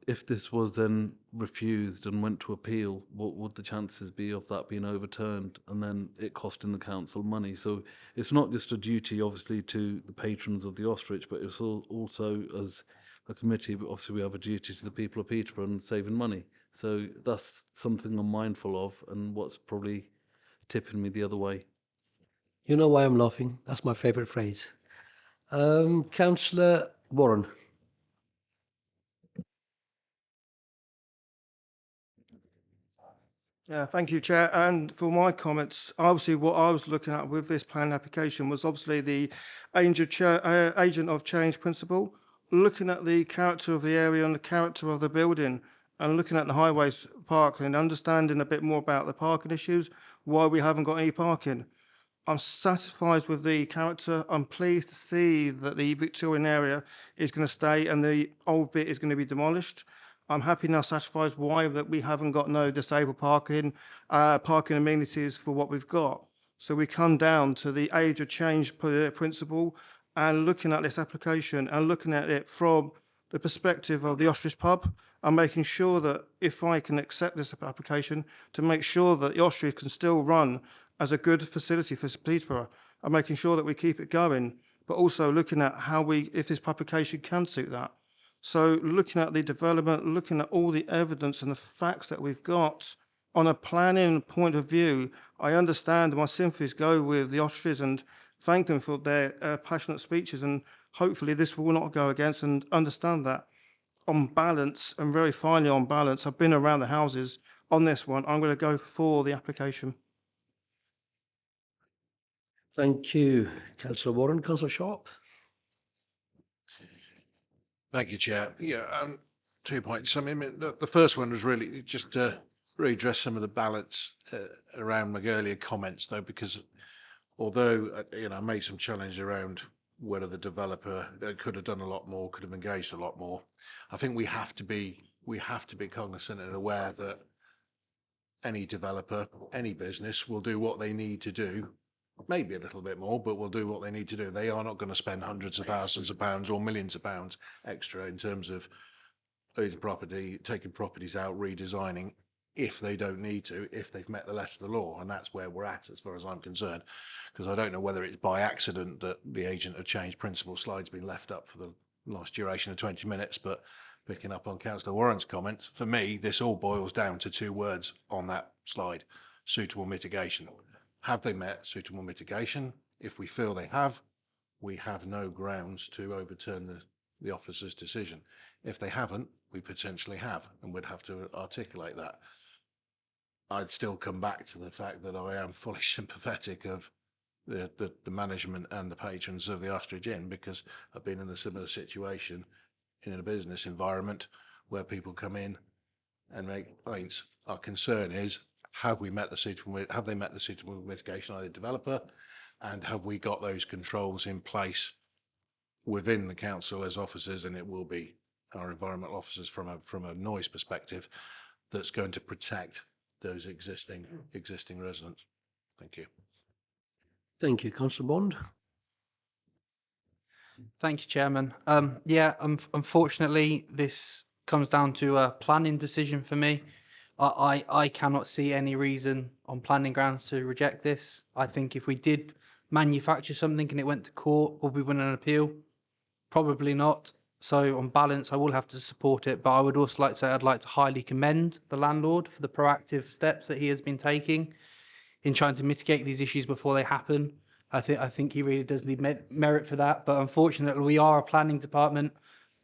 If this was then refused and went to appeal, what would the chances be of that being overturned and then it costing the council money? So it's not just a duty, obviously, to the patrons of the ostrich, but it's also, as a committee, but obviously we have a duty to the people of Peterborough and saving money. So that's something I'm mindful of, and what's probably tipping me the other way. You know why I'm laughing? That's my favourite phrase. Councillor Warren. Yeah, thank you, Chair. And for my comments, obviously what I was looking at with this plan application was obviously the agent of change principle, looking at the character of the area and the character of the building, and looking at the highways parking, and understanding a bit more about the parking issues, why we haven't got any parking. I'm satisfied with the character. I'm pleased to see that the Victorian area is going to stay and the old bit is going to be demolished. I'm happy now, satisfied why that we haven't got no disabled parking amenities for what we've got. So we come down to the age of change principle, and looking at this application and looking at it from the perspective of the Ostrich Pub, and making sure that if I can accept this application, to make sure that the Ostrich can still run as a good facility for Peterborough, and making sure that we keep it going, but also looking at how if this application can suit that. So looking at the development, looking at all the evidence and the facts that we've got on a planning point of view, I understand my sympathies go with the Ostriches and thank them for their passionate speeches, and hopefully this will not go against, and understand that on balance, and very finely on balance, I've been around the houses on this one, I'm going to go for the application. Thank you, Councillor Warren. Councillor Sharp. Thank you, Chair. Yeah, 2 points. I mean, the first one was really just to redress some of the balance around my earlier comments, though, because although I made some challenge around whether the developer could have done a lot more, could have engaged a lot more. I think we have to be cognizant and aware that any developer, any business will do what they need to do. Maybe a little bit more, but will do what they need to do. They are not going to spend hundreds of thousands of pounds or millions of pounds extra in terms of losing property, taking properties out, redesigning, if they don't need to, if they've met the letter of the law. And that's where we're at, as far as I'm concerned, because I don't know whether it's by accident that the agent of change principle slide's been left up for the last duration of 20 minutes, but picking up on Councillor Warren's comments, for me, this all boils down to 2 words on that slide: suitable mitigation. Have they met suitable mitigation? If we feel they have, we have no grounds to overturn the officer's decision. If they haven't, we potentially have, and we'd have to articulate that. I'd still come back to the fact that I am fully sympathetic of the management and the patrons of the Ostrich Inn, because I've been in a similar situation in a business environment where people come in and make points. Our concern is, have they met the suitable mitigation of the developer, and have we got those controls in place within the council as officers, and it will be our environmental officers from a noise perspective, that's going to protect those existing residents. Thank you. Thank you, Councillor Bond. Thank you, Chairman. Unfortunately, this comes down to a planning decision for me. I cannot see any reason on planning grounds to reject this. I think if we did manufacture something and it went to court, would we win an appeal? Probably not. So on balance, I will have to support it. But I would also like to say I'd like to highly commend the landlord for the proactive steps that he has been taking in trying to mitigate these issues before they happen. I think he really does need merit for that. But unfortunately, we are a planning department.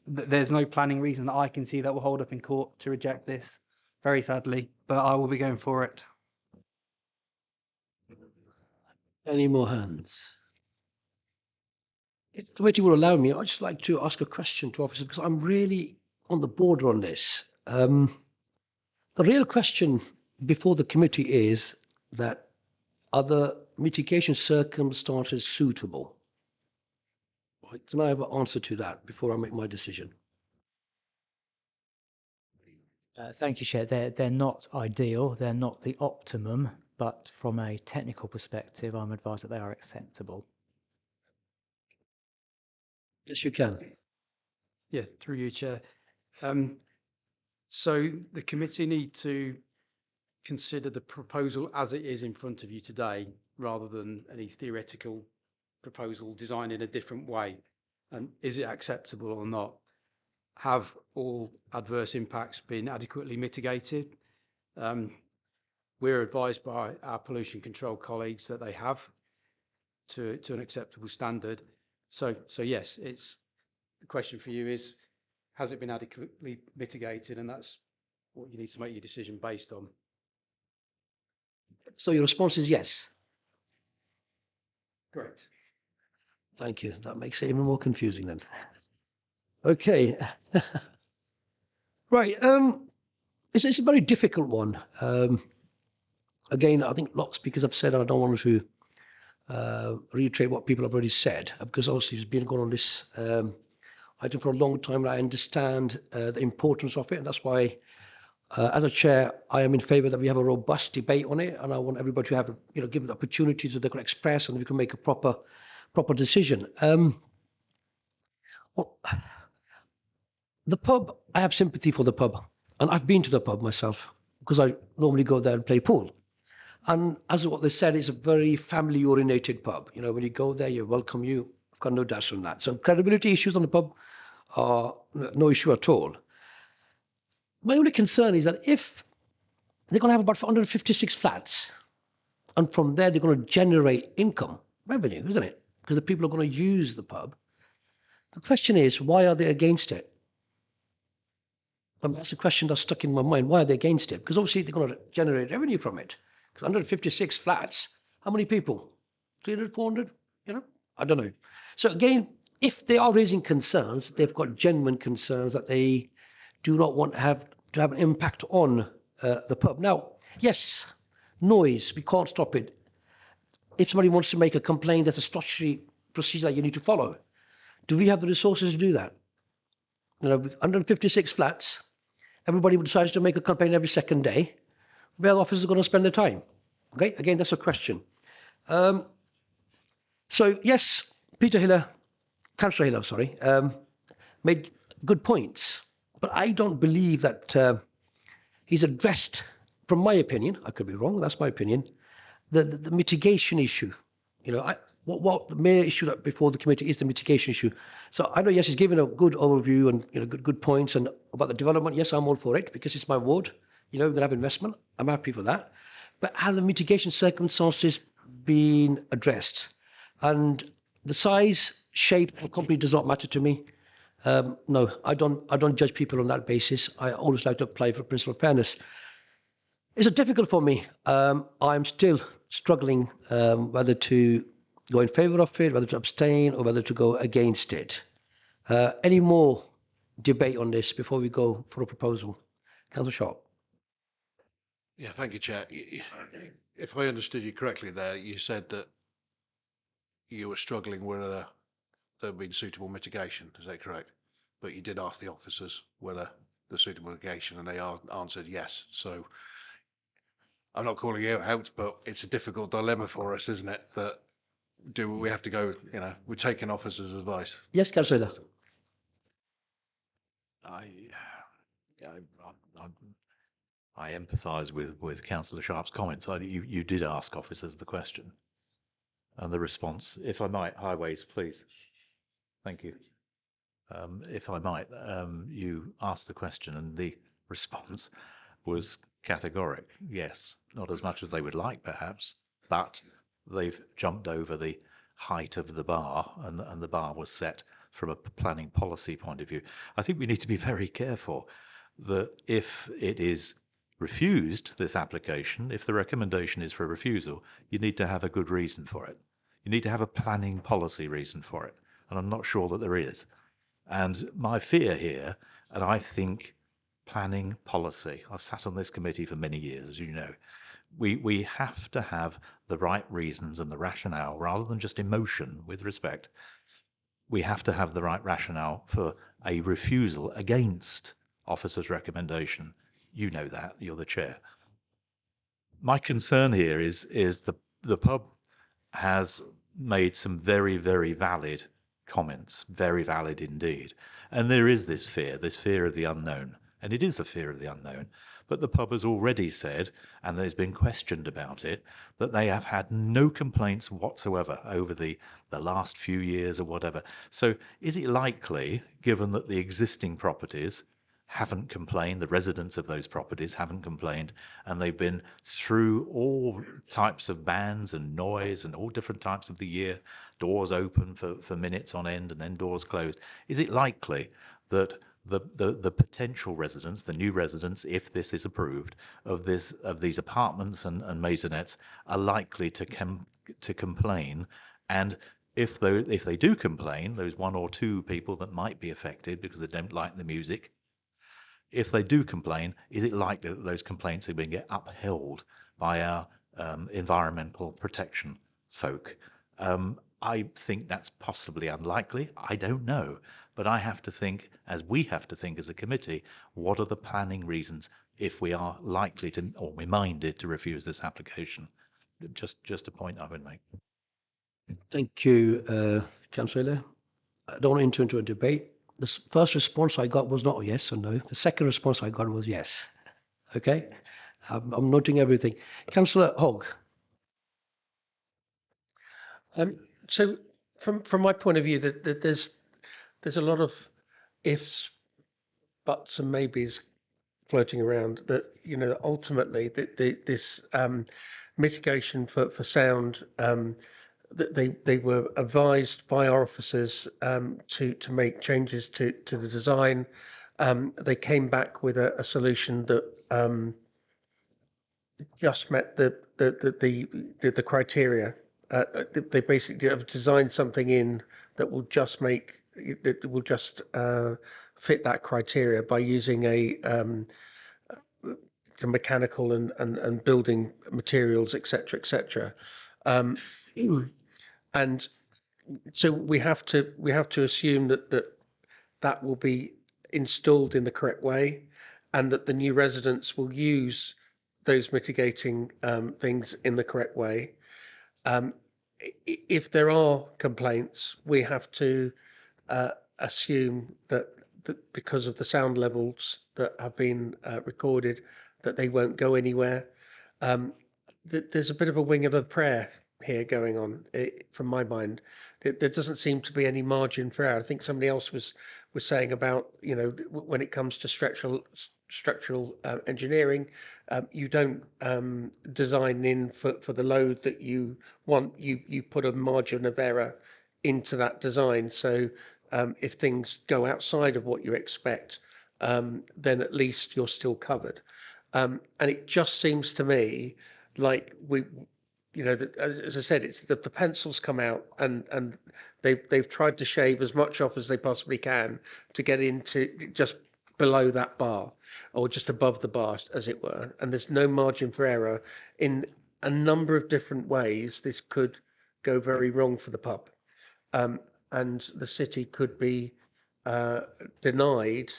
There's no planning reason that I can see that will hold up in court to reject this, very sadly. But I will be going for it. Any more hands? If the committee will allow me, I'd just like to ask a question to officers, because I'm really on the border on this. The real question before the committee is that, are the mitigation circumstances suitable? Right, can I have an answer to that before I make my decision? Thank you, Chair. They're not ideal. They're not the optimum, but from a technical perspective, I'm advised that they are acceptable. Yes, you can. Yeah, through you, Chair. So the committee need to consider the proposal as it is in front of you today, rather than any theoretical proposal designed in a different way. And is it acceptable or not? Have all adverse impacts been adequately mitigated? We're advised by our pollution control colleagues that they have to an acceptable standard. So yes, the question for you is, has it been adequately mitigated? And that's what you need to make your decision based on. So your response is yes. Correct. Thank you. That makes it even more confusing then. Okay. Right. It's a very difficult one. Again, I think lots of speakers have said, and I don't want to reiterate what people have already said, because obviously it's been going on this item for a long time, and I understand the importance of it, and that's why, as a chair, I am in favour that we have a robust debate on it, and I want everybody to have, given the opportunity so they can express and we can make a proper decision. Well, the pub, I have sympathy for the pub, and I've been to the pub myself because I normally go there and play pool. And as what they said, it's a very family-oriented pub. When you go there, you welcome you. I've got no doubts on that. So credibility issues on the pub are no issue at all. My only concern is that if they're going to have about 156 flats, and from there they're going to generate income, revenue, isn't it? Because the people are going to use the pub. The question is, why are they against it? That's the question that's stuck in my mind. Why are they against it? Because obviously they're going to generate revenue from it. Because 156 flats, how many people? 300, 400? I don't know. So again, if they are raising concerns, they've got genuine concerns that they do not want to have an impact on the pub. Now, yes, noise, we can't stop it. If somebody wants to make a complaint, there's a statutory procedure that you need to follow. Do we have the resources to do that? 156 flats, everybody decides to make a complaint every second day. Where officers are going to spend their time? Okay, again, that's a question. So yes, Councillor Hiller, sorry, made good points, but I don't believe that he's addressed, from my opinion, I could be wrong, that's my opinion, the mitigation issue. What the main issue that before the committee is the mitigation issue. So I know, yes, he's given a good overview and good points and about the development. Yes, I'm all for it because it's my ward. We're going to have investment. I'm happy for that. But have the mitigation circumstances been addressed? And the size, shape of the company does not matter to me. No, I don't judge people on that basis. I always like to apply for principle of fairness. It's difficult for me. I'm still struggling whether to go in favour of it, whether to abstain, or whether to go against it. Any more debate on this before we go for a proposal? Councillor Sharp. Yeah, thank you, Chair. If I understood you correctly there, you said that you were struggling whether there had been suitable mitigation. Is that correct? But you did ask the officers whether the suitable mitigation, and they answered yes. So I'm not calling you out, but it's a difficult dilemma for us, isn't it? That do we have to go? You know, we're taking officers' advice. Yes, Councillor. I empathise with Councillor Sharp's comments. You did ask officers the question, and the response, if I might, Highways, please. Thank you. If I might, you asked the question, and the response was categoric. Yes, not as much as they would like, perhaps, but they've jumped over the height of the bar, and the bar was set from a planning policy point of view. I think we need to be very careful that if it is refused, this application, if the recommendation is for refusal, you need to have a good reason for it. You need to have a planning policy reason for it, and I'm not sure that there is. And my fear here, and I think planning policy, I've sat on this committee for many years, as you know, we have to have the right reasons and the rationale, rather than just emotion, with respect. We have to have the right rationale for a refusal against officer's recommendation. You know that, you're the chair. My concern here is the pub has made some very, very valid comments, very valid indeed. And there is this fear of the unknown. And it is a fear of the unknown. But the pub has already said, and there's been questioned about it, that they have had no complaints whatsoever over the last few years or whatever. So is it likely, given that the existing properties haven't complained, the residents of those properties haven't complained, and they've been through all types of bans and noise and all different types of the year, doors open for minutes on end and then doors closed, is it likely that the potential residents, the new residents, if this is approved, of these apartments and maisonettes are likely to complain? And if they do complain, those one or two people that might be affected because they don't like the music, if they do complain, is it likely that those complaints are going to get upheld by our environmental protection folk? I think that's possibly unlikely. I don't know. But I have to think, as we have to think as a committee, what are the planning reasons if we are likely to, or we're minded to refuse this application? Just a point I would make. Thank you, Councillor. I don't want to enter into a debate. The first response I got was not yes or no. The second response I got was yes. Okay? I'm noting everything. Councillor Hogg. So from my point of view, that there's a lot of ifs, buts, and maybes floating around. That ultimately this mitigation for sound. That they were advised by our officers to make changes to the design. They came back with a solution that just met the criteria. They basically have designed something in that will just fit that criteria by using the mechanical and building materials, etc., etc. And so we have to assume that will be installed in the correct way, and that the new residents will use those mitigating things in the correct way. If there are complaints, we have to assume that because of the sound levels that have been recorded, that they won't go anywhere. There's a bit of a wing of a prayer here going on from my mind. There doesn't seem to be any margin for error. I think somebody else was saying about when it comes to structural engineering, you don't design in for the load that you want. You put a margin of error into that design. So if things go outside of what you expect, then at least you're still covered. And it just seems to me like as I said, it's the pencils come out and they've tried to shave as much off as they possibly can to get into just below that bar or just above the bar, as it were. And there's no margin for error. In a number of different ways, this could go very wrong for the pub. And the city could be denied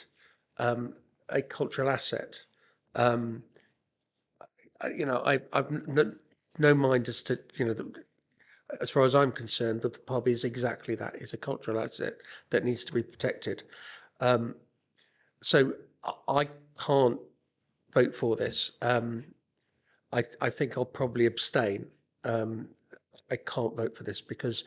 a cultural asset. I've no mind as to, as far as I'm concerned, that the pub is exactly that. It's a cultural asset that needs to be protected. So I can't vote for this. I think I'll probably abstain. I can't vote for this because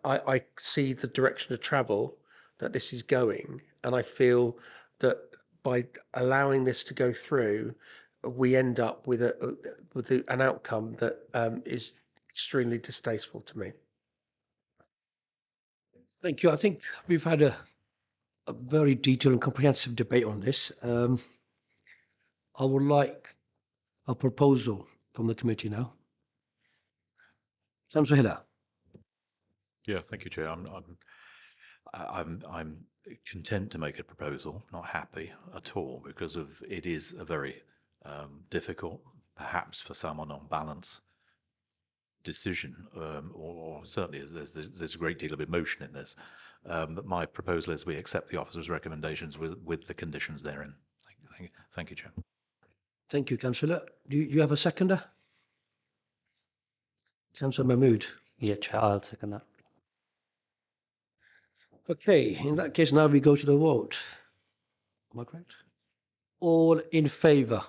I see the direction of travel that this is going, and I feel that by allowing this to go through, we end up with an outcome that is extremely distasteful to me. Thank you. I think we've had a very detailed and comprehensive debate on this. I would like a proposal from the committee now. Councillor Hiller. Yeah, thank you, Chair. I'm content to make a proposal, not happy at all, because it is a very difficult, perhaps for someone on balance, decision, or certainly there's a great deal of emotion in this. But my proposal is we accept the officer's recommendations with the conditions therein. Thank you, Chair. Thank you, Councillor. Do you have a seconder? Councillor Mahmood. Yeah, Chair, I'll second that. Okay, in that case, now we go to the vote. Am I correct? All in favour?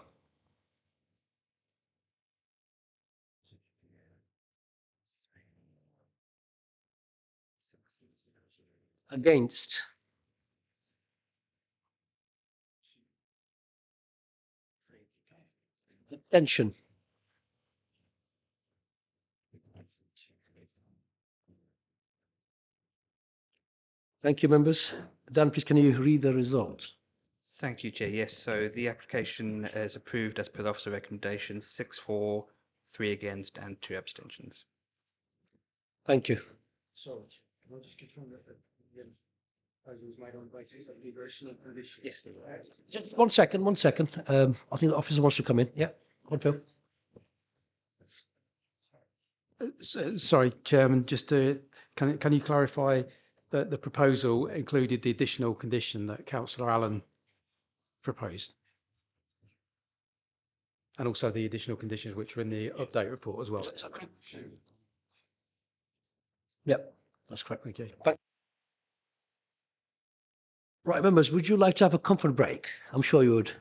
Against? Abstention? Thank you, members. Dan, please can you read the result? Thank you, Chair. Yes, so the application is approved as per the officer recommendations, 6 for, 3 against and 2 abstentions. Thank you. Sorry, can I just confirm that the proposal was made on the basis of the original condition? Yes. Just 1 second, 1 second. I think the officer wants to come in. Yeah, go on, Phil. Sorry, Chairman, just to, can you clarify that the proposal included the additional condition that Councillor Allen proposed? And also the additional conditions which were in the update report as well? Yep, that's correct. Thank you. Right, members, would you like to have a comfort break? I'm sure you would.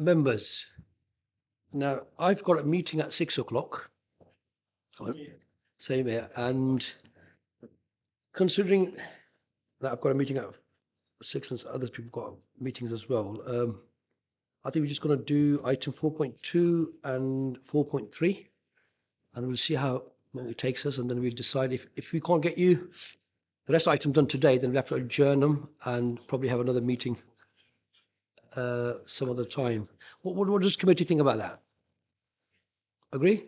Members, now I've got a meeting at 6 o'clock. Same here, and considering that I've got a meeting at 6 and other people got meetings as well, I think we're just going to do item 4.2 and 4.3, and we'll see how long it takes us, and then we'll decide if we can't get you the rest of the items done today, then we'll have to adjourn them and probably have another meeting some other time. What does committee think about that? Agree?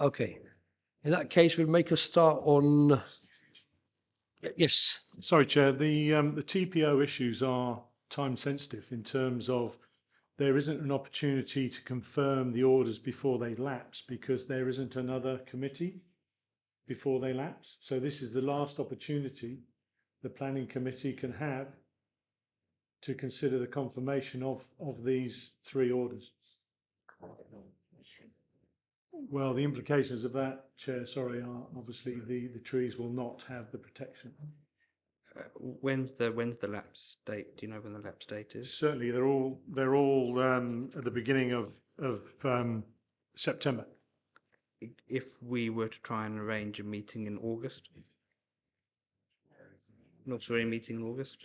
Okay. In that case, we'll make a start on. Yes. Sorry, Chair. The TPO issues are time sensitive in terms of there isn't an opportunity to confirm the orders before they lapse because there isn't another committee before they lapse. So this is the last opportunity the planning committee can have to consider the confirmation of these 3 orders. Well, the implications of that, Chair, sorry, are obviously the trees will not have the protection. When's the lapse date? Do you know when the lapse date is? Certainly, they're all at the beginning of September. If we were to try and arrange a meeting in August, not sure a meeting in August.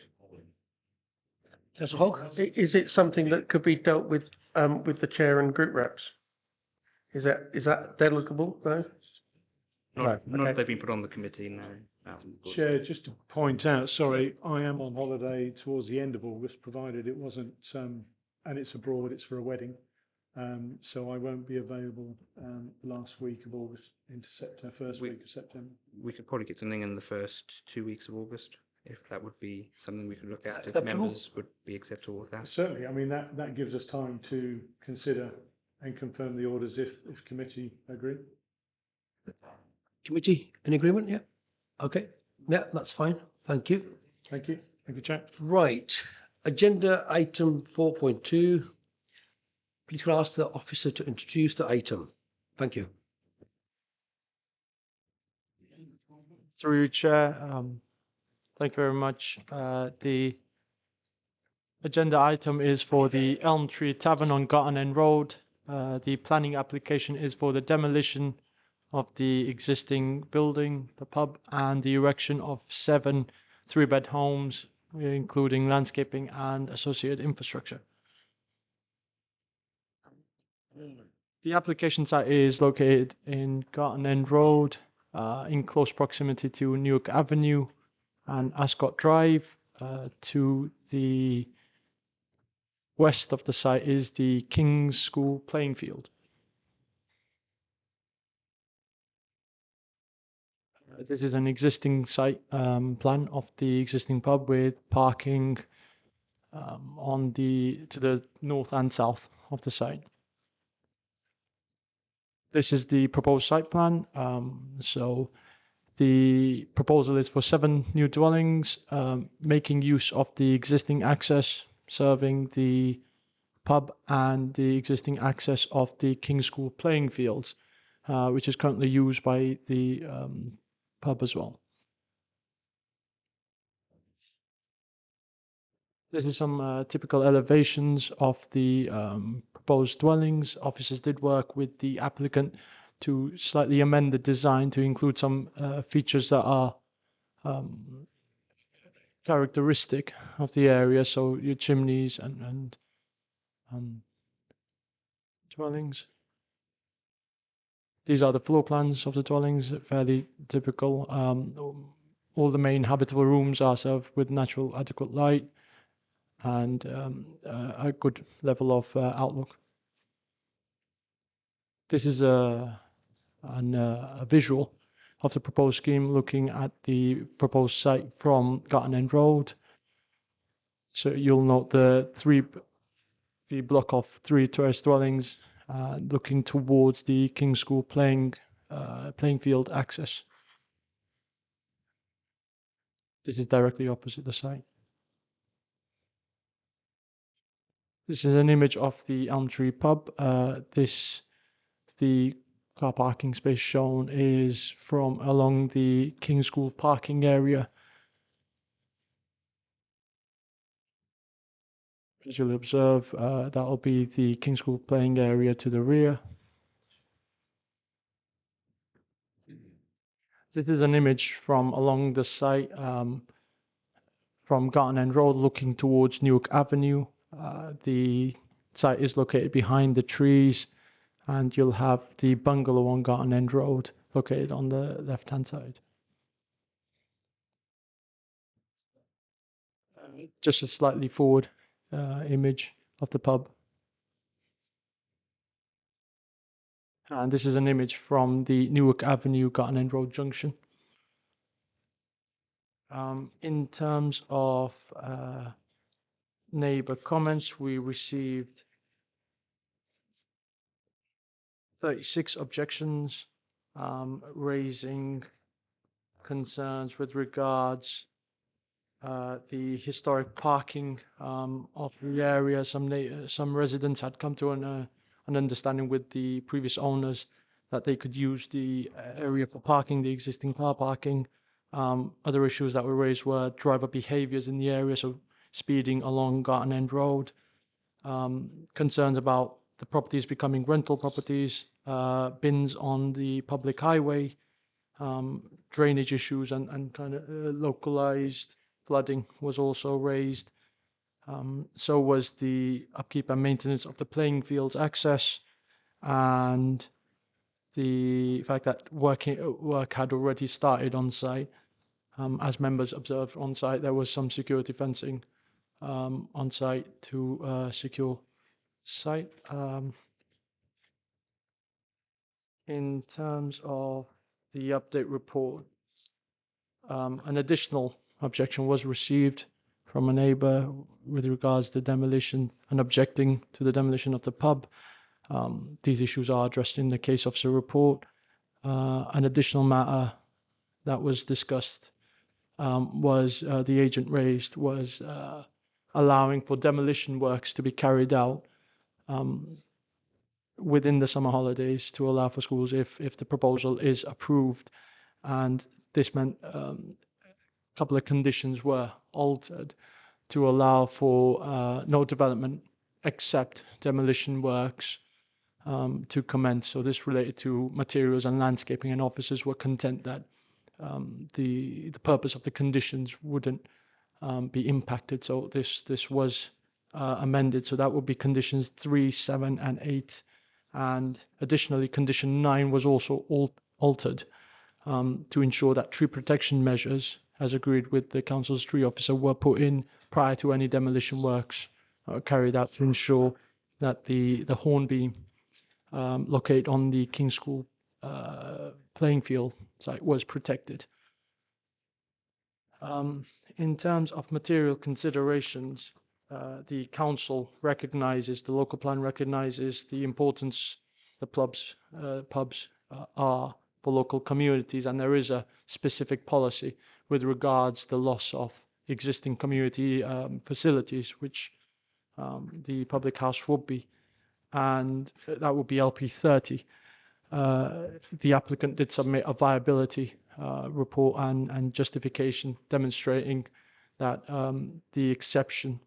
Is it something that could be dealt with the chair and group reps? Is that delegable though? Not okay. if they've been put on the committee, no. Chair, just to point out, sorry, I am on holiday towards the end of August, provided it wasn't, and it's abroad, it's for a wedding. So I won't be available last week of August into September, first week of September. We could probably get something in the first 2 weeks of August, if that would be something we could look at, if members would be acceptable with that. Certainly, I mean, that gives us time to consider and confirm the orders if committee agree. Committee in agreement? Yeah. Okay. Yeah, that's fine. Thank you. Thank you. Thank you, Chair. Right. Agenda item 4.2. Please can I ask the officer to introduce the item. Thank you. Through you, Chair. Thank you very much. The agenda item is for the Elm Tree Tavern on Garden End Road. The planning application is for the demolition of the existing building, the pub, and the erection of 7 3-bed homes, including landscaping and associated infrastructure. The application site is located in Garden End Road, in close proximity to Newark Avenue and Ascot Drive. To the west of the site is the King's School playing field. This is an existing site plan of the existing pub with parking to the north and south of the site. This is the proposed site plan. So the proposal is for 7 new dwellings, making use of the existing access, serving the pub and the existing access of the King's School playing fields, which is currently used by the pub as well. This is some typical elevations of the proposed dwellings. Officers did work with the applicant to slightly amend the design to include some features that are characteristic of the area, so your chimneys and dwellings. These are the floor plans of the dwellings, fairly typical. All the main habitable rooms are served with natural adequate light and a good level of outlook. This is a visual of the proposed scheme looking at the proposed site from Garden End Road. So you'll note the block of 3 terrace dwellings looking towards the King's School playing field access. This is directly opposite the site. This is an image of the Elm Tree pub. The car parking space shown is from along the King's School parking area. visually observe, that will be the King's School playing area to the rear. This is an image from along the site, from Garden End Road looking towards Newark Avenue. The site is located behind the trees, and you'll have the bungalow on Garden End Road located on the left-hand side. Just a slightly forward image of the pub. And this is an image from the Newark Avenue, Garden End Road junction. In terms of neighbour comments, we received 36 objections, raising concerns with regards the historic parking of the area. Some residents had come to an understanding with the previous owners that they could use the area for parking, the existing car parking. Other issues that were raised were driver behaviours in the area, so speeding along Garden End Road. Concerns about the properties becoming rental properties, bins on the public highway, drainage issues and kind of localized flooding was also raised. So was the upkeep and maintenance of the playing fields access, and the fact that work had already started on site. As members observed on site, there was some security fencing on site to secure site. In terms of the update report, an additional objection was received from a neighbour with regards to demolition and objecting to the demolition of the pub. These issues are addressed in the case officer report. An additional matter that was discussed was the agent raised was allowing for demolition works to be carried out within the summer holidays to allow for schools if the proposal is approved. And this meant a couple of conditions were altered to allow for no development except demolition works to commence. So this related to materials and landscaping, and officers were content that the purpose of the conditions wouldn't be impacted. So this was amended. So that would be conditions 3, 7, and 8. And additionally, condition 9 was also altered to ensure that tree protection measures, as agreed with the council's tree officer, were put in prior to any demolition works carried out to ensure that the hornbeam located on the King's School playing field site was protected. In terms of material considerations, the council recognises, the local plan recognises the importance the pubs are for local communities, and there is a specific policy with regards to the loss of existing community facilities, which the public house would be, and that would be LP30. The applicant did submit a viability report and justification demonstrating that the exception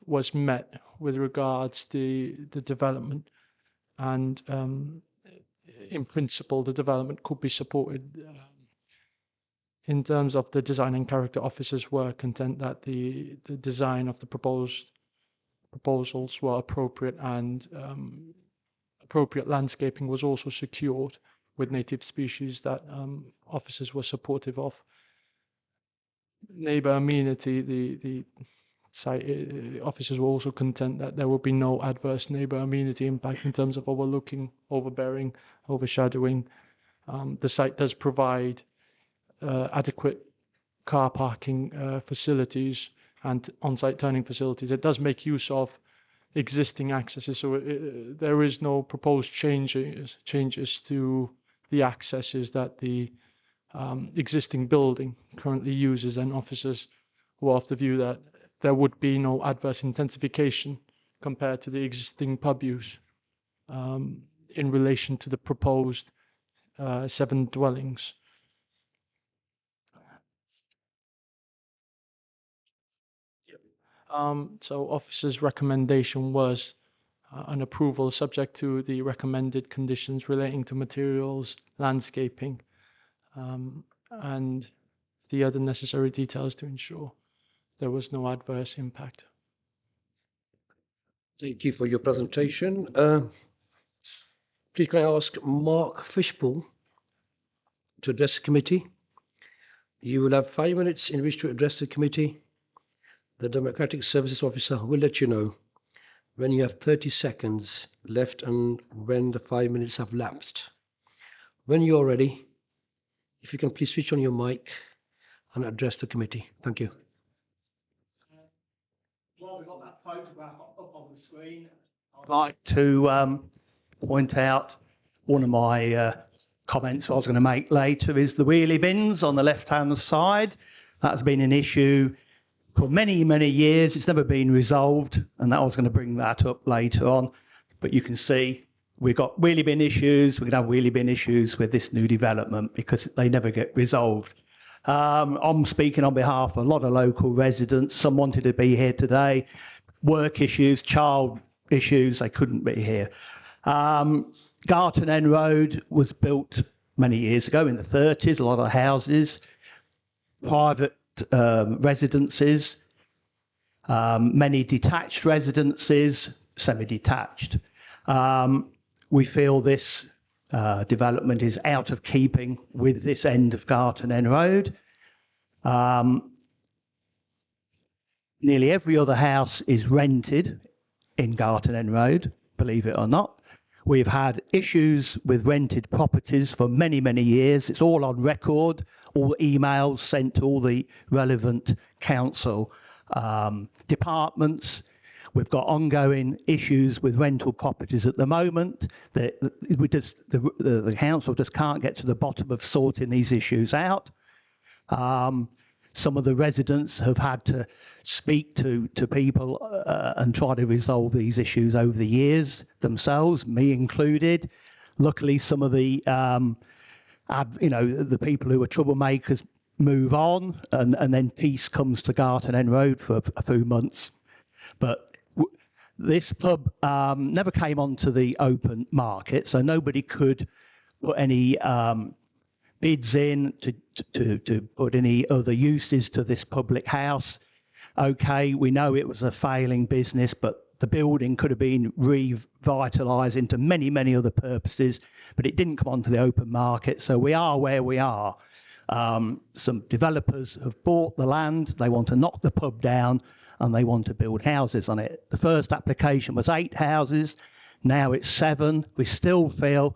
was met with regards to the development, and in principle the development could be supported. In terms of the design and character officers were content that the design of the proposals were appropriate, and appropriate landscaping was also secured with native species that officers were supportive of. Neighbour amenity, the site officers were also content that there will be no adverse neighbour amenity impact in terms of overlooking, overbearing, overshadowing. The site does provide adequate car parking facilities and on-site turning facilities. It does make use of existing accesses, so there is no proposed changes to the accesses that the existing building currently uses, and officers were of the view that there would be no adverse intensification compared to the existing pub use in relation to the proposed 7 dwellings. So officer's recommendation was an approval subject to the recommended conditions relating to materials, landscaping, and the other necessary details to ensure there was no adverse impact. Thank you for your presentation. Please can I ask Mark Fishpool to address the committee? You will have 5 minutes in which to address the committee. The Democratic Services Officer will let you know when you have 30 seconds left and when the 5 minutes have lapsed. When you're ready, if you can please switch on your mic and address the committee. Thank you. While we've got that photograph up on the screen, I'd like to point out one of my comments I was going to make later is the wheelie bins on the left-hand side. That's been an issue for many, many years. It's never been resolved, and I was going to bring that up later on. But you can see we've got wheelie bin issues. We're going to have wheelie bin issues with this new development because they never get resolved. I'm speaking on behalf of a lot of local residents. Some wanted to be here today. Work issues, child issues, they couldn't be here. Garton End Road was built many years ago in the 30s, a lot of houses, private residences, many detached residences, semi-detached. We feel this development is out of keeping with this end of Garton End Road. Nearly every other house is rented in Garton End Road, believe it or not. We've had issues with rented properties for many, many years. It's all on record, all emails sent to all the relevant council departments. We've got ongoing issues with rental properties at the moment. The council just can't get to the bottom of sorting these issues out. Some of the residents have had to speak to people and try to resolve these issues over the years themselves, me included. Luckily, some of the the people who are troublemakers move on, and then peace comes to Garton End Road for a few months. But this pub never came onto the open market, so nobody could put any bids in to put any other uses to this public house. Okay, we know it was a failing business, but the building could have been revitalised into many, many other purposes, but it didn't come onto the open market, so we are where we are. Some developers have bought the land, they want to knock the pub down, and they want to build houses on it. The first application was 8 houses, now it's 7. We still feel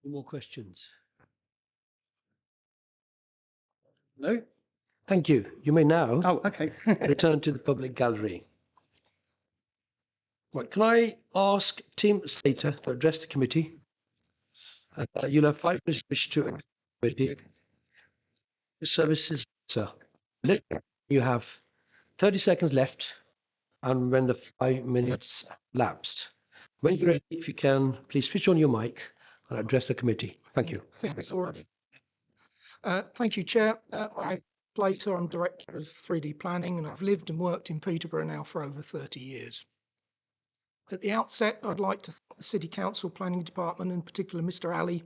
Any more questions? No? Thank you. You may now return to the public gallery. Right, can I ask Tim Slater to address the committee? You'll have 5 minutes to address the committee. Services, sir. You have 30 seconds left, and when the 5 minutes lapsed. When you're ready, if you can, please switch on your mic and address the committee. Thank you. Thanks, already. Thank you, Chair. I'm Slater, I'm Director of 3D Planning, and I've lived and worked in Peterborough now for over 30 years. At the outset, I'd like to thank the City Council Planning Department, in particular Mr. Ali,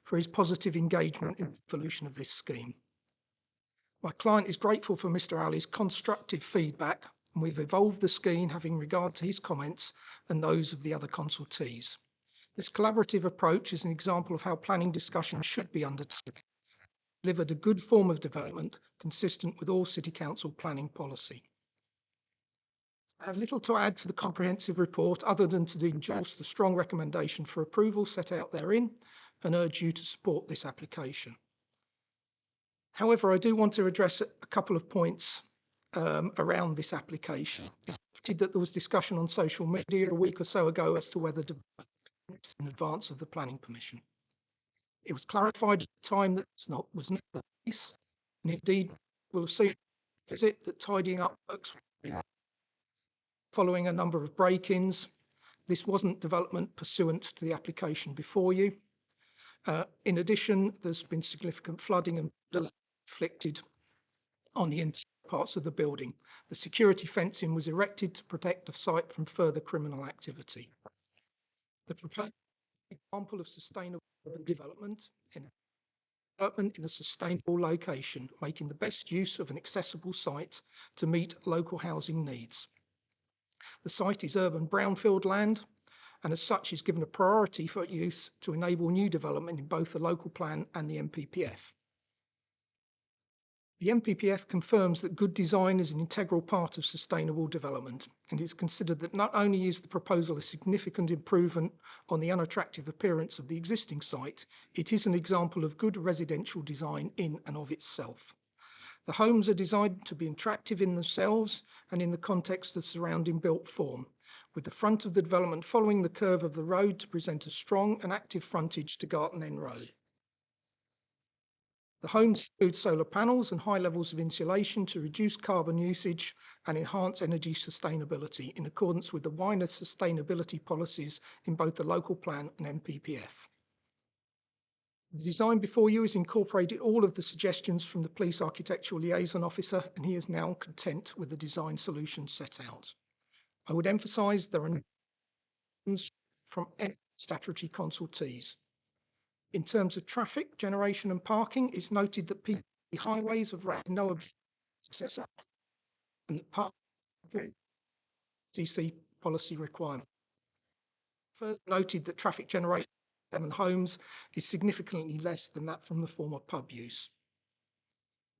for his positive engagement in the evolution of this scheme. My client is grateful for Mr. Ali's constructive feedback, and we've evolved the scheme having regard to his comments and those of the other consultees. This collaborative approach is an example of how planning discussions should be undertaken, delivered a good form of development consistent with all City Council planning policy. I have little to add to the comprehensive report other than to endorse the strong recommendation for approval set out therein and urge you to support this application. However, I do want to address a couple of points around this application. I noted that there was discussion on social media a week or so ago as to whether development in advance of the planning permission. It was clarified at the time that was not the case, and indeed we'll have seen a visit that tidying up works following a number of break-ins. This wasn't development pursuant to the application before you. In addition, there's been significant flooding and inflicted on the interior parts of the building. The security fencing was erected to protect the site from further criminal activity. The proposed example of sustainable urban development in a sustainable location, making the best use of an accessible site to meet local housing needs. The site is urban brownfield land, and as such is given a priority for use to enable new development in both the local plan and the NPPF. The NPPF confirms that good design is an integral part of sustainable development, and it's considered that not only is the proposal a significant improvement on the unattractive appearance of the existing site, it is an example of good residential design in and of itself. The homes are designed to be attractive in themselves and in the context of surrounding built form, with the front of the development following the curve of the road to present a strong and active frontage to Garton End Road. The homes include solar panels and high levels of insulation to reduce carbon usage and enhance energy sustainability in accordance with the wider sustainability policies in both the local plan and NPPF. The design before you has incorporated all of the suggestions from the Police Architectural Liaison Officer, and he is now content with the design solution set out. I would emphasise there are no from any statutory consultees. In terms of traffic, generation and parking, it's noted that highways have raised no access and that part of CC policy requirement. Further noted that traffic generation and homes is significantly less than that from the former pub use.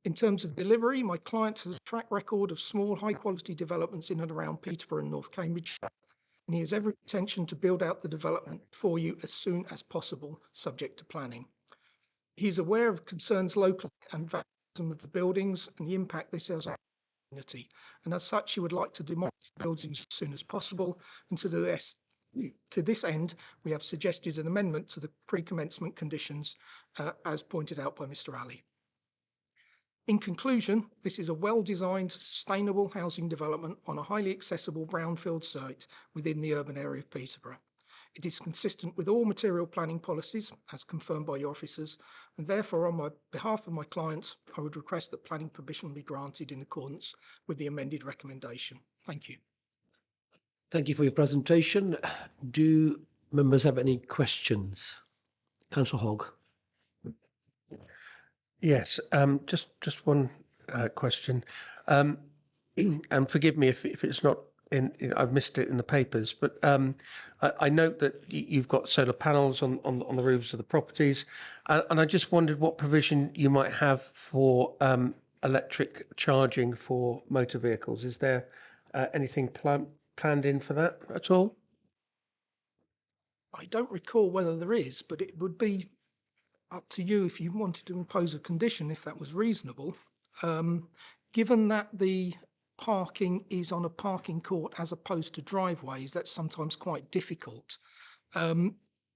In terms of delivery, my client has a track record of small, high-quality developments in and around Peterborough and North Cambridge, and he has every intention to build out the development for you as soon as possible, subject to planning. He is aware of concerns locally and vandalism of the buildings and the impact this has on the community, and as such, he would like to demolish the buildings as soon as possible, and to this end, we have suggested an amendment to the pre-commencement conditions as pointed out by Mr. Ali. In conclusion, this is a well-designed, sustainable housing development on a highly accessible brownfield site within the urban area of Peterborough. It is consistent with all material planning policies as confirmed by your officers, and therefore on behalf of my clients, I would request that planning permission be granted in accordance with the amended recommendation. Thank you. Thank you for your presentation. Do members have any questions? Councillor Hogg. Yes, just one question, and forgive me if it's not I've missed it in the papers, but I note that you've got solar panels on the roofs of the properties, and I just wondered what provision you might have for electric charging for motor vehicles. Is there anything planned in for that at all? I don't recall whether there is, but it would be up to you if you wanted to impose a condition, if that was reasonable. Given that the parking is on a parking court as opposed to driveways, that's sometimes quite difficult.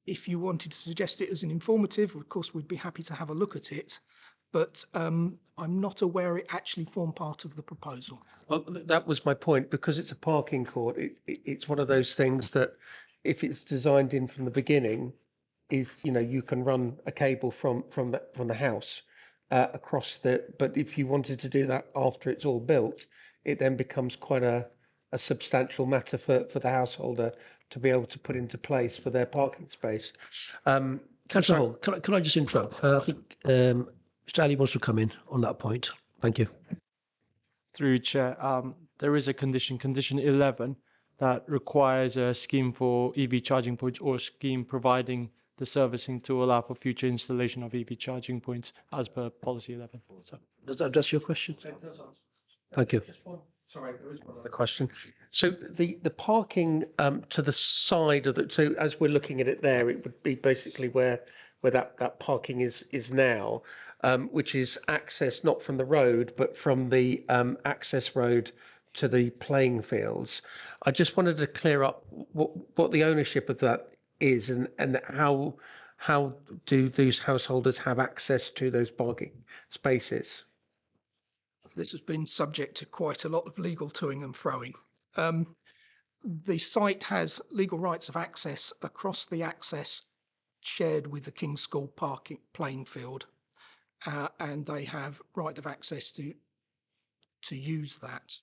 If you wanted to suggest it as an informative, of course, we'd be happy to have a look at it, but I'm not aware it actually formed part of the proposal. Well, that was my point. Because it's a parking court, it's one of those things that if it's designed in from the beginning, is, you know, you can run a cable from the house across the. But if you wanted to do that after it's all built, it then becomes quite a substantial matter for the householder to be able to put into place for their parking space. Councillor Hall, can I just interrupt? I think Mr. Ali wants to come in on that point. Thank you. Through you, Chair, there is a condition 11, that requires a scheme for EV charging points or a scheme providing the servicing to allow for future installation of EV charging points as per policy 11. So, does that address your question? Thank you. Sorry, there is one other question. So the parking to the side of the, so as we're looking at it there, it would be basically where that parking is now, which is access not from the road but from the access road to the playing fields. I just wanted to clear up what the ownership of that is and how do these householders have access to those parking spaces? This has been subject to quite a lot of legal toing and froing. The site has legal rights of access across the access shared with the King's School parking playing field, and they have right of access to use that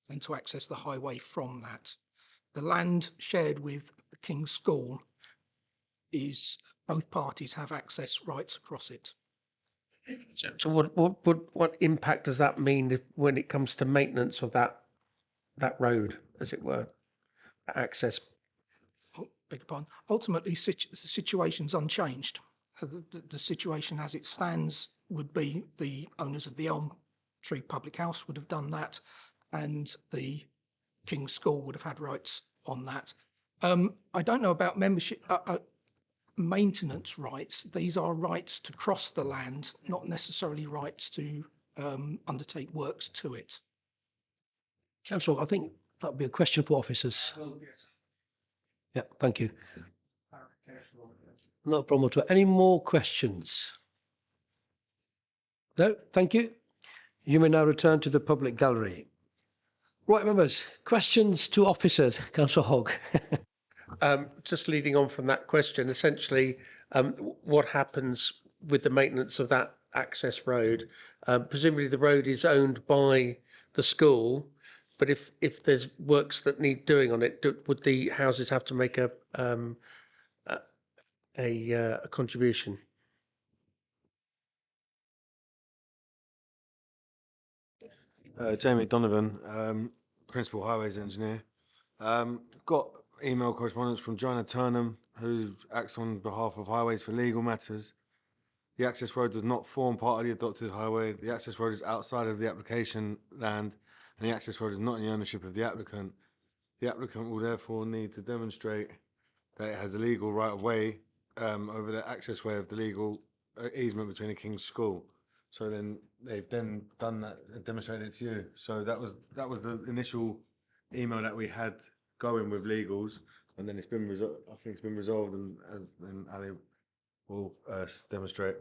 and to access the highway from that. The land shared with the King's School is both parties have access rights across it. So what impact does that mean when it comes to maintenance of that road, as it were, access? Oh, beg your pardon. Ultimately, the situation's unchanged. The situation as it stands would be the owners of the Elm Tree Public House would have done that, and the King's School would have had rights on that. I don't know about membership. Maintenance rights. These are rights to cross the land, not necessarily rights to undertake works to it. Councillor, I think that would be a question for officers. Yeah, thank you. No problem at all. Any more questions? No, thank you. You may now return to the public gallery. Right, members, questions to officers. Councillor Hogg. Just leading on from that question, essentially, what happens with the maintenance of that access road? Presumably the road is owned by the school, but if there's works that need doing on it, would the houses have to make a contribution? Jamie Donovan, Principal Highways Engineer. Got email correspondence from Joanna Turnham, who acts on behalf of Highways for legal matters. The access road does not form part of the adopted highway. The access road is outside of the application land, and the access road is not in the ownership of the applicant. The applicant will therefore need to demonstrate that it has a legal right of way over the access way of the legal easement between the King's School. So then they've then done that and demonstrated it to you. So that was the initial email that we had going with legals, and then it's been resolved. I think it's been resolved, and as then Ali will demonstrate.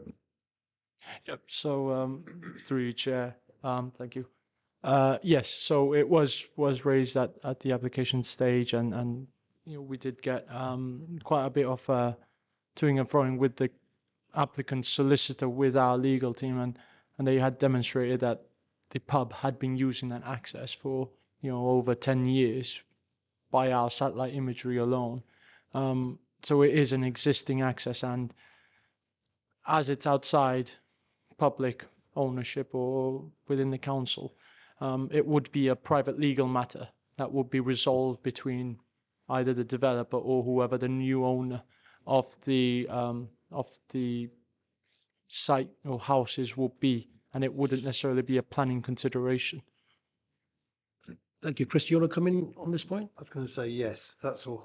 Yep. So through you, Chair. Thank you. Yes. So it was raised at the application stage, and you know we did get quite a bit of toing and froing with the applicant's solicitor with our legal team, and they had demonstrated that the pub had been using that access for over 10 years by our satellite imagery alone. So it is an existing access, and as it's outside public ownership or within the council, it would be a private legal matter that would be resolved between either the developer or whoever the new owner of the site or houses would be, and it wouldn't necessarily be a planning consideration. Thank you. Chris, do you want to come in on this point? I was going to say yes, that's all.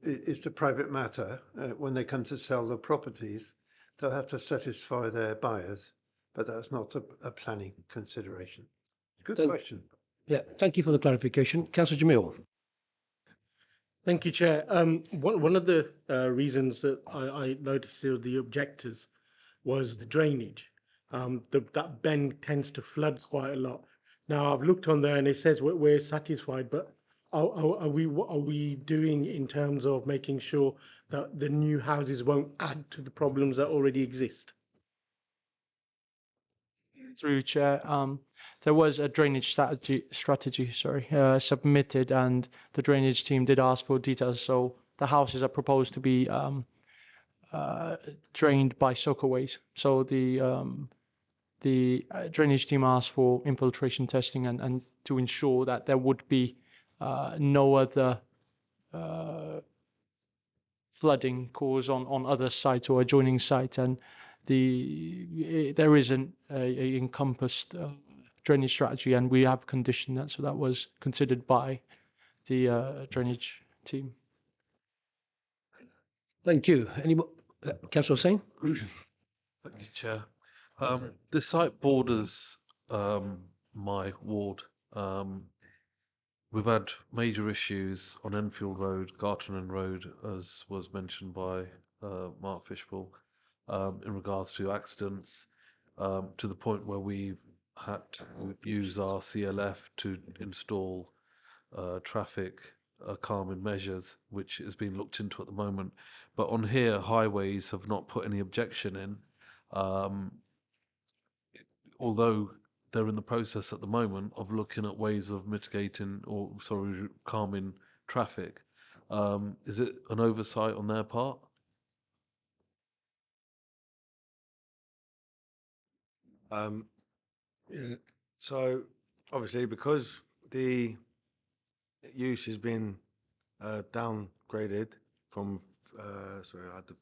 it's a private matter. When they come to sell the properties, they'll have to satisfy their buyers, but that's not a planning consideration. Good question. Yeah, thank you for the clarification. Councillor Jamil. Thank you, Chair. One of the reasons that I noticed there were the objectors was the drainage. That bend tends to flood quite a lot. Now I've looked on there and it says we're satisfied, but what are we doing in terms of making sure that the new houses won't add to the problems that already exist? Through Chair, there was a drainage strategy, submitted, and the drainage team did ask for details. So the houses are proposed to be drained by soakaways. So the drainage team asked for infiltration testing and to ensure that there would be no other flooding caused on other sites or adjoining sites, and there isn't a encompassed drainage strategy, and we have conditioned that, so that was considered by the drainage team. Thank you. Any more? Councillor Hussain? Thank you, Chair. The site borders my ward. We've had major issues on Enfield Road, Gartenen Road, as was mentioned by Mark Fishbowl, in regards to accidents, to the point where we've had to use our CLF to install traffic calming measures, which is being looked into at the moment. But on here, highways have not put any objection in, although they're in the process at the moment of looking at ways of mitigating or, calming traffic. Is it an oversight on their part? So obviously, because the use has been downgraded from, I had the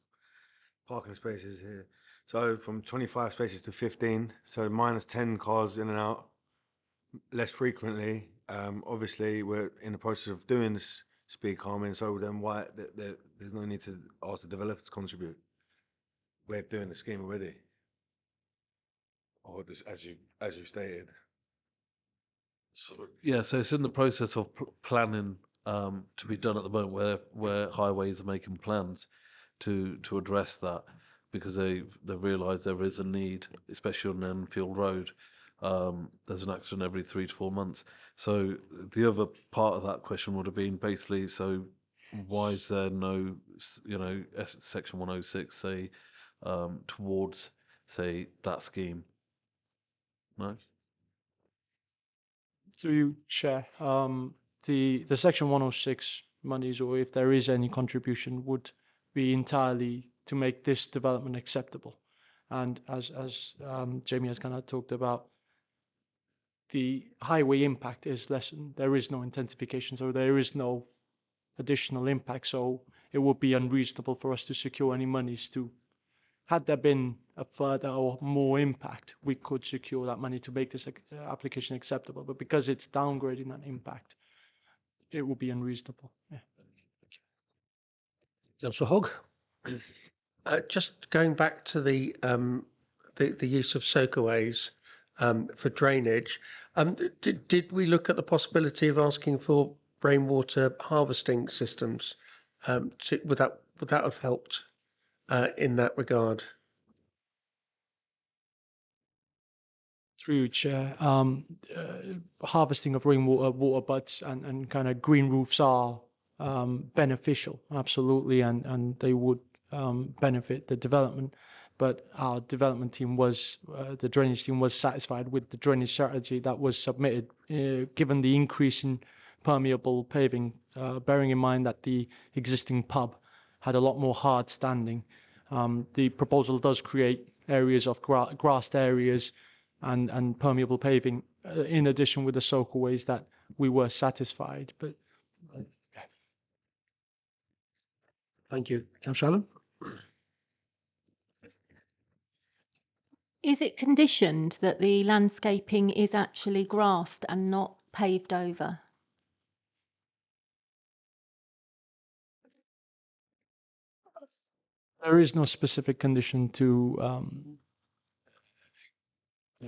parking spaces here. So from 25 spaces to 15, so minus 10 cars in and out less frequently. Obviously, we're in the process of doing this speed calming, so then why there's no need to ask the developer to contribute. We're doing the scheme already, or just as you stated. So it's in the process of planning to be done at the moment, where highways are making plans to address that, because they've realised there is a need, especially on Enfield Road. There's an accident every 3 to 4 months. So the other part of that question would have been basically, so why is there no, Section 106 say towards say that scheme? No. Through you, Chair, the Section 106 monies, or if there is any contribution, would be entirely to make this development acceptable. And as Jamie has kind of talked about, the highway impact is lessened. There is no intensification, so there is no additional impact. So it would be unreasonable for us to secure any monies to. Had there been a further or more impact, we could secure that money to make this application acceptable. But because it's downgrading that impact, it would be unreasonable. Yeah. Councillor Hogg? Just going back to the use of soakaways for drainage, did we look at the possibility of asking for rainwater harvesting systems? Would that have helped in that regard? Through you, Chair, harvesting of rainwater, water butts, and kind of green roofs are beneficial, absolutely, and they would benefit the development. But our development team the drainage team was satisfied with the drainage strategy that was submitted, given the increase in permeable paving, bearing in mind that the existing pub had a lot more hard standing. The proposal does create areas of grassed areas and permeable paving, in addition with the soakaways that we were satisfied. But thank you. Councillor Allen? Is it conditioned that the landscaping is actually grassed and not paved over? There is no specific condition to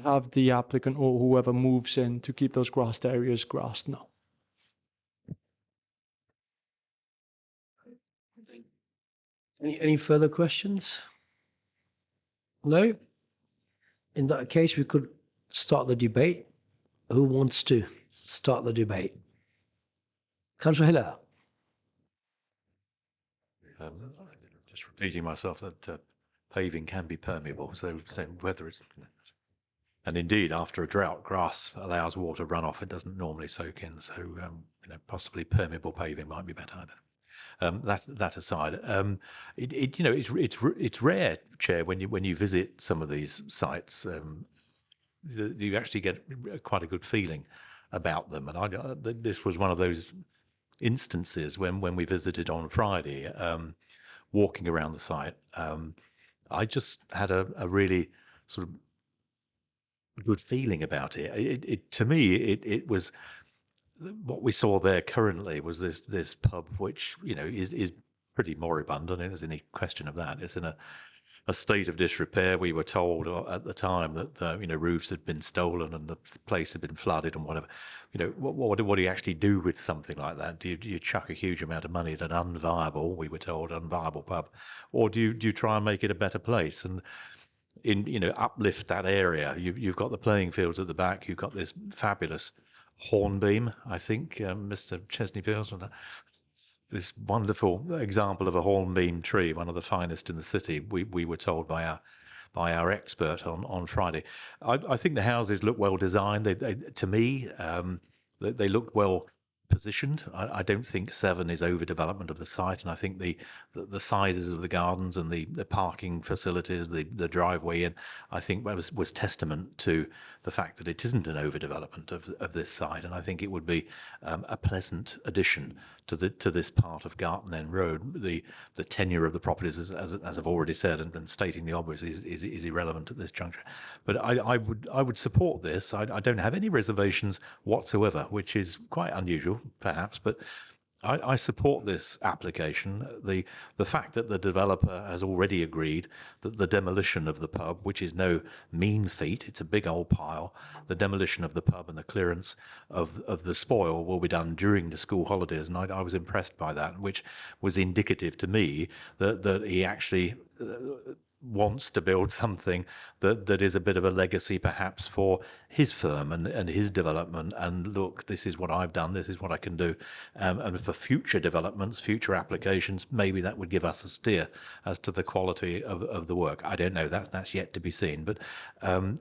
have the applicant or whoever moves in to keep those grassed areas grassed, no. Any further questions? No? In that case, we could start the debate. Who wants to start the debate? Councillor Hiller. Just repeating myself that paving can be permeable, so whether it's, and indeed after a drought, grass allows water runoff. It doesn't normally soak in, so possibly permeable paving might be better. That aside, it's rare, Chair, when you visit some of these sites, you actually get quite a good feeling about them. And this was one of those instances when we visited on Friday, walking around the site. I just had a really sort of good feeling about it. To me, it was what we saw there currently was this pub, which is pretty moribund. I don't think there's any question of that. It's in a state of disrepair. We were told at the time that the roofs had been stolen and the place had been flooded and whatever. What do you actually do with something like that? Do you chuck a huge amount of money at an unviable, we were told, unviable pub, or do you try and make it a better place and uplift that area? You've got the playing fields at the back. You've got this fabulous hornbeam, I think, Mr. Chesney feels on that. This wonderful example of a hornbeam tree, one of the finest in the city. We were told by our expert on Friday. I think the houses look well designed. To me, they look well positioned. I don't think 7 is overdevelopment of the site, and I think the sizes of the gardens and the parking facilities, the driveway in, I think was testament to the fact that it isn't an overdevelopment of this site, and I think it would be a pleasant addition to this part of Garton End Road. The tenure of the properties, as I've already said, and stating the obvious, is irrelevant at this juncture. But I would support this. I don't have any reservations whatsoever, which is quite unusual, perhaps, but I support this application. The fact that the developer has already agreed that the demolition of the pub, which is no mean feat, it's a big old pile, the demolition of the pub and the clearance of the spoil will be done during the school holidays, and I was impressed by that, which was indicative to me that he actually wants to build something that is a bit of a legacy perhaps for his firm and his development, and look, this is what I've done, this is what I can do, and for future developments, future applications, maybe that would give us a steer as to the quality of the work. I don't know, that's yet to be seen, but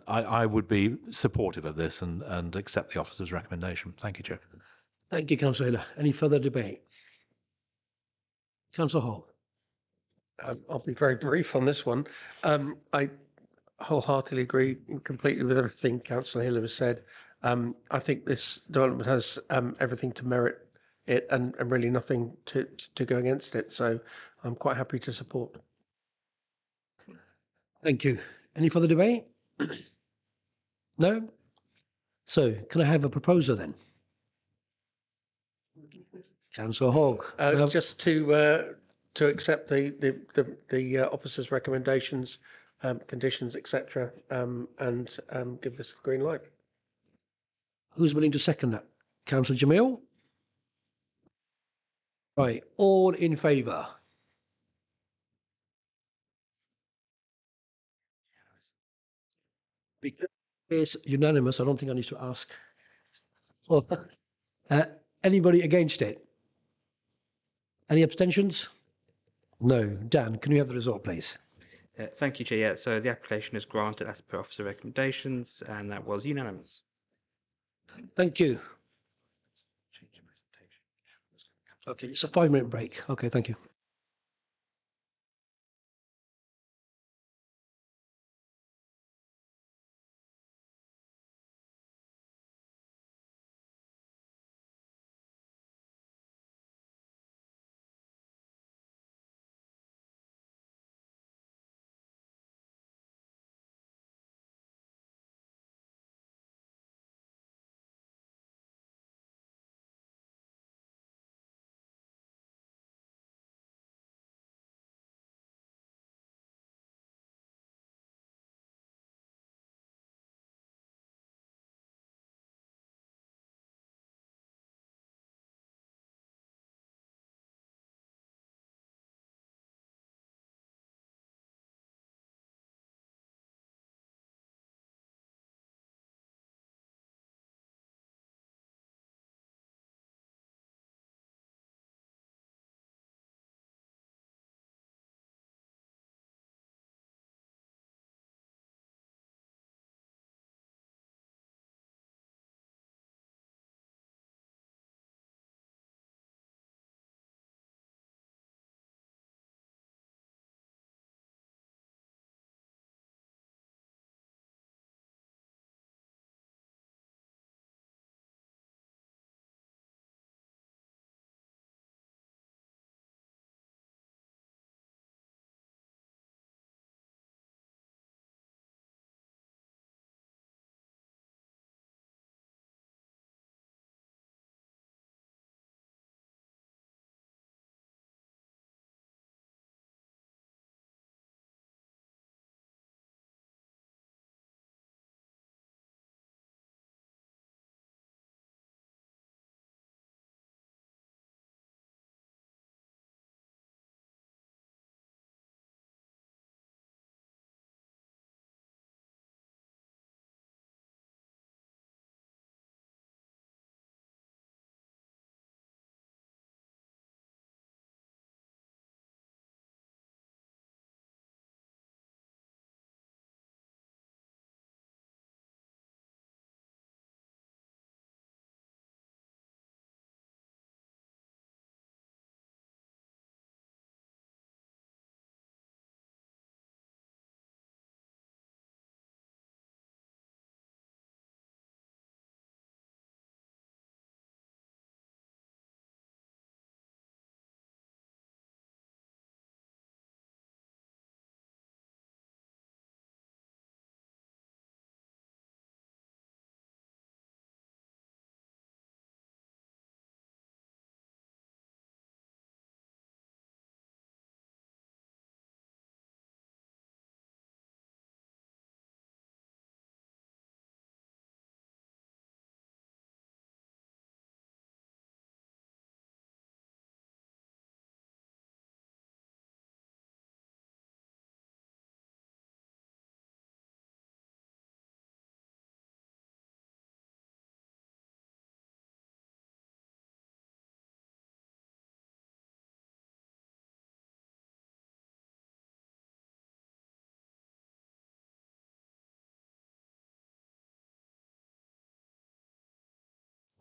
I would be supportive of this and accept the officer's recommendation. Thank you, Chair. Thank you, Councillor Hiller. Any further debate? Councillor Hall. I'll be very brief on this one. I wholeheartedly agree completely with everything Councillor Hiller has said. I think this development has everything to merit it and really nothing to go against it. So I'm quite happy to support. Thank you. Any further debate? No? So can I have a proposer then? Councillor Hogg. Just to accept the officer's recommendations, conditions, etc., and give this the green light. Who's willing to second that? Councillor Jamil? Right, all in favour? Because it's unanimous, I don't think I need to ask. Well, anybody against it? Any abstentions? No. Dan, can you have the result, please? Thank you, Chair. Yeah, so the application is granted as per officer recommendations, and that was unanimous. Thank you. Okay, it's a 5-minute break. Okay, thank you.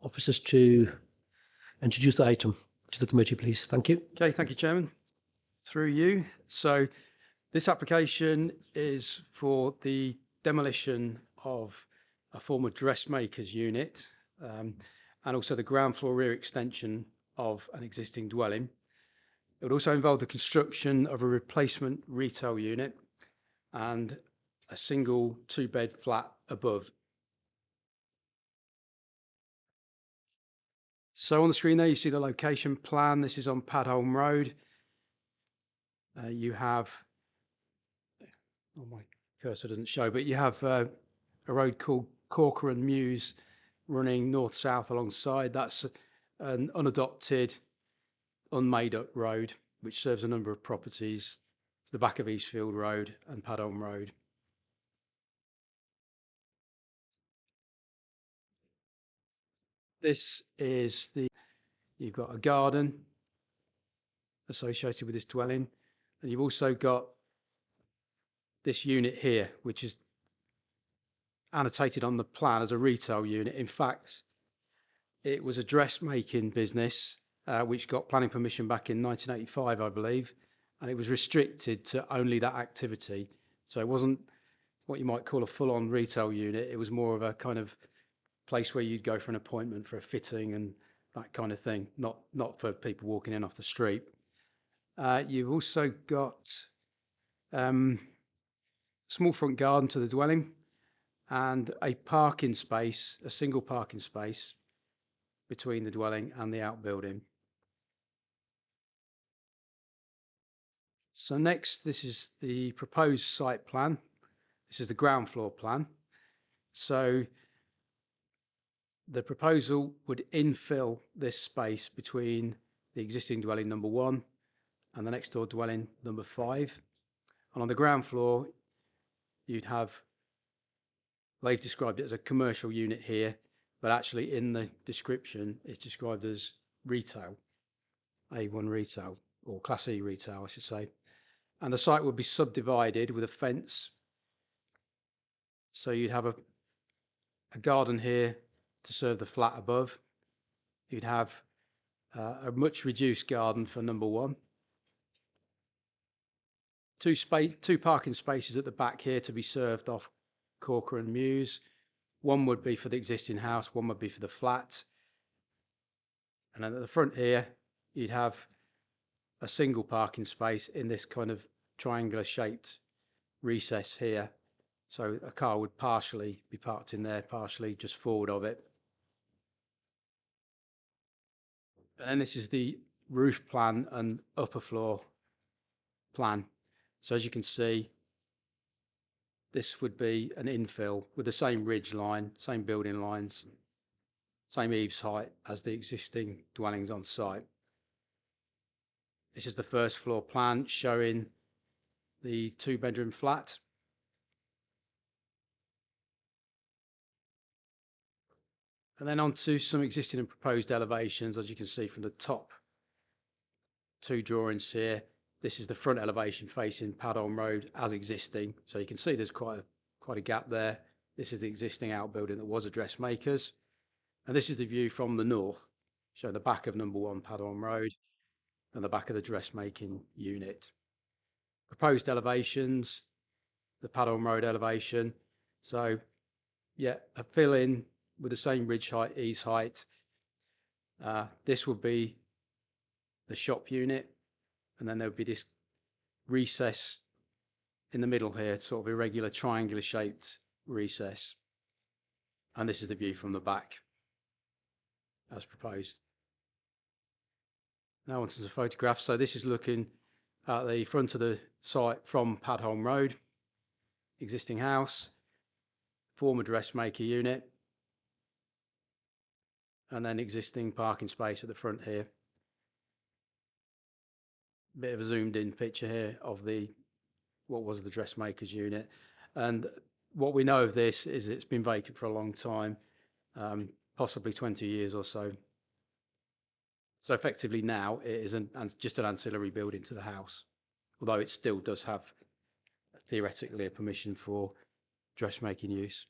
officers to introduce the item to the committee, please. Thank you. Okay, thank you, Chairman. Through you. So this application is for the demolition of a former dressmaker's unit and also the ground floor rear extension of an existing dwelling. It would also involve the construction of a replacement retail unit and a single 2-bed flat above. So on the screen there, you see the location plan. This is on Padholm Road. You have, oh, my cursor doesn't show, but you have a road called Corcoran Mews running north-south alongside. That's an unadopted, unmade-up road, which serves a number of properties to the back of Eastfield Road and Padholm Road. This is you've got a garden associated with this dwelling, and you've also got this unit here, which is annotated on the plan as a retail unit. In fact, it was a dressmaking business which got planning permission back in 1985, I believe, and it was restricted to only that activity. So it wasn't what you might call a full-on retail unit. It was more of a kind of place where you'd go for an appointment for a fitting and that kind of thing, not for people walking in off the street. You've also got small front garden to the dwelling and a parking space, a single parking space between the dwelling and the outbuilding. So next, this is the proposed site plan. This is the ground floor plan. So the proposal would infill this space between the existing dwelling number 1 and the next door dwelling number 5. And on the ground floor, you'd have, they've described it as a commercial unit here, but actually in the description, it's described as retail, A1 retail, or Class E retail, I should say. And the site would be subdivided with a fence. So you'd have a garden here to serve the flat above. You'd have a much reduced garden for number 1. Two parking spaces at the back here to be served off Corcoran Mews. One would be for the existing house, one would be for the flat. And then at the front here, you'd have a single parking space in this kind of triangular shaped recess here. So a car would partially be parked in there, partially just forward of it. And this is the roof plan and upper floor plan. So as you can see, this would be an infill with the same ridge line, same building lines, same eaves height as the existing dwellings on site. This is the first floor plan showing the 2-bedroom flat. And then on to some existing and proposed elevations, as you can see from the top 2 drawings here. This is the front elevation facing Padholm Road as existing. So you can see there's quite a gap there. This is the existing outbuilding that was a dressmaker's. And this is the view from the north, showing the back of number 1 Padholm Road and the back of the dressmaking unit. Proposed elevations, the Padholm Road elevation. So yeah, a fill-in with the same ridge height, eaves height. This would be the shop unit, and then there would be this recess in the middle here, sort of irregular triangular shaped recess. And this is the view from the back as proposed. Now onto the photograph. So this is looking at the front of the site from Padholm Road, existing house, former dressmaker unit, and then existing parking space at the front here. Bit of a zoomed in picture here of what was the dressmaker's unit. And what we know of this is it's been vacant for a long time, possibly 20 years or so. So effectively now it is just an ancillary building to the house, although it still does have theoretically a permission for dressmaking use.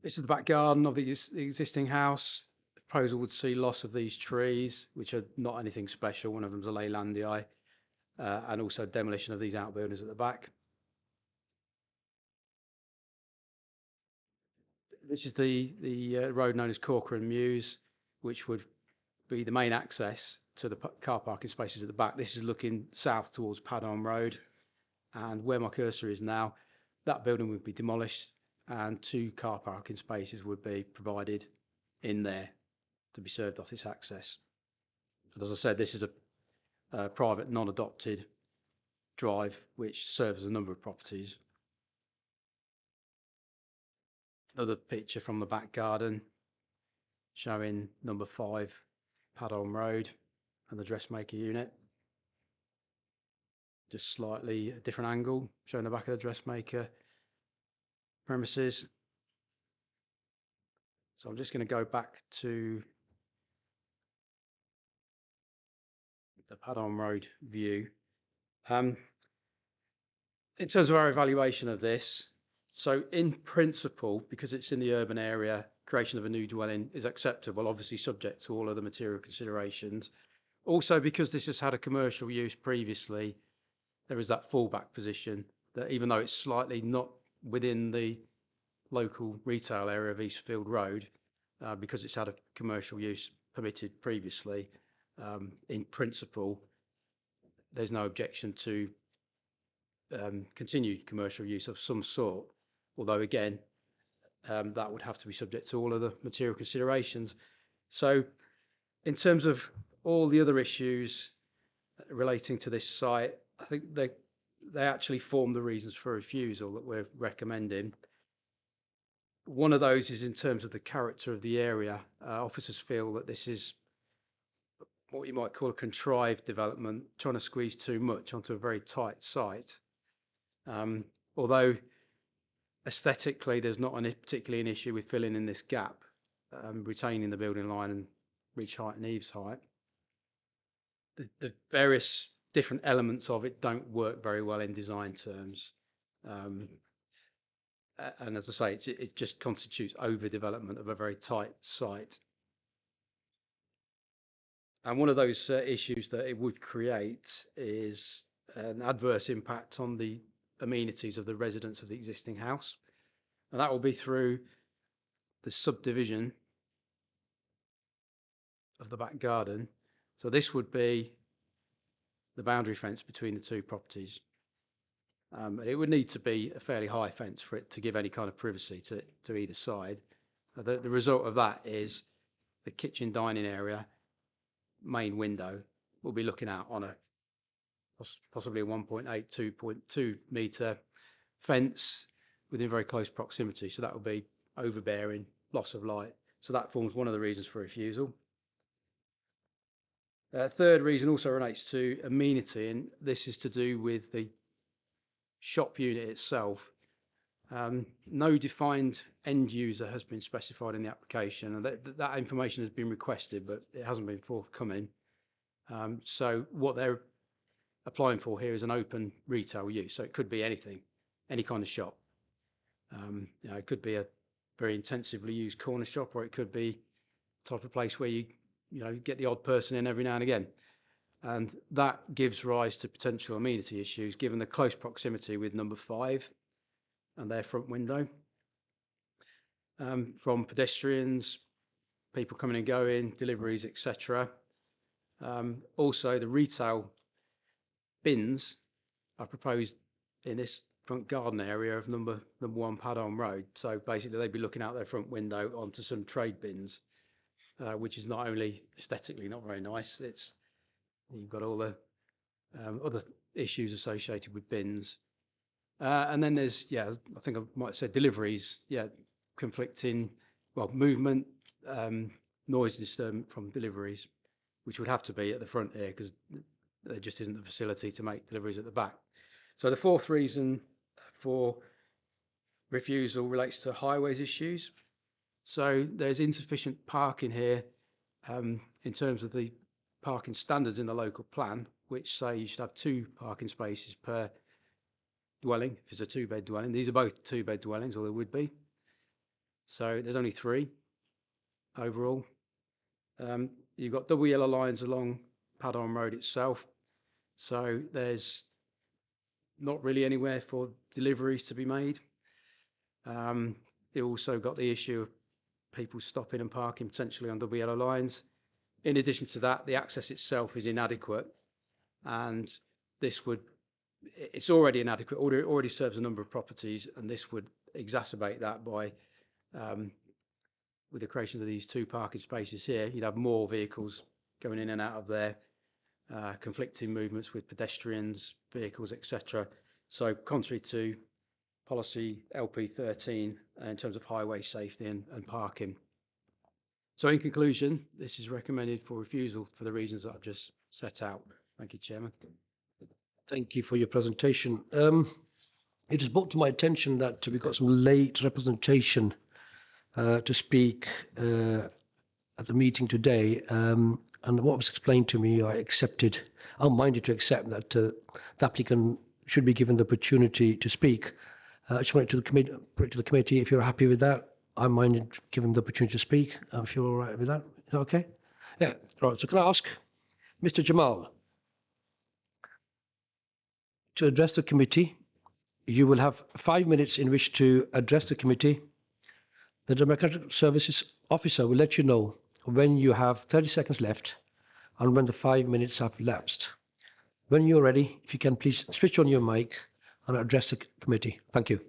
This is the back garden of the existing house. The proposal would see loss of these trees, which are not anything special. One of them is a Leylandii, and also demolition of these outbuildings at the back. This is the road known as Corcoran Mews, which would be the main access to the car parking spaces at the back. This is looking south towards Padon Road, and where my cursor is now, that building would be demolished and 2 car parking spaces would be provided in there to be served off this access. And as I said, this is a private non-adopted drive which serves a number of properties. Another picture from the back garden showing number 5 Padon Road and the dressmaker unit. Just slightly a different angle showing the back of the dressmaker premises. So I'm just going to go back to the Padon Road view. In terms of our evaluation of this, so in principle, because it's in the urban area, creation of a new dwelling is acceptable, obviously subject to all other material considerations. Also, because this has had a commercial use previously, there is that fallback position that even though it's slightly not within the local retail area of Eastfield Road, because it's had a commercial use permitted previously, in principle, there's no objection to continued commercial use of some sort. Although again, that would have to be subject to all other material considerations. So in terms of all the other issues relating to this site, I think they actually form the reasons for refusal that we're recommending. One of those is in terms of the character of the area. Officers feel that this is what you might call a contrived development, trying to squeeze too much onto a very tight site. Although aesthetically there's not particularly an issue with filling in this gap, retaining the building line and reach height and eaves height. The various different elements of it don't work very well in design terms. And as I say, it just constitutes overdevelopment of a very tight site. And one of those issues that it would create is an adverse impact on the amenities of the residents of the existing house. And that will be through the subdivision of the back garden. So this would be the boundary fence between the 2 properties. It would need to be a fairly high fence for it to give any kind of privacy to either side. The result of that is the kitchen dining area main window will be looking out on a possibly a 1.8, 2.2 metre fence within very close proximity. So that will be overbearing, loss of light. So that forms one of the reasons for refusal. Third reason also relates to amenity, and this is to do with the shop unit itself. No defined end user has been specified in the application, and that information has been requested, but it hasn't been forthcoming. So what they're applying for here is an open retail use. So it could be anything, any kind of shop. It could be a very intensively used corner shop, or it could be the type of place where you get the odd person in every now and again. And that gives rise to potential amenity issues given the close proximity with number 5 and their front window. From pedestrians, people coming and going, deliveries, etc. Also, the retail bins are proposed in this front garden area of number 1 Padon Road. So basically they'd be looking out their front window onto some trade bins, which is not only aesthetically not very nice, you've got all the other issues associated with bins. And then there's, I think I might have said deliveries, conflicting, movement, noise disturbance from deliveries, which would have to be at the front here because there just isn't the facility to make deliveries at the back. So the fourth reason for refusal relates to highways issues. So there's insufficient parking here in terms of the parking standards in the local plan, which say you should have 2 parking spaces per dwelling if it's a 2-bed dwelling. These are both 2-bed dwellings, or they would be. So there's only 3 overall. You've got double yellow lines along Padham Road itself. So there's not really anywhere for deliveries to be made. You also got the issue of people stopping and parking potentially on double yellow lines. In addition to that, the access itself is inadequate, and it's already inadequate, already serves a number of properties, and this would exacerbate that by, with the creation of these 2 parking spaces here, you'd have more vehicles going in and out of there, conflicting movements with pedestrians, vehicles, etc. So contrary to policy LP13 in terms of highway safety and parking. So in conclusion, this is recommended for refusal for the reasons that I've just set out. Thank you, Chairman. Thank you for your presentation. It was brought to my attention that we've got some late representation to speak at the meeting today. And what was explained to me, I'm minded to accept that the applicant should be given the opportunity to speak. I just want it to the committee. If you're happy with that, I'm minded to give him the opportunity to speak. If you're all right with that, is that okay? Yeah. Right. So can I ask Mr. Jamal to address the committee? You will have 5 minutes in which to address the committee. The Democratic Services Officer will let you know when you have 30 seconds left and when the 5 minutes have lapsed. When you're ready, if you can please switch on your mic and address the committee. Thank you.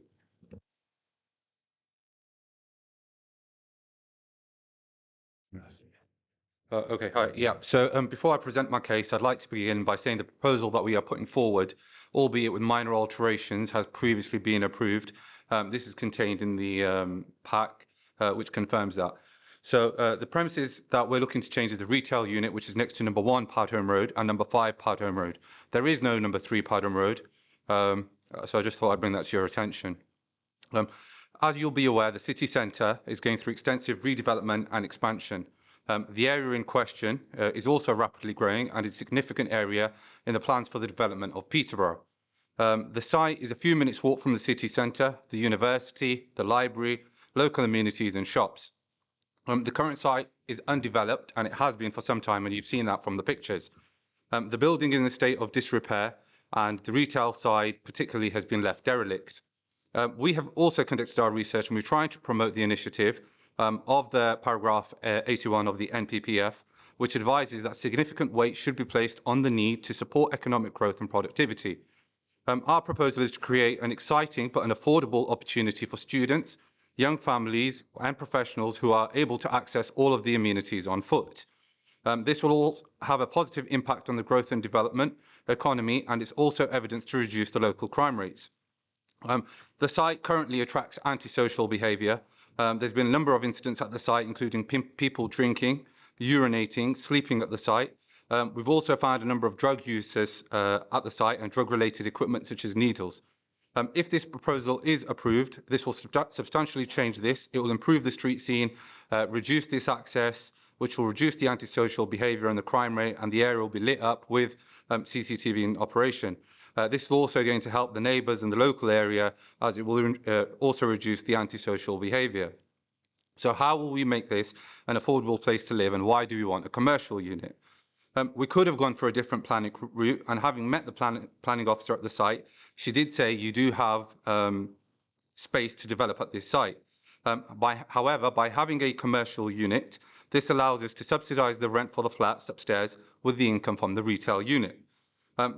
Okay, hi. Yeah, so before I present my case, I'd like to begin by saying the proposal that we are putting forward, albeit with minor alterations, has previously been approved. This is contained in the pack, which confirms that. So the premises that we're looking to change is the retail unit, which is next to number 1 Padham Road and number 5 Padham Road. There is no number 3 Padham Road, so I just thought I'd bring that to your attention. As you'll be aware, the city centre is going through extensive redevelopment and expansion. The area in question is also rapidly growing and is a significant area in the plans for the development of Peterborough. The site is a few minutes walk from the city centre, the university, the library, local amenities and shops. The current site is undeveloped and it has been for some time, and you've seen that from the pictures. The building is in a state of disrepair and the retail side particularly has been left derelict. We have also conducted our research and we're trying to promote the initiative of the paragraph 81 of the NPPF, which advises that significant weight should be placed on the need to support economic growth and productivity. Our proposal is to create an exciting but an affordable opportunity for students, young families and professionals who are able to access all of the amenities on foot. This will all have a positive impact on the growth and development economy, and it's also evidence to reduce the local crime rates. The site currently attracts antisocial behaviour. There's been a number of incidents at the site, including people drinking, urinating, sleeping at the site. We've also found a number of drug users at the site and drug-related equipment such as needles. If this proposal is approved, this will substantially change this. It will improve the street scene, reduce this access, which will reduce the antisocial behaviour and the crime rate, and the area will be lit up with CCTV in operation. This is also going to help the neighbours in the local area, as it will also reduce the antisocial behaviour. So how will we make this an affordable place to live, and why do we want a commercial unit? We could have gone for a different planning route, and having met the planning officer at the site, she did say you do have space to develop at this site. However, by having a commercial unit, this allows us to subsidise the rent for the flats upstairs with the income from the retail unit.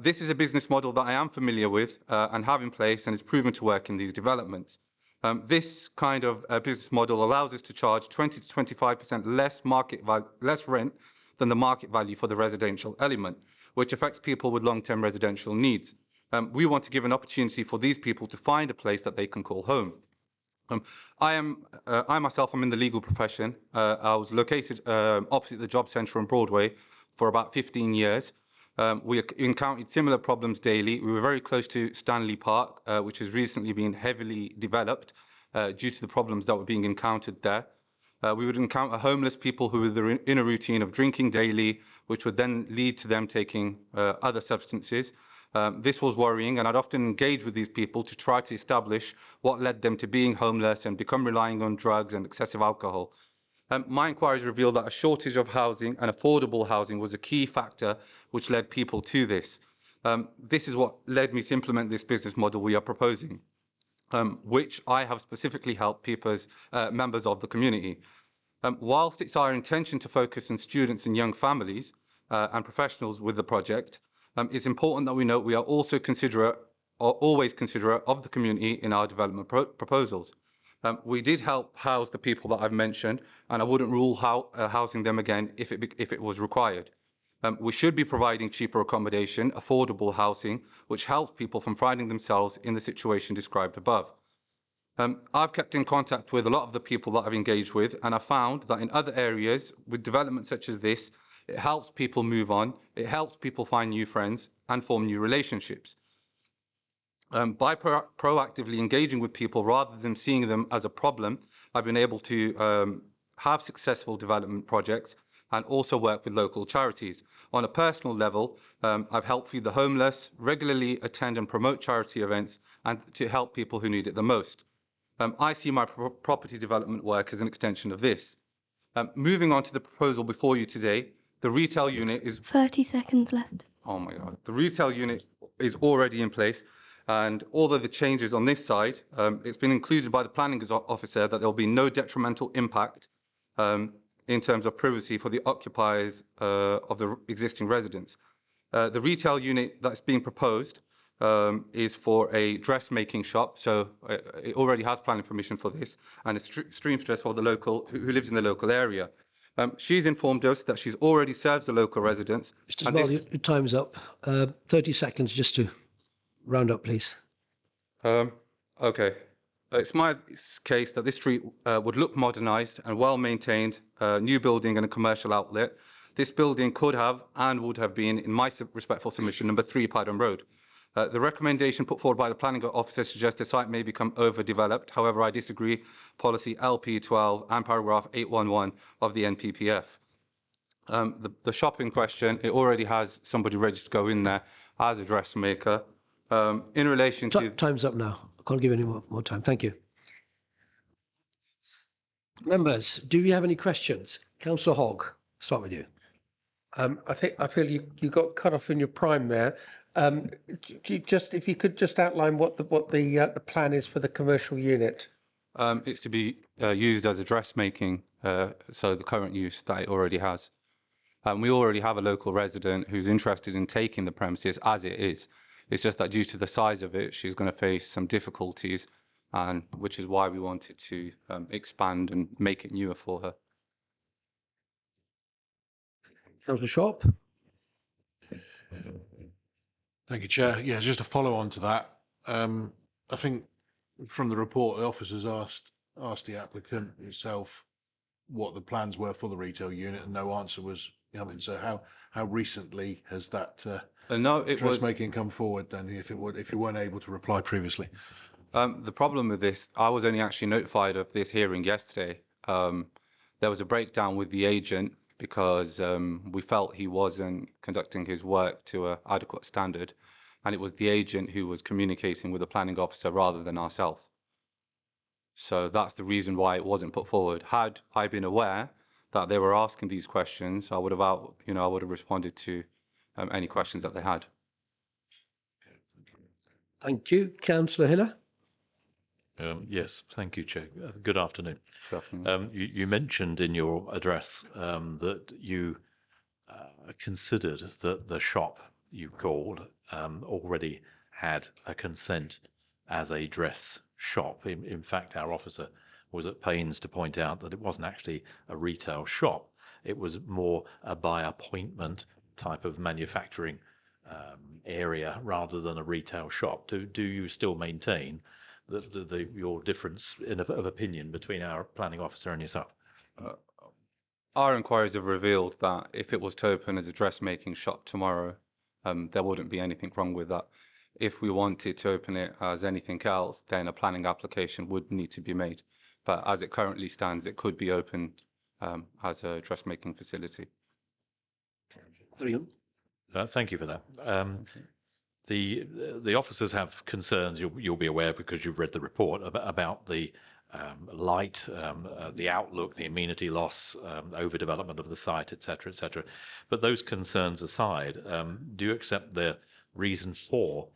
This is a business model that I am familiar with and have in place and is proven to work in these developments. This kind of business model allows us to charge 20 to 25% less rent than the market value for the residential element, which affects people with long-term residential needs. We want to give an opportunity for these people to find a place that they can call home. I myself am in the legal profession. I was located opposite the job centre on Broadway for about 15 years. We encountered similar problems daily. We were very close to Stanley Park, which has recently been heavily developed due to the problems that were being encountered there. We would encounter homeless people who were in a routine of drinking daily, which would then lead to them taking other substances. This was worrying, and I'd often engage with these people to try to establish what led them to being homeless and become relying on drugs and excessive alcohol. My inquiries revealed that a shortage of housing and affordable housing was a key factor which led people to this. This is what led me to implement this business model we are proposing, which I have specifically helped members of the community. Whilst it's our intention to focus on students and young families and professionals with the project, it's important that we note we are also always considerate of the community in our development proposals. We did help house the people that I've mentioned, and I wouldn't rule housing them again if it was required. We should be providing cheaper accommodation, affordable housing, which helps people from finding themselves in the situation described above. I've kept in contact with a lot of the people that I've engaged with, and I found that in other areas with development such as this, it helps people move on, it helps people find new friends and form new relationships. By proactively engaging with people rather than seeing them as a problem, I've been able to have successful development projects and also work with local charities. On a personal level, I've helped feed the homeless, regularly attend and promote charity events, and to help people who need it the most. I see my property development work as an extension of this. Moving on to the proposal before you today, the retail unit is... 30 seconds left. Oh my God. The retail unit is already in place, and although the changes on this side, it's been included by the planning officer that there'll be no detrimental impact in terms of privacy for the occupiers of the existing residents. The retail unit that's being proposed is for a dressmaking shop, so it already has planning permission for this, and a seamstress for the local who lives in the local area. She's informed us that she's already serves the local residents. Mr. Small, your time's up. 30 seconds just to round up, please. Okay. It's my case that this street would look modernised and well maintained, new building and a commercial outlet. This building could have and would have been, in my respectful submission, number 3 Padham Road. The recommendation put forward by the planning officer suggests the site may become overdeveloped. However, I disagree. Policy LP12 and paragraph 811 of the NPPF. The shop in question, it already has somebody ready to go in there as a dressmaker. In relation to... Time's up now. I can't give any more time. Thank you. Members, do you have any questions? Councillor Hogg, start with you. I feel you got cut off in your prime there. If you could just outline what the plan is for the commercial unit. It's to be used as a dressmaking, so the current use that it already has. We already have a local resident who's interested in taking the premises as it is. It's just that due to the size of it, she's going to face some difficulties, and which is why we wanted to expand and make it newer for her. Councillor Sharp. Thank you, Chair. Yeah, just to follow on to that, I think from the report, the officers asked the applicant herself what the plans were for the retail unit, and no answer was coming. So how recently has that dressmaking come forward then? If you weren't able to reply previously, the problem with this, I was only actually notified of this hearing yesterday. There was a breakdown with the agent because we felt he wasn't conducting his work to an adequate standard, and it was the agent who was communicating with the planning officer rather than ourselves. So that's the reason why it wasn't put forward. Had I been aware that they were asking these questions, I would have responded to any questions that they had. Thank you. Councillor Hiller. Yes, thank you, Chair. Good afternoon. Good afternoon. You mentioned in your address that you considered that the shop you called already had a consent as a dress shop. In fact, our officer was at pains to point out that it wasn't actually a retail shop. It was more a by appointment type of manufacturing area rather than a retail shop. Do you still maintain your difference of opinion between our planning officer and yourself? Our inquiries have revealed that if it was to open as a dressmaking shop tomorrow, there wouldn't be anything wrong with that. If we wanted to open it as anything else, then a planning application would need to be made. But as it currently stands, it could be opened as a dressmaking facility. Thank you for that. The officers have concerns. You'll be aware because you've read the report about the light, the outlook, the amenity loss, overdevelopment of the site, etc., etc. But those concerns aside, do you accept the reason for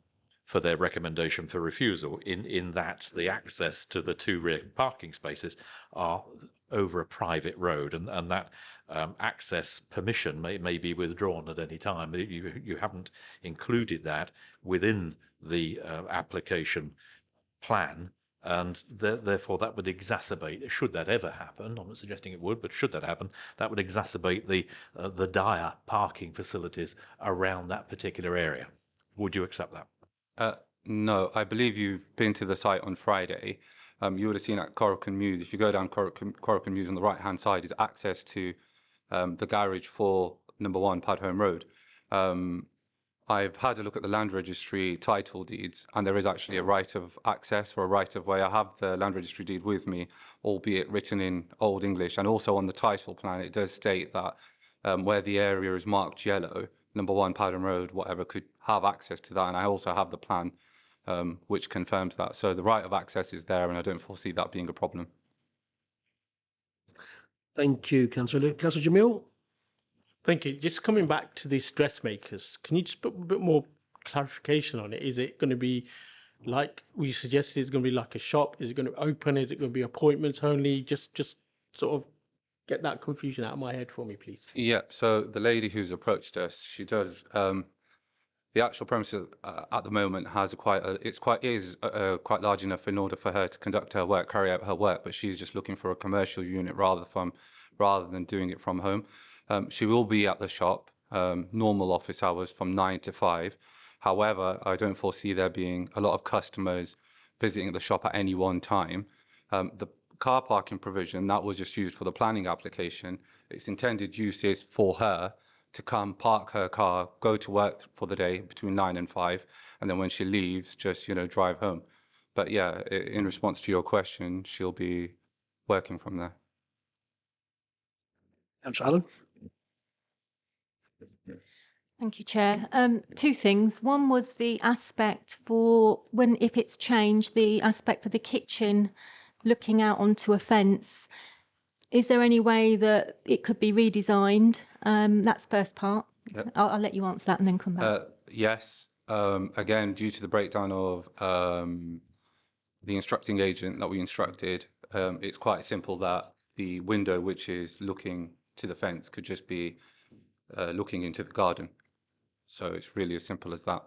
their recommendation for refusal in that the access to the two rear parking spaces are over a private road, and that access permission may be withdrawn at any time? You haven't included that within the application plan, and therefore that would exacerbate, should that ever happen, I'm not suggesting it would, but should that happen, that would exacerbate the dire parking facilities around that particular area. Would you accept that? No, I believe you've been to the site on Friday. You would have seen at Corrican Mews, if you go down Corrican Mews on the right-hand side, is access to the garage for number 1 Padhome Road. I've had a look at the land registry title deeds, and there is actually a right of access or a right of way. I have the land registry deed with me, albeit written in Old English, and also on the title plan it does state that where the area is marked yellow, number 1 Padham Road, whatever, could have access to that. And I also have the plan which confirms that. So the right of access is there, and I don't foresee that being a problem. Thank you, Councillor. Councillor Jamil? Thank you. Just coming back to these dressmakers, can you just put a bit more clarification on it? Is it going to be like we suggested? It's going to be like a shop? Is it going to open? Is it going to be appointments only? Just sort of get that confusion out of my head for me, please. Yeah. So the lady who's approached us, she does. The actual premises at the moment has quite large enough in order for her to conduct her work, carry out her work. But she's just looking for a commercial unit rather than doing it from home. She will be at the shop, normal office hours from 9 to 5. However, I don't foresee there being a lot of customers visiting the shop at any one time. The car parking provision, that was just used for the planning application. Its intended use is for her to come, park her car, go to work for the day between 9 and 5, and then when she leaves, just, drive home. But yeah, in response to your question, she'll be working from there. Councillor Allen? Thank you, Chair. Two things. One was the aspect for if it's changed, the aspect for the kitchen looking out onto a fence. Is there any way that it could be redesigned? That's first part. Yep. I'll let you answer that and then come back. Yes. Again, due to the breakdown of the instructing agent that we instructed, it's quite simple that the window which is looking to the fence could just be looking into the garden. So it's really as simple as that.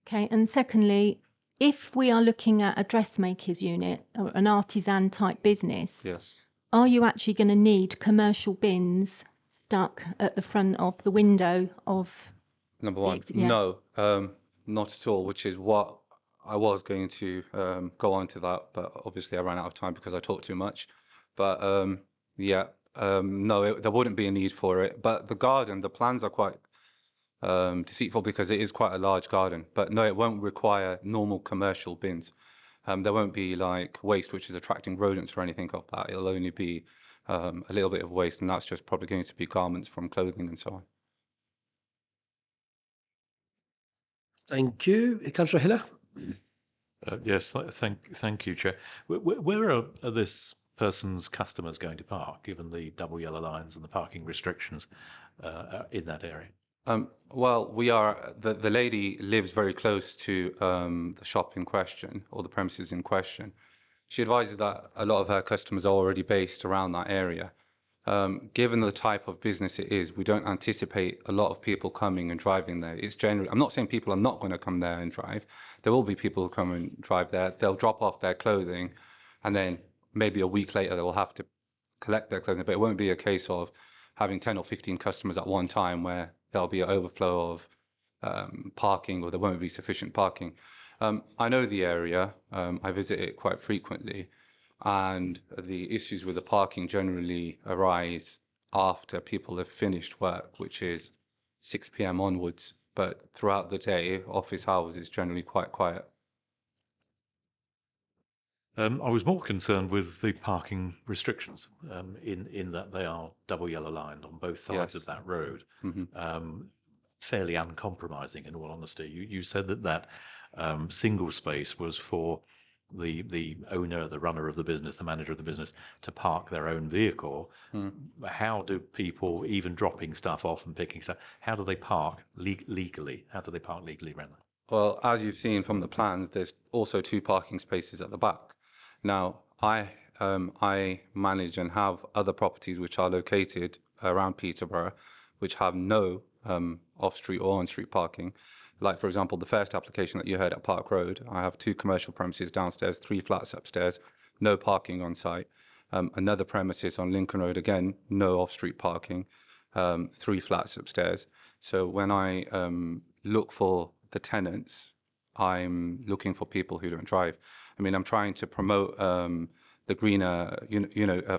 Okay, and secondly, if we are looking at a dressmaker's unit or an artisan type business, Yes. are you actually going to need commercial bins stuck at the front of the window of Number one, no, not at all, which is what I was going to go on to that, but obviously I ran out of time because I talked too much. But no, there wouldn't be a need for it. But the garden, the plans are quite deceitful because it is quite a large garden. But no, it won't require normal commercial bins. There won't be like waste which is attracting rodents or anything of that. It'll only be a little bit of waste, and that's just probably going to be garments from clothing and so on. Thank you. Councillor Hiller? Yes, thank you, Chair. Where are this person's customers going to park, given the double yellow lines and the parking restrictions in that area? Well, the lady lives very close to the shop in question, or the premises in question. She advises that a lot of her customers are already based around that area. Given the type of business it is, we don't anticipate a lot of people coming and driving there. It's generally, I'm not saying people are not going to come there and drive. There will be people who come and drive there. They'll drop off their clothing, and then maybe a week later they'll have to collect their clothing. But it won't be a case of having 10 or 15 customers at one time where there'll be an overflow of parking, or there won't be sufficient parking. I know the area. I visit it quite frequently. And the issues with the parking generally arise after people have finished work, which is 6 p.m. onwards. But throughout the day, office hours is generally quite quiet. I was more concerned with the parking restrictions in that they are double yellow lined on both sides of that road. fairly uncompromising, in all honesty. You said that single space was for the owner, the runner of the business, the manager of the business, to park their own vehicle. How do people, even dropping stuff off and picking stuff, how do they park legally? How do they park legally around that? Well, as you've seen from the plans, there's also 2 parking spaces at the back. Now, I manage and have other properties which are located around Peterborough, which have no off-street or on-street parking. Like, for example, the first application that you heard at Park Road, I have 2 commercial premises downstairs, 3 flats upstairs, no parking on site. Another premises on Lincoln Road, again, no off-street parking, 3 flats upstairs. So when I look for the tenants, I'm looking for people who don't drive. I mean, I'm trying to promote the greener,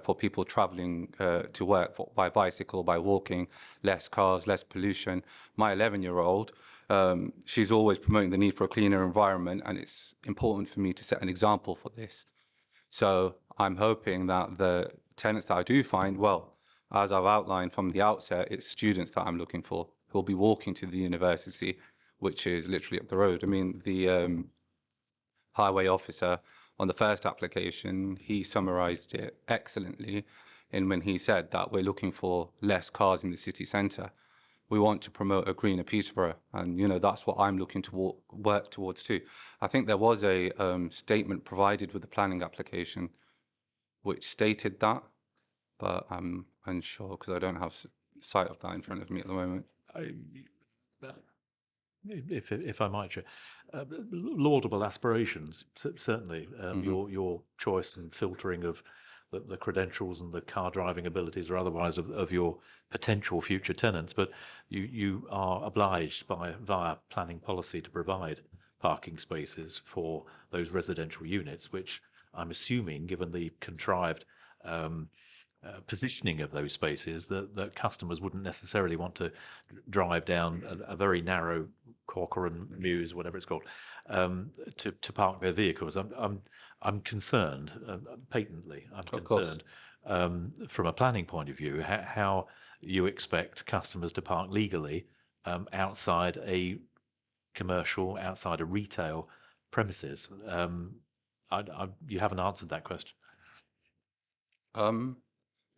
for people traveling to work by bicycle, by walking, less cars, less pollution. My 11-year-old, she's always promoting the need for a cleaner environment, and it's important for me to set an example for this. So I'm hoping that the tenants that I do find, well, as I've outlined from the outset, it's students that I'm looking for who'll be walking to the university, which is literally up the road. I mean, the highway officer on the first application, he summarized it excellently in when he said that we're looking for less cars in the city centre. We want to promote a greener Peterborough, and that's what I'm looking to work towards too. I think there was a statement provided with the planning application which stated that, but I'm unsure because I don't have sight of that in front of me at the moment. If I might, Chair, laudable aspirations, certainly. Your choice and filtering of the credentials and the car driving abilities or otherwise of your potential future tenants, but you are obliged via planning policy to provide parking spaces for those residential units, which I'm assuming, given the contrived positioning of those spaces, that customers wouldn't necessarily want to drive down a very narrow Corcoran Mews, whatever it's called, to park their vehicles. I'm concerned, patently. I'm concerned from a planning point of view how you expect customers to park legally outside a commercial, outside a retail premises. You haven't answered that question.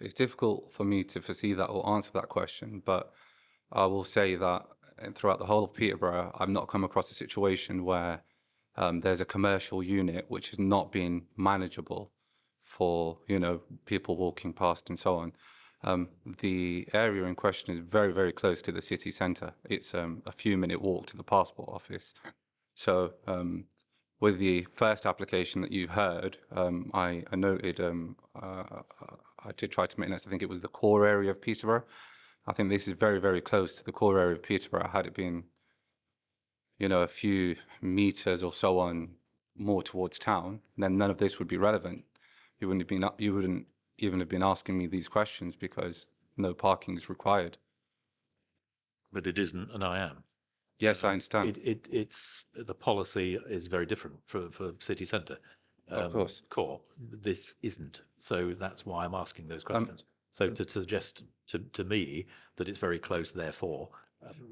It's difficult for me to foresee that or answer that question, but I will say that throughout the whole of Peterborough, I've not come across a situation where there's a commercial unit which has not been manageable for people walking past and so on. The area in question is very, very close to the city centre. It's a few-minute walk to the passport office. So with the first application that you heard, I noted, I did try to make notes. I think it was the core area of Peterborough. I think this is very, very close to the core area of Peterborough. Had it been, a few meters or so on more towards town, then none of this would be relevant. You wouldn't even have been asking me these questions because no parking is required. But it isn't, and I am. Yes, I understand. It's the policy is very different for city centre. Of course. Core. This isn't. So that's why I'm asking those questions. So to suggest to me that it's very close, therefore,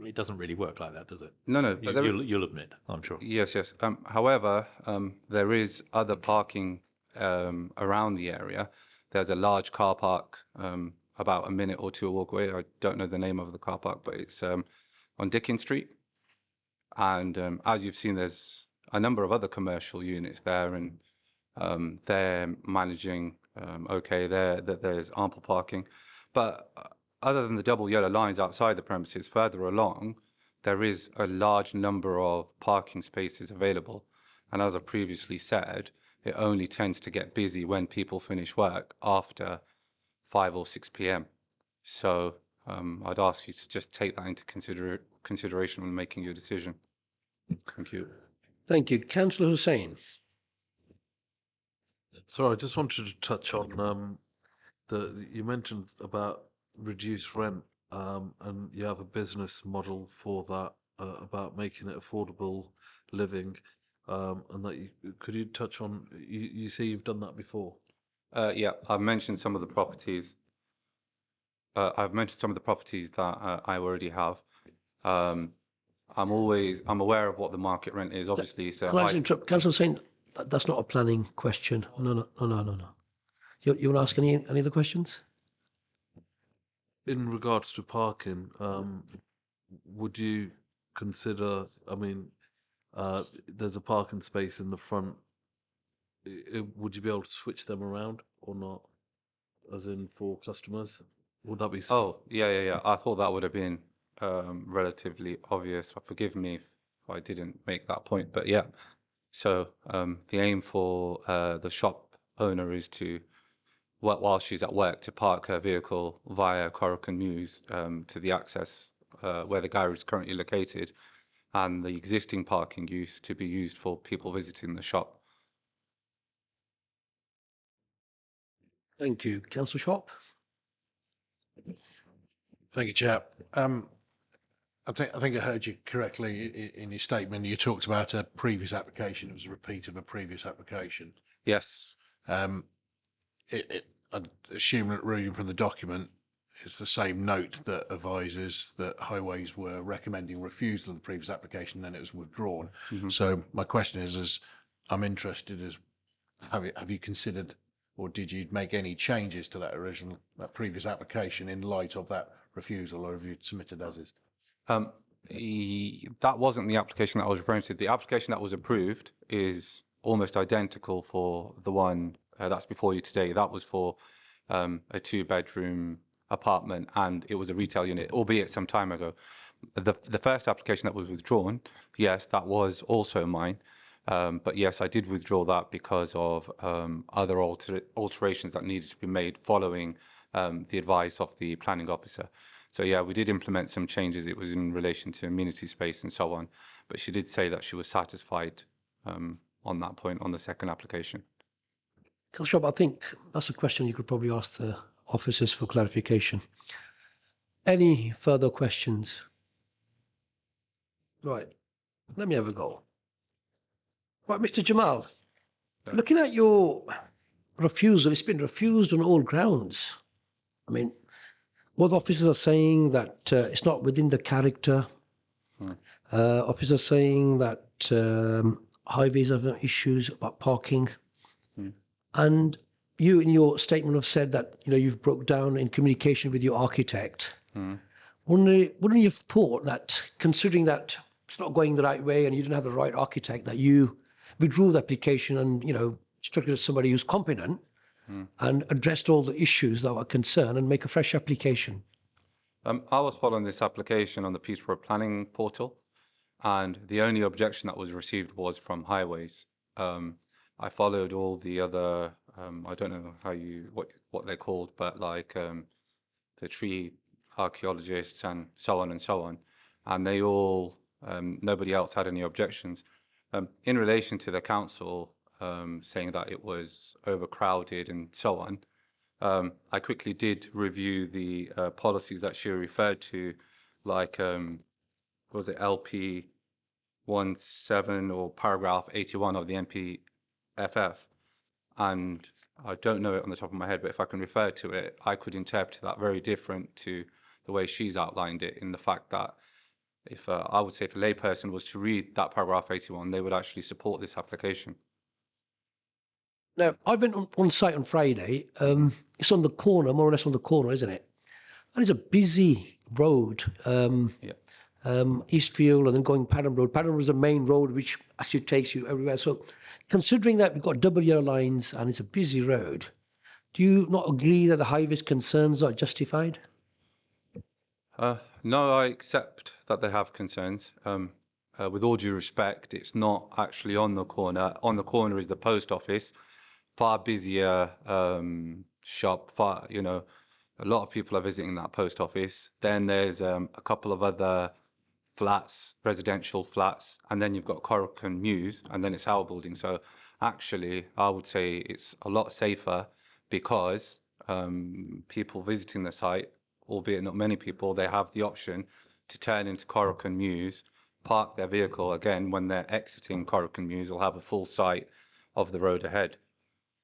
it doesn't really work like that, does it? No. But You'll admit, I'm sure. Yes. However, there is other parking around the area. There's a large car park about a minute or 2 walk away. I don't know the name of the car park, but it's on Dickens Street. And as you've seen, there's a number of other commercial units there, and they're managing okay there, that there's ample parking. But other than the double yellow lines outside the premises, further along, there is a large number of parking spaces available. And as I previously said, it only tends to get busy when people finish work after 5 or 6 p.m. So I'd ask you to just take that into consideration when making your decision. Thank you. Thank you. Councillor Hussain. Sorry, I just wanted to touch on you mentioned about reduced rent, and you have a business model for that, about making it affordable living, and that could you touch on? You say you've done that before. Yeah, I've mentioned some of the properties. That I already have. I'm aware of what the market rent is. Obviously, it's a Can I high. just interrupt? Councillor saying that's not a planning question. No. You want to ask any other questions? In regards to parking, would you consider, I mean, there's a parking space in the front. Would you be able to switch them around or not? As in for customers? Would that be? Oh, yeah. I thought that would have been relatively obvious. Forgive me if I didn't make that point, but yeah. So the aim for the shop owner is to, while she's at work, to park her vehicle via Corrican Mews to the access where the garage is currently located, and the existing parking use to be used for people visiting the shop. Thank you. Councillor Sharp? Thank you, Chair. I think I heard you correctly in your statement. You talked about a previous application. It was a repeat of a previous application. Yes. I'd assume that reading from the document, it's the same note that advises that Highways were recommending refusal of the previous application, then it was withdrawn. So my question is I'm interested as have you considered or did you make any changes to that previous application in light of that refusal, or have you submitted as is? That wasn't the application that I was referring to. The application that was approved is almost identical for the one that's before you today. That was for a 2-bedroom apartment, and it was a retail unit, albeit some time ago. The first application that was withdrawn, yes, that was also mine. But yes, I did withdraw that because of other alterations that needed to be made following the advice of the planning officer. So yeah, we did implement some changes. It was in relation to amenity space and so on. But she did say that she was satisfied on that point on the second application. Councillor Sharp, I think that's a question you could probably ask the officers for clarification. Any further questions? Right, let me have a go. Right, Mr. Jamal, looking at your refusal, it's been refused on all grounds. I mean, both officers are saying that it's not within the character. Officers saying that highways have issues about parking. And you, in your statement, have said that you've broke down in communication with your architect. Wouldn't you have thought that, considering that it's not going the right way and you didn't have the right architect, that you withdrew the application and instructed somebody who's competent and addressed all the issues that were concerned and make a fresh application? I was following this application on the Peterborough Planning portal, and the only objection that was received was from Highways. I followed all the other, I don't know what they're called, but like the tree archaeologists and so on, and they all, nobody else had any objections. In relation to the council saying that it was overcrowded and so on, I quickly did review the policies that she referred to, like, was it LP 17 or paragraph 81 of the NPFF? And I don't know it on the top of my head, but if I can refer to it, I could interpret that very different to the way she's outlined it, in the fact that if I would say if a layperson was to read that paragraph 81, they would actually support this application. Now, I've been on site on Friday. It's on the corner, more or less on the corner, isn't it? And it's a busy road. Eastfield and then going Padham Road. Padham Road is the main road which actually takes you everywhere. So considering that we've got double yellow lines and it's a busy road, do you not agree that the highways concerns are justified? No, I accept that they have concerns. With all due respect, it's not actually on the corner. On the corner is the post office, far busier shop, a lot of people are visiting that post office. Then there's a couple of other flats, residential flats, and then you've got Corrican Mews, and then it's our building. So actually, I would say it's a lot safer because people visiting the site, albeit not many people, they have the option to turn into Corrican Mews, park their vehicle again when they're exiting Corrican Mews. They'll have a full sight of the road ahead.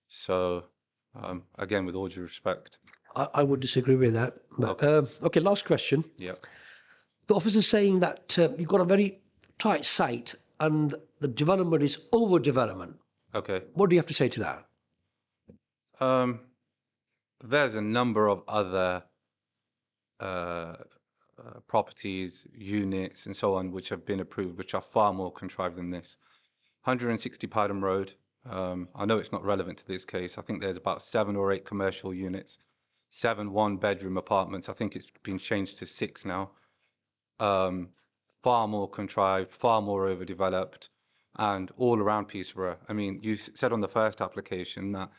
So again, with all due respect. I would disagree with that. But, okay, last question. Yeah. the officer's saying that you've got a very tight site and the development is overdevelopment. Okay. What do you have to say to that? There's a number of other properties, units, and so on, which have been approved, which are far more contrived than this. 160 Padham Road. I know it's not relevant to this case. I think there's about 7 or 8 commercial units, 7 one-bedroom apartments. I think it's been changed to 6 now. Far more contrived, far more overdeveloped, and all around Peterborough. I mean, you said on the first application that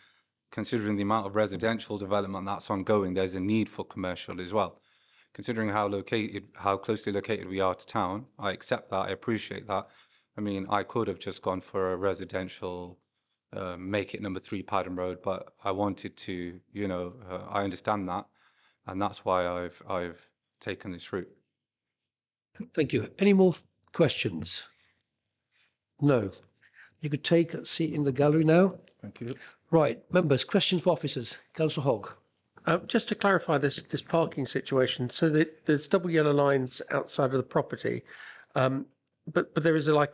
considering the amount of residential development that's ongoing, there's a need for commercial as well. Considering how closely located we are to town, I accept that, I appreciate that. I mean, I could have just gone for a residential, make it number 3 Padham Road, but I wanted to, you know, I understand that, and that's why I've taken this route. Thank you. Any more questions? No. You could take a seat in the gallery now. Thank you. Right, members, questions for officers. Councillor Hogg. Just to clarify this parking situation, so that there's double yellow lines outside of the property, but there is a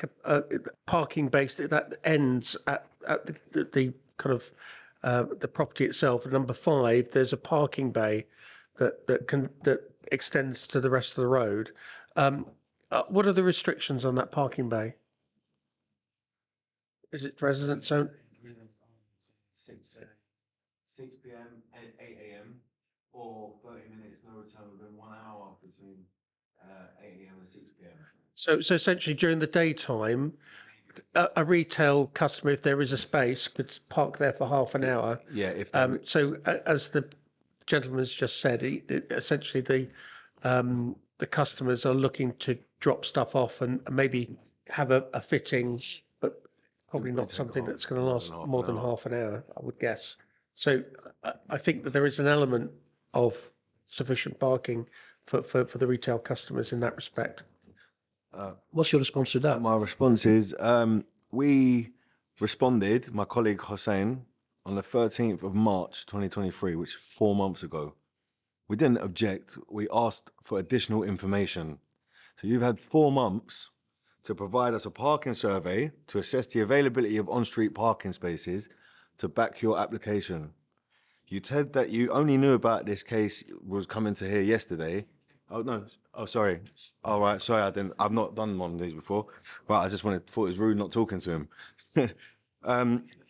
parking base that ends at the kind of the property itself. At number 5, there's a parking bay that extends to the rest of the road. What are the restrictions on that parking bay? Is it residents only? 6 p.m. and 8 a.m. or 30 minutes no return within 1 hour between 8 a.m. and 6 p.m. So essentially during the daytime, a retail customer, if there is a space, could park there for half an hour. Yeah, if so as the gentleman's just said, essentially the customers are looking to drop stuff off and maybe have a fitting, but probably not something that's going to last more than half an hour, I would guess. So I think that there is an element of sufficient parking for the retail customers in that respect. What's your response to that? My response is we responded, my colleague Hossein, on the 13th of March 2023, which is 4 months ago. We didn't object. We asked for additional information. So you've had 4 months to provide us a parking survey to assess the availability of on-street parking spaces to back your application. You said that you only knew about this case was coming to here yesterday. Oh no, oh sorry. All right, sorry, I've not done one of these before. Right, I just thought it was rude not talking to him.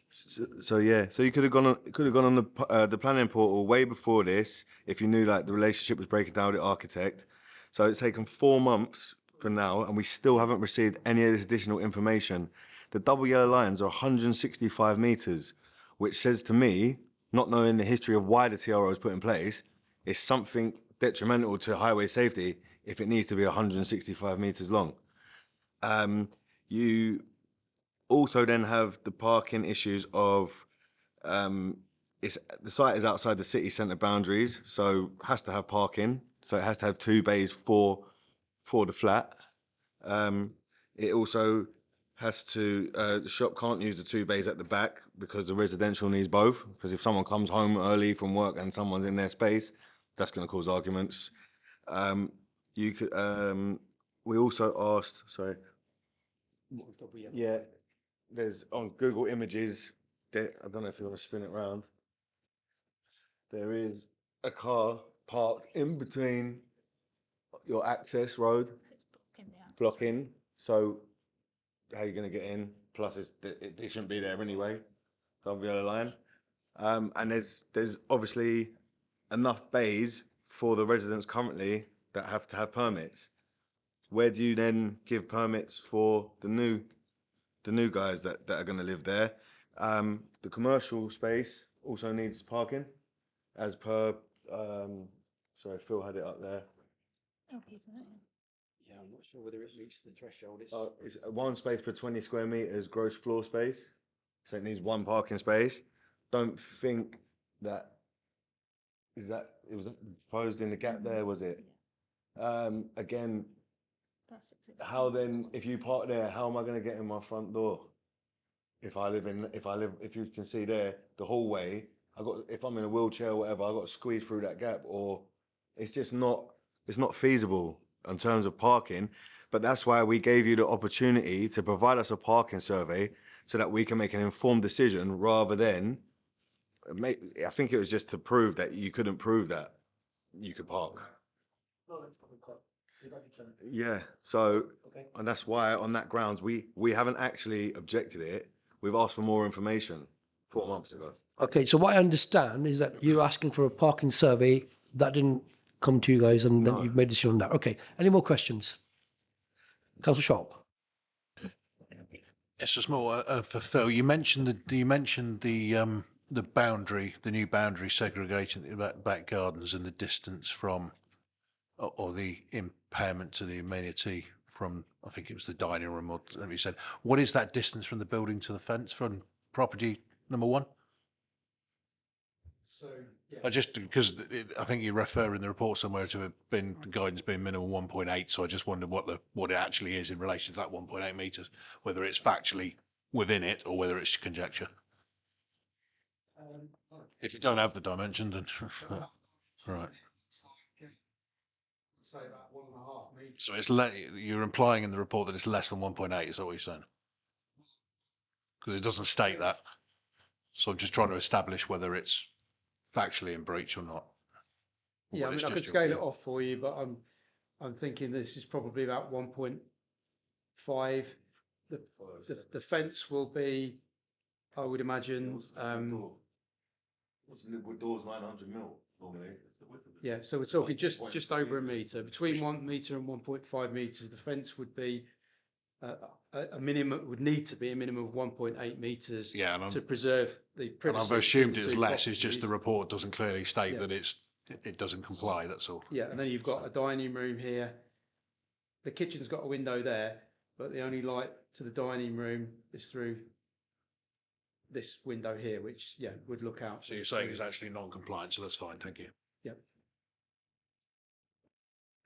So yeah, so you could have gone on the planning portal way before this if you knew like the relationship was breaking down with the architect. So it's taken 4 months from now, and we still haven't received any of this additional information. The double yellow lines are 165 meters, which says to me, not knowing the history of why the TRO was put in place, it's something detrimental to highway safety if it needs to be 165 meters long. You also then have the parking issues of the site is outside the city centre boundaries, so has to have parking. So it has to have 2 bays for the flat. It also has to, the shop can't use the 2 bays at the back because the residential needs both. Because if someone comes home early from work and someone's in their space, that's going to cause arguments. You could, we also asked, sorry. Yeah, there's on Google Images, I don't know if you want to spin it around. There is a car parked in between your access road, blocking. So how are you going to get in? Plus, it shouldn't be there anyway. Don't be on the line. And there's obviously enough bays for the residents currently that have to have permits. Where do you then give permits for the new guys that are going to live there? The commercial space also needs parking, as per. Sorry, Phil had it up there. Yeah, I'm not sure whether it meets the threshold. It's 1 space per 20 square meters gross floor space, so it needs 1 parking space. Don't think that it was proposed in the gap there, was it? Again, how then, if you park there, how am I going to get in my front door? If you can see there, the hallway, if I'm in a wheelchair or whatever, I've got to squeeze through that gap, or it's just not, it's not feasible. in terms of parking, but that's why we gave you the opportunity to provide us a parking survey so that we can make an informed decision rather than I think it was just to prove that you couldn't prove that you could park. Yeah, so, and that's why on that grounds, we haven't actually objected it. We've asked for more information 4 months ago. Okay, so what I understand is that you're asking for a parking survey that didn't come to you guys, and then you've made a decision on that. Okay, any more questions? Councillor Sharp. Yes, just more for Phil. You mentioned the boundary, the new boundary segregation in the back gardens and the distance from, or the impairment to the amenity from, I think it was the dining room, or whatever you said. What is that distance from the building to the fence from property number 1? So, yeah. I just because I think you refer in the report somewhere to have been guidance being minimum 1.8. So I just wondered what it actually is in relation to that 1.8 metres, whether it's factually within it or whether it's conjecture. If you don't have the dimension, then right. Say about 1.5 metres. So it's you're implying in the report that it's less than 1.8. Is that what you're saying? Because it doesn't state that. So I'm just trying to establish whether it's factually in breach or not. Yeah, I mean, I could scale it off for you, but I'm thinking this is probably about 1.5. The fence will be, I would imagine. What's the wood doors 900 mil normally? Yeah, so we're talking just over a metre. Between 1 metre and 1.5 metres, the fence would be a minimum, would need to be a minimum of 1.8 metres to preserve the privacy. And I've assumed it's less, it's just the report doesn't clearly state that it doesn't comply, that's all. Yeah, and then you've got a dining room here. The kitchen's got a window there, but the only light to the dining room is through this window here, which, would look out. So you're saying it's actually non-compliant, so that's fine, thank you. Yep.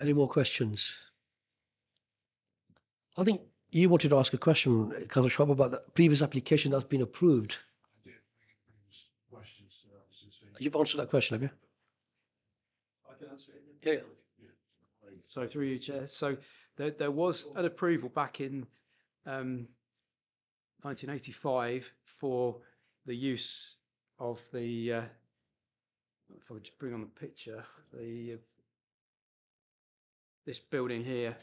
Any more questions? I think you wanted to ask a question, Councillor Schwab, about the previous application that's been approved. You've answered that question, have you? I can answer it. Yeah. So through you, Chair. So there was an approval back in 1985 for the use of the, if I just bring on the picture, this building here.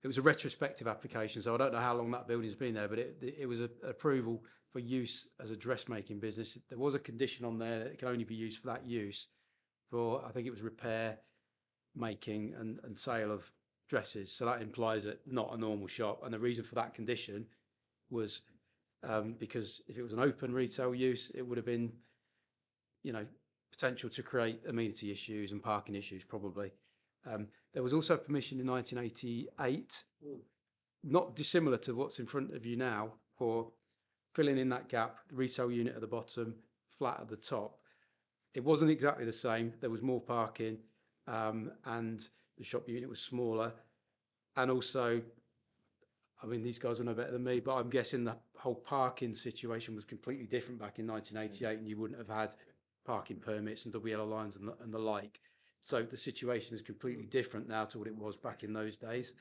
It was a retrospective application, so I don't know how long that building's been there, but it was an approval for use as a dressmaking business. There was a condition on there that it can only be used for that use, for I think it was repair, making and sale of dresses. So that implies that not a normal shop. And the reason for that condition was because if it was an open retail use, it would have been, potential to create amenity issues and parking issues probably. There was also permission in 1988, not dissimilar to what's in front of you now, for filling in that gap, retail unit at the bottom, flat at the top. It wasn't exactly the same. There was more parking and the shop unit was smaller. And also, I mean, these guys will know better than me, but I'm guessing the whole parking situation was completely different back in 1988 and you wouldn't have had parking permits and double yellow lines and the like. So the situation is completely different now to what it was back in those days.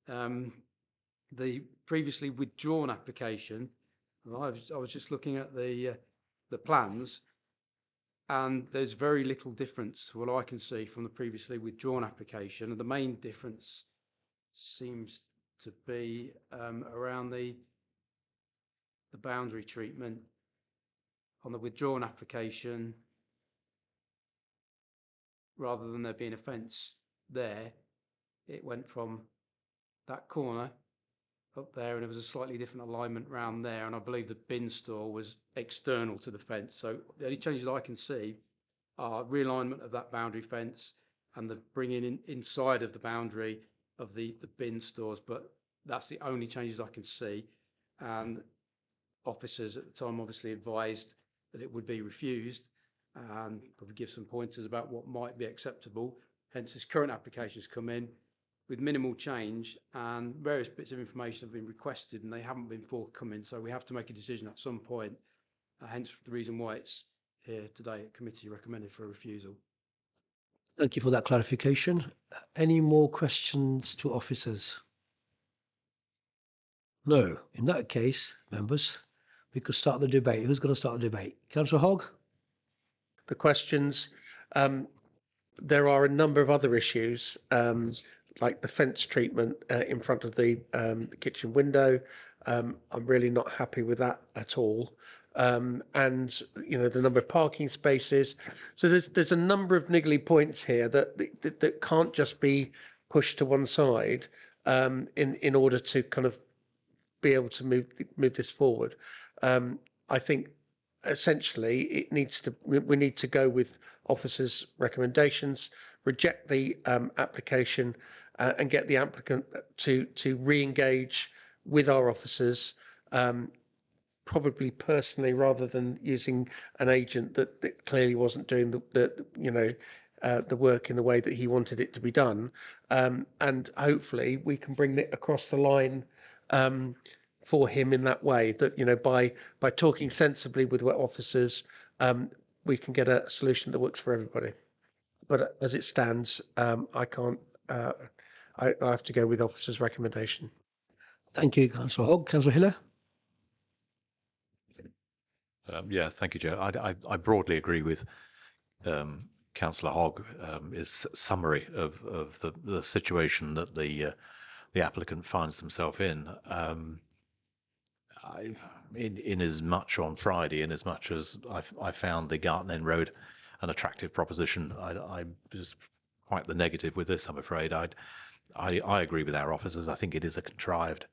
The previously withdrawn application, I was just looking at the plans, and there's very little difference, what I can see, from the previously withdrawn application. And the main difference seems to be around the boundary treatment. On the withdrawn application, rather than there being a fence there, it went from that corner up there, and there was a slightly different alignment round there, and I believe the bin store was external to the fence. So the only changes I can see are realignment of that boundary fence and the bringing in inside of the boundary of the bin stores, but that's the only changes I can see. And officers at the time obviously advised that it would be refused, and probably give some pointers about what might be acceptable. Hence, this current application has come in with minimal change, and various bits of information have been requested and they haven't been forthcoming. So we have to make a decision at some point, hence the reason why it's here today at committee recommended for a refusal. Thank you for that clarification. Any more questions to officers? No. In that case, members, we could start the debate. Who's going to start the debate? Councillor Hogg? The questions. There are a number of other issues, like the fence treatment in front of the kitchen window. I'm really not happy with that at all. And you know, the number of parking spaces. So there's a number of niggly points here that can't just be pushed to one side in order to kind of be able to move this forward. I think essentially it needs to, we need to go with officers' recommendations, reject the application and get the applicant to re-engage with our officers, probably personally rather than using an agent that clearly wasn't doing the work in the way that he wanted it to be done. And hopefully we can bring it across the line for him in that way, that, you know, by talking sensibly with officers, we can get a solution that works for everybody. But as it stands, I can't, I have to go with officers' recommendation. Thank you, Councillor Hogg. Councillor Hiller? Yeah, thank you, Joe. I broadly agree with Councillor Hogg, his summary of the situation that the applicant finds himself in. In as much on Friday, in as much as I found the Garton End Road an attractive proposition, I was quite the negative with this, I'm afraid. I agree with our officers. I think it is a contrived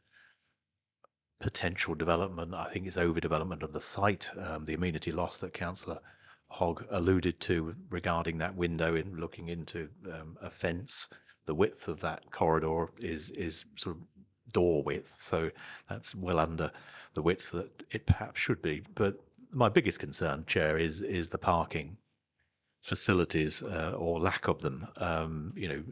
potential development. I think it's overdevelopment of the site, the amenity loss that Councillor Hogg alluded to regarding that window in looking into a fence. The width of that corridor is sort of door width, so that's well under the width that it perhaps should be. But my biggest concern, Chair, is the parking facilities or lack of them. You know,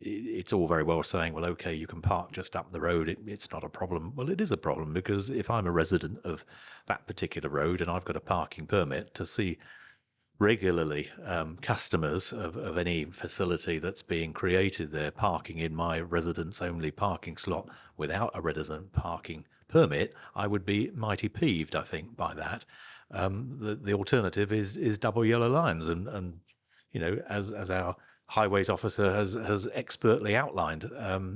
it's all very well saying, well, okay, you can park just up the road. It's not a problem. Well, it is a problem, because if I'm a resident of that particular road and I've got a parking permit, to see regularly customers of any facility that's being created there parking in my residence only parking slot without a resident parking permit, I would be mighty peeved, I think, by that. The alternative is double yellow lines, and you know, as our highways officer has expertly outlined,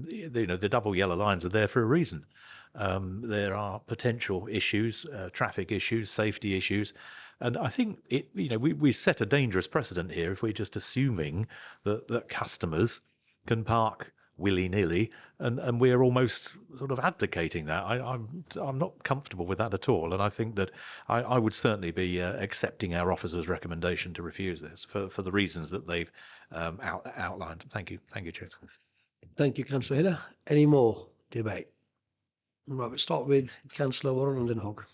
you know, the double yellow lines are there for a reason. There are potential issues, traffic issues, safety issues, and I think you know, we set a dangerous precedent here if we're just assuming that customers can park willy-nilly, and we're almost sort of advocating that. I'm not comfortable with that at all, and I think that I would certainly be accepting our officer's recommendation to refuse this for the reasons that they've outlined. Thank you, Chair. Thank you, Councillor Hiller. Any more debate? Right, we'll start with Councillor Warren and then Hogg.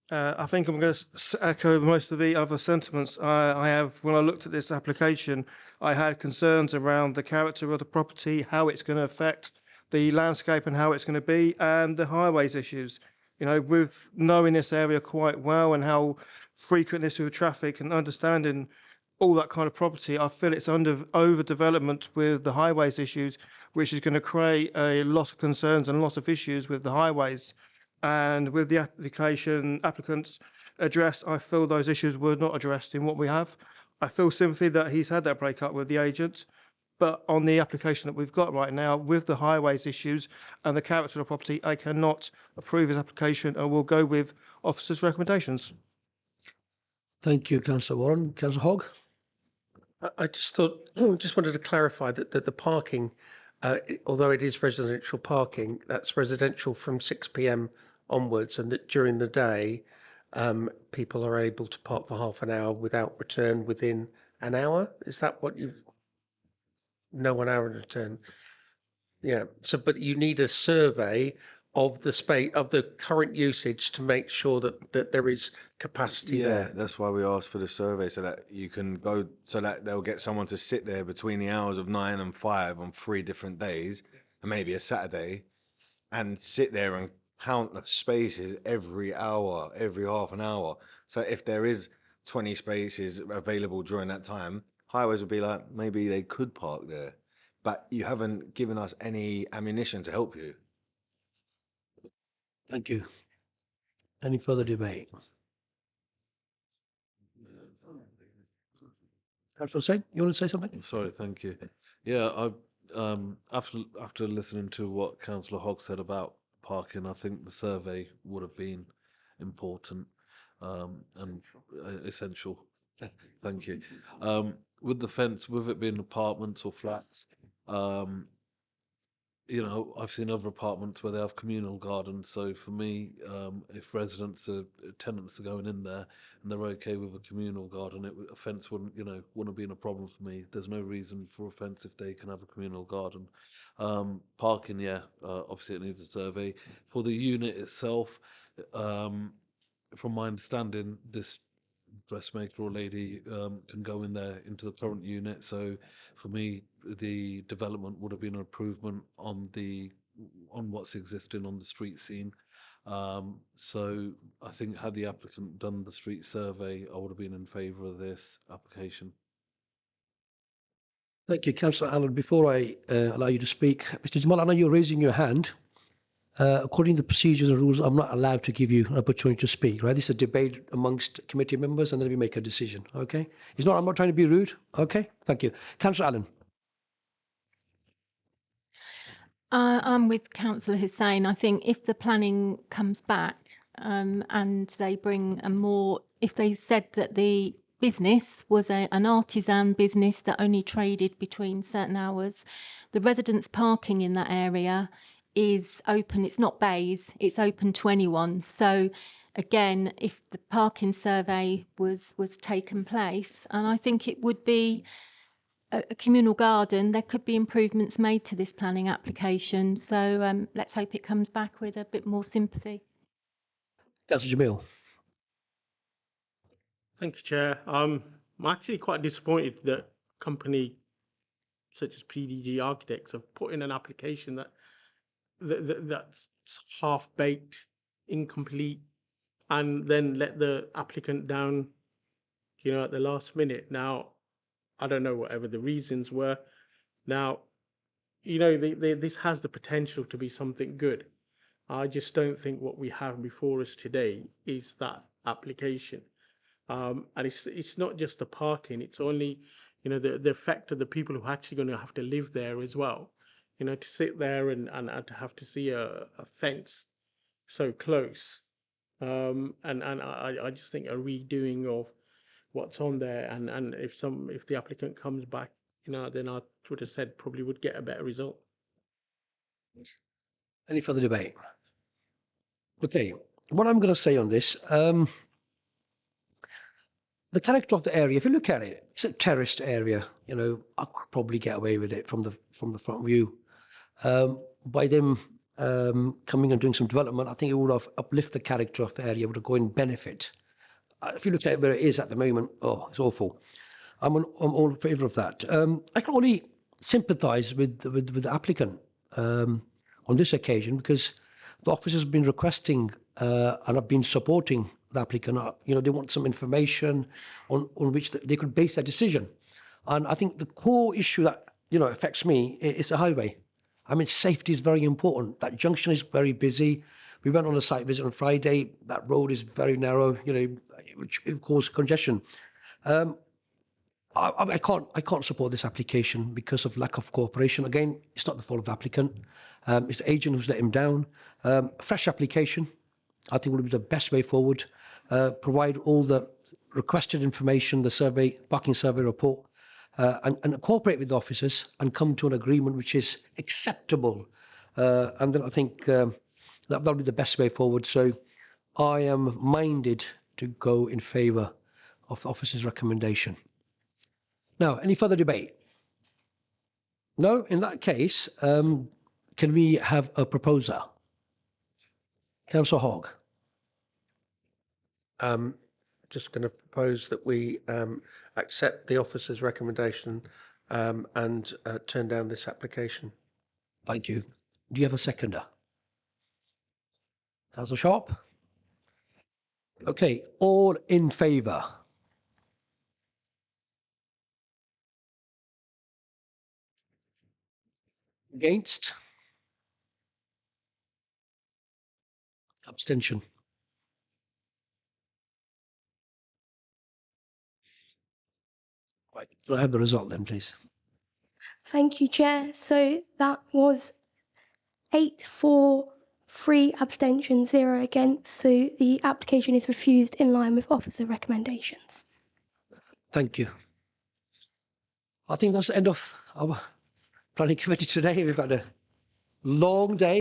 I think I'm going to echo most of the other sentiments. I have, when I looked at this application, I had concerns around the character of the property, how it's going to affect the landscape and how it's going to be, and the highways issues. You know, with knowing this area quite well and how frequent it is with traffic and understanding all that kind of property, I feel it's under overdevelopment with the highways issues, which is going to create a lot of concerns and a lot of issues with the highways. And with the applicant's address, I feel those issues were not addressed in what we have. I feel sympathy that he's had that breakup with the agent, but on the application that we've got right now, with the highways issues and the character of the property, I cannot approve his application and will go with officer's recommendations. Thank you, Councillor Warren. Councillor Hogg? I just wanted to clarify that the parking, although it is residential parking, that's residential from 6 p.m. onwards, and that during the day, people are able to park for half an hour without return within an hour. Is that what you've? No 1 hour in return. Yeah. So, but you need a survey of the space of the current usage to make sure that there is capacity there. That's why we asked for the survey, so that you can go, so that they'll get someone to sit there between the hours of 9 and 5 on 3 different days, and maybe a Saturday, and sit there and count the spaces every hour, every half an hour. So if there is 20 spaces available during that time, highways would be like, maybe they could park there, but you haven't given us any ammunition to help you. Thank you. Any further debate? Councillor Hussain, you want to say something? Sorry, thank you. Yeah, after listening to what Councillor Hogg said about parking, I think the survey would have been important and essential. Thank you. With the fence, with it being apartments or flats, you know, I've seen other apartments where they have communal gardens. So for me, if tenants are going in there and they're okay with a communal garden, a fence wouldn't be a problem for me. There's no reason for a fence if they can have a communal garden. Parking, yeah, obviously it needs a survey. For the unit itself, from my understanding, this dressmaker or lady can go in there into the current unit. So for me, the development would have been an improvement on what's existing on the street scene. So I think had the applicant done the street survey, I would have been in favour of this application. Thank you, Councillor Allen. Before I allow you to speak, Mr. Jamal, I know you're raising your hand. According to the procedures and rules, I'm not allowed to give you an opportunity to speak, right? This is a debate amongst committee members and then we make a decision, okay? I'm not trying to be rude, okay? Thank you. Councillor Allen. I'm with Councillor Hussain. I think if the planning comes back and they bring if they said that the business was an artisan business that only traded between certain hours, the residents' parking in that area is open. It's not bays, it's open to anyone. So again, if the parking survey was taken place, and I think it would be a communal garden, there could be improvements made to this planning application. So let's hope it comes back with a bit more sympathy. Councillor Jamil. Thank you, Chair. I'm actually quite disappointed that a company such as PDG Architects have put in an application that's half-baked, incomplete, and then let the applicant down, at the last minute. Now, I don't know whatever the reasons were. Now, this has the potential to be something good. I just don't think what we have before us today is that application. And it's not just the parking, it's only, the effect of the people who are actually going to have to live there as well. To sit there and to have to see a fence so close. And I just think a redoing of what's on there, and if the applicant comes back, then I would have said probably would get a better result. Any further debate? Okay, what I'm going to say on this, the character of the area, if you look at it, it's a terraced area. I could probably get away with it from the front view. By them coming and doing some development, I think it would have uplift the character of the area, would have gone in benefit. If you look at where it is at the moment, it's awful. I'm all in favour of that. I can only sympathise with the applicant on this occasion, because the officers have been requesting and have been supporting the applicant. They want some information on which they could base their decision. And I think the core issue that affects me is the highway. I mean, safety is very important. That junction is very busy. We went on a site visit on Friday. That road is very narrow, which causes congestion. I can't support this application because of lack of cooperation. Again, it's not the fault of the applicant. It's the agent who's let him down. Fresh application, I think, would be the best way forward. Provide all the requested information, the parking survey report, and cooperate with the officers and come to an agreement which is acceptable. And then I think that'll be the best way forward. So I am minded to go in favour of the officer's recommendation. Now, any further debate? No? In that case, can we have a proposer? Councillor Hogg. Just going to propose that we accept the officer's recommendation and turn down this application. Thank you. Do you have a seconder? Councillor Sharp? Okay, all in favour? Against? Abstention. Right. Can I have the result then, please? Thank you, Chair. So that was 8 for, 3 abstentions, 0 against. So the application is refused in line with officer recommendations. Thank you. I think that's the end of our planning committee today. We've got a long day.